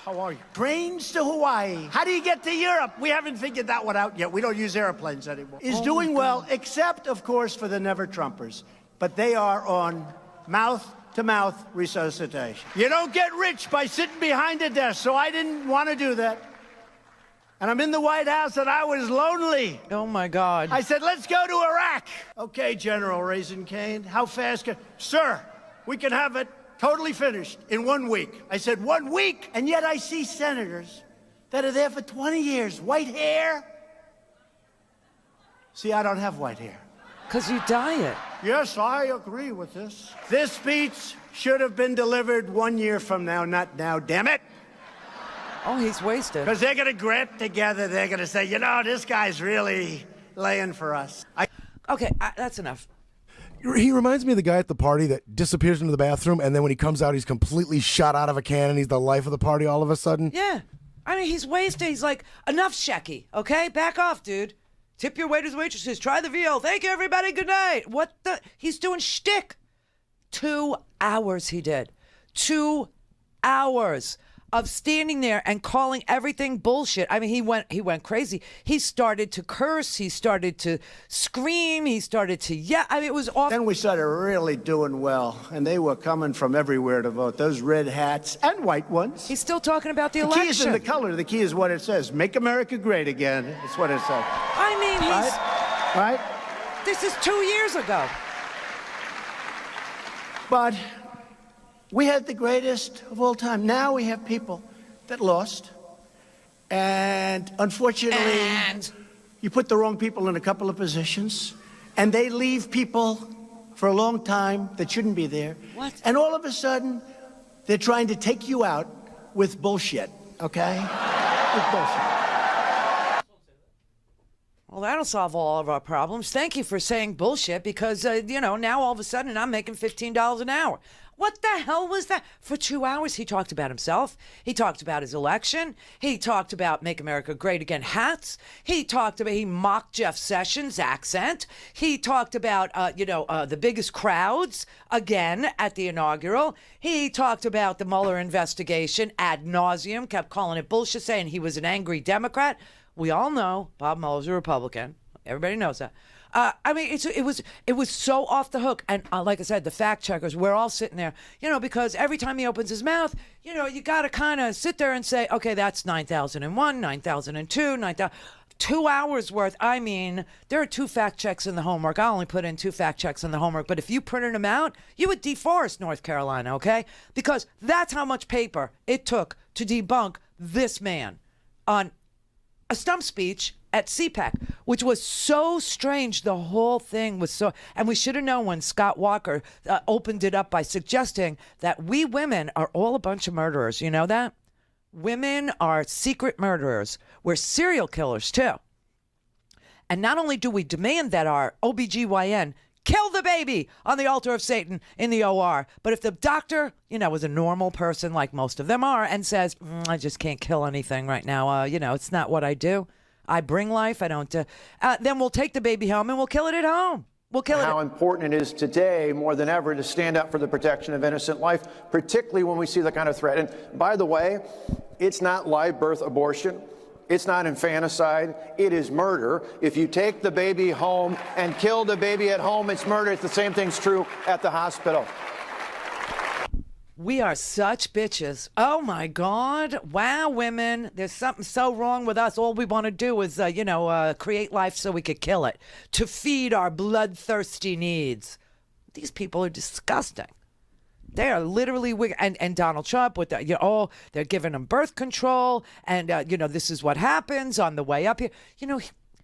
How are you? Trains to Hawaii. How do you get to Europe? We haven't figured that one out yet. We don't use airplanes anymore. Is doing well, except, of course, for the never-Trumpers. But they are on mouth-to-mouth resuscitation. You don't get rich by sitting behind a desk, so I didn't want to do that. And I'm in the White House, and I was lonely. Oh, my God. I said, let's go to Iraq. Okay, General Raisin Cane, how fast can... Sir, we can have it totally finished in 1 week. I said, 1 week? And yet I see senators that are there for 20 years. White hair, See, I don't have white hair. Because you dye it. Yes, I agree with this. This speech should have been delivered 1 year from now, not now, damn it. Oh, he's wasted. Because they're going to grab together. They're going to say, you know, this guy's really laying for us. Okay, that's enough. He reminds me of the guy at the party that disappears into the bathroom, and then when he comes out, he's completely shot out of a can, and he's the life of the party all of a sudden. Yeah. I mean, he's wasted. He's like, enough, Shecky, okay? Back off, dude. Tip your waiters, waitresses. Try the veal. Thank you, everybody. Good night. What the? He's doing shtick. 2 hours he did. 2 hours of standing there and calling everything bullshit. I mean, he went crazy. He started to curse. He started to scream. He started to yell. I mean, it was awful. Then we started really doing well, and they were coming from everywhere to vote. Those red hats and white ones. He's still talking about the election. The key isn't the election. color. The key is what it says. Make America great again. That's what it says. I mean, he's... Right? This is 2 years ago. But we had the greatest of all time. Now we have people that lost. And unfortunately, you put the wrong people in a couple of positions, and they leave people for a long time that shouldn't be there. What? And all of a sudden, they're trying to take you out with bullshit, okay? With bullshit. Well, that'll solve all of our problems. Thank you for saying bullshit because, now all of a sudden I'm making $15 an hour. What the hell was that? For 2 hours, he talked about himself. He talked about his election. He talked about Make America Great Again hats. He mocked Jeff Sessions' accent. He talked about, the biggest crowds again at the inaugural. He talked about the Mueller investigation ad nauseum, kept calling it bullshit, saying he was an angry Democrat. We all know Bob Mueller's a Republican. Everybody knows that. I mean, it was so off the hook. And like I said, the fact checkers, we're all sitting there, because every time he opens his mouth, you got to kind of sit there and say, okay, that's 9,001, 9,002, 9,000. 2 hours worth. I mean, there are 2 fact checks in the homework. I only put in 2 fact checks in the homework. But if you printed them out, you would deforest North Carolina, okay? Because that's how much paper it took to debunk this man on a stump speech at CPAC, which was so strange. The whole thing was so, and we should have known when Scott Walker opened it up by suggesting that we women are all a bunch of murderers. You know that? Women are secret murderers. We're serial killers too. And not only do we demand that our OBGYN kill the baby on the altar of Satan in the OR, but if the doctor, was a normal person like most of them are and says, I just can't kill anything right now, it's not what I do. I bring life. I don't. Then we'll take the baby home and we'll kill it at home. We'll kill it. How important it is today more than ever to stand up for the protection of innocent life, particularly when we see the kind of threat. And by the way, it's not live birth abortion. It's not infanticide. It is murder. If you take the baby home and kill the baby at home, it's murder. It's the same thing's true at the hospital. We are such bitches. Oh, my God. Wow, women. There's something so wrong with us. All we want to do is, create life so we could kill it, to feed our bloodthirsty needs. These people are disgusting. They are literally wicked. And Donald Trump with they're giving him birth control. And, this is what happens on the way up here.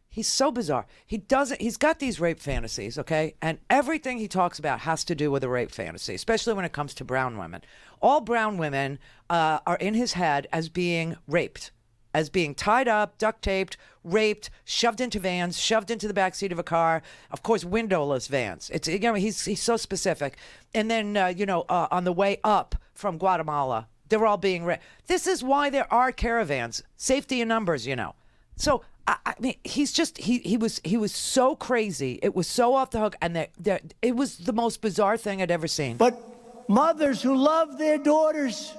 He's so bizarre. He's got these rape fantasies, okay? And everything he talks about has to do with a rape fantasy, especially when it comes to brown women. All brown women are in his head as being raped, as being tied up, duct taped, raped, shoved into vans, shoved into the backseat of a car. Of course, windowless vans. He's so specific. And then, on the way up from Guatemala, they're all being raped. This is why there are caravans. Safety in numbers, So, I mean, he was so crazy. It was so off the hook, and it was the most bizarre thing I'd ever seen. But mothers who love their daughters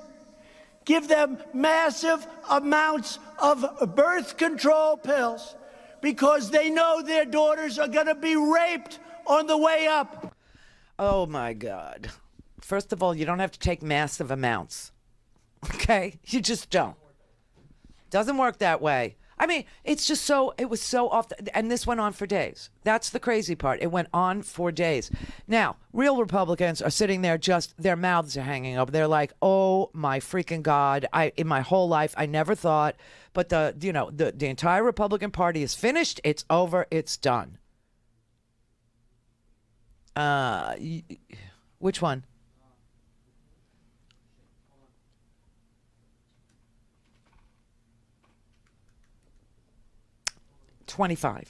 give them massive amounts of birth control pills because they know their daughters are going to be raped on the way up. Oh, my God. First of all, you don't have to take massive amounts. Okay? You just don't. Doesn't work that way. I mean, it was so off, and this went on for days. That's the crazy part. It went on for days. Now, real Republicans are sitting there their mouths are hanging open. They're like, oh my freaking God, in my whole life, I never thought, but the entire Republican Party is finished. It's over. It's done. Which one? $25.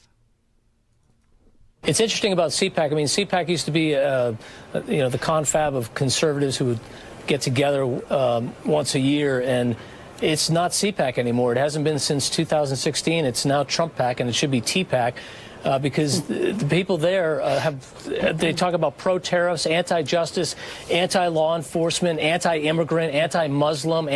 It's interesting about CPAC. I mean, CPAC used to be, the confab of conservatives who would get together once a year, and it's not CPAC anymore. It hasn't been since 2016. It's now Trump PAC, and it should be TPAC. Because the people there they talk about pro-tariffs, anti-justice, anti-law enforcement, anti-immigrant, anti-Muslim,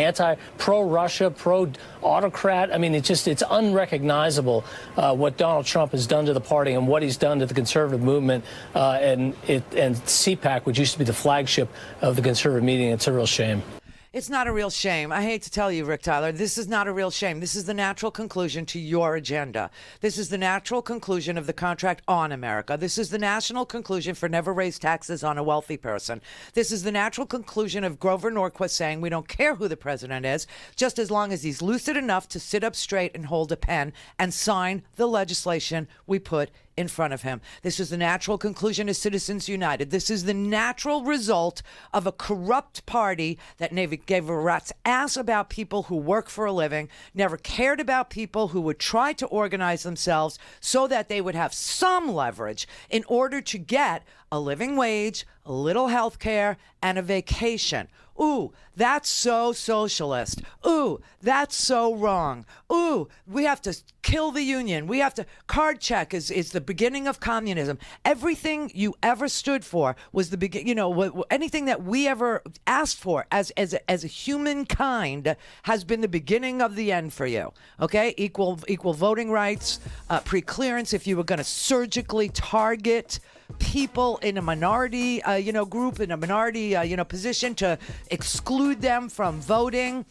pro-Russia, pro-autocrat. I mean, it's unrecognizable what Donald Trump has done to the party and what he's done to the conservative movement. And CPAC, which used to be the flagship of the conservative meeting, it's a real shame. It's not a real shame. I hate to tell you, Rick Tyler, this is not a real shame. This is the natural conclusion to your agenda. This is the natural conclusion of the contract on America. This is the national conclusion for never raise taxes on a wealthy person. This is the natural conclusion of Grover Norquist saying we don't care who the president is, just as long as he's lucid enough to sit up straight and hold a pen and sign the legislation we put in front of him. This is the natural conclusion of Citizens United. This is the natural result of a corrupt party that never gave a rat's ass about people who work for a living, never cared about people who would try to organize themselves so that they would have some leverage in order to get a living wage, a little health care, and a vacation. Ooh, that's so socialist. Ooh, that's so wrong. Ooh, we have to kill the union. We have to, card check is the beginning of communism. Everything you ever stood for was the beginning, anything that we ever asked for as a humankind has been the beginning of the end for you. Okay? Equal voting rights, pre-clearance if you were going to surgically target people in a minority, group, in a minority, position to exclude them from voting.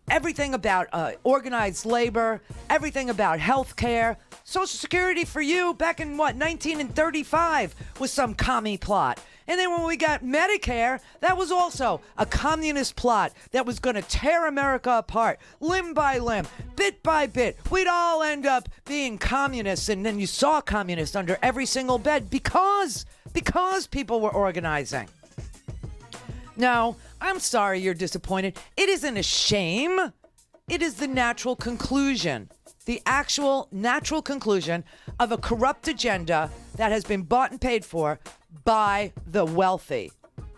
Everything about organized labor, everything about health care. Social Security for you back in 1935 was some commie plot. And then when we got Medicare, that was also a communist plot that was going to tear America apart, limb by limb, bit by bit. We'd all end up being communists, and then you saw communists under every single bed because people were organizing. No, I'm sorry you're disappointed. It isn't a shame. It is the natural conclusion. The actual natural conclusion of a corrupt agenda that has been bought and paid for by the wealthy,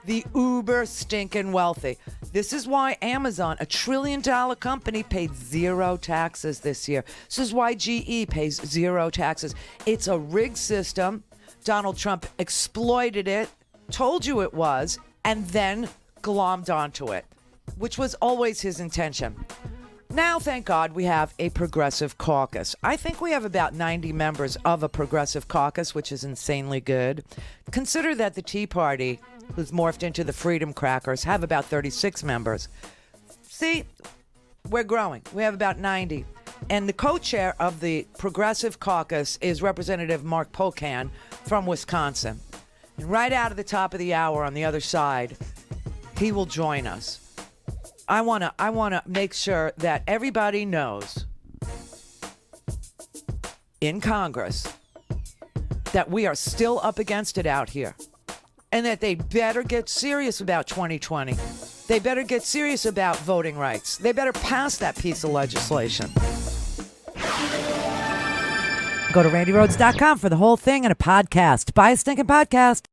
the uber stinking wealthy. This is why Amazon, $1 trillion company, paid zero taxes this year. This is why GE pays zero taxes. It's a rigged system. Donald Trump exploited it, told you it was, and then glommed onto it, which was always his intention. Now, thank God, we have a progressive caucus. I think we have about 90 members of a progressive caucus, which is insanely good. Consider that the Tea Party, who's morphed into the Freedom Crackers, have about 36 members. See, we're growing. We have about 90. And the co-chair of the progressive caucus is Representative Mark Pocan from Wisconsin. And right out of the top of the hour on the other side, he will join us. I want to make sure that everybody knows in Congress that we are still up against it out here, and that they better get serious about 2020. They better get serious about voting rights. They better pass that piece of legislation. Go to RandiRhodes.com for the whole thing and a podcast. Buy a stinking podcast.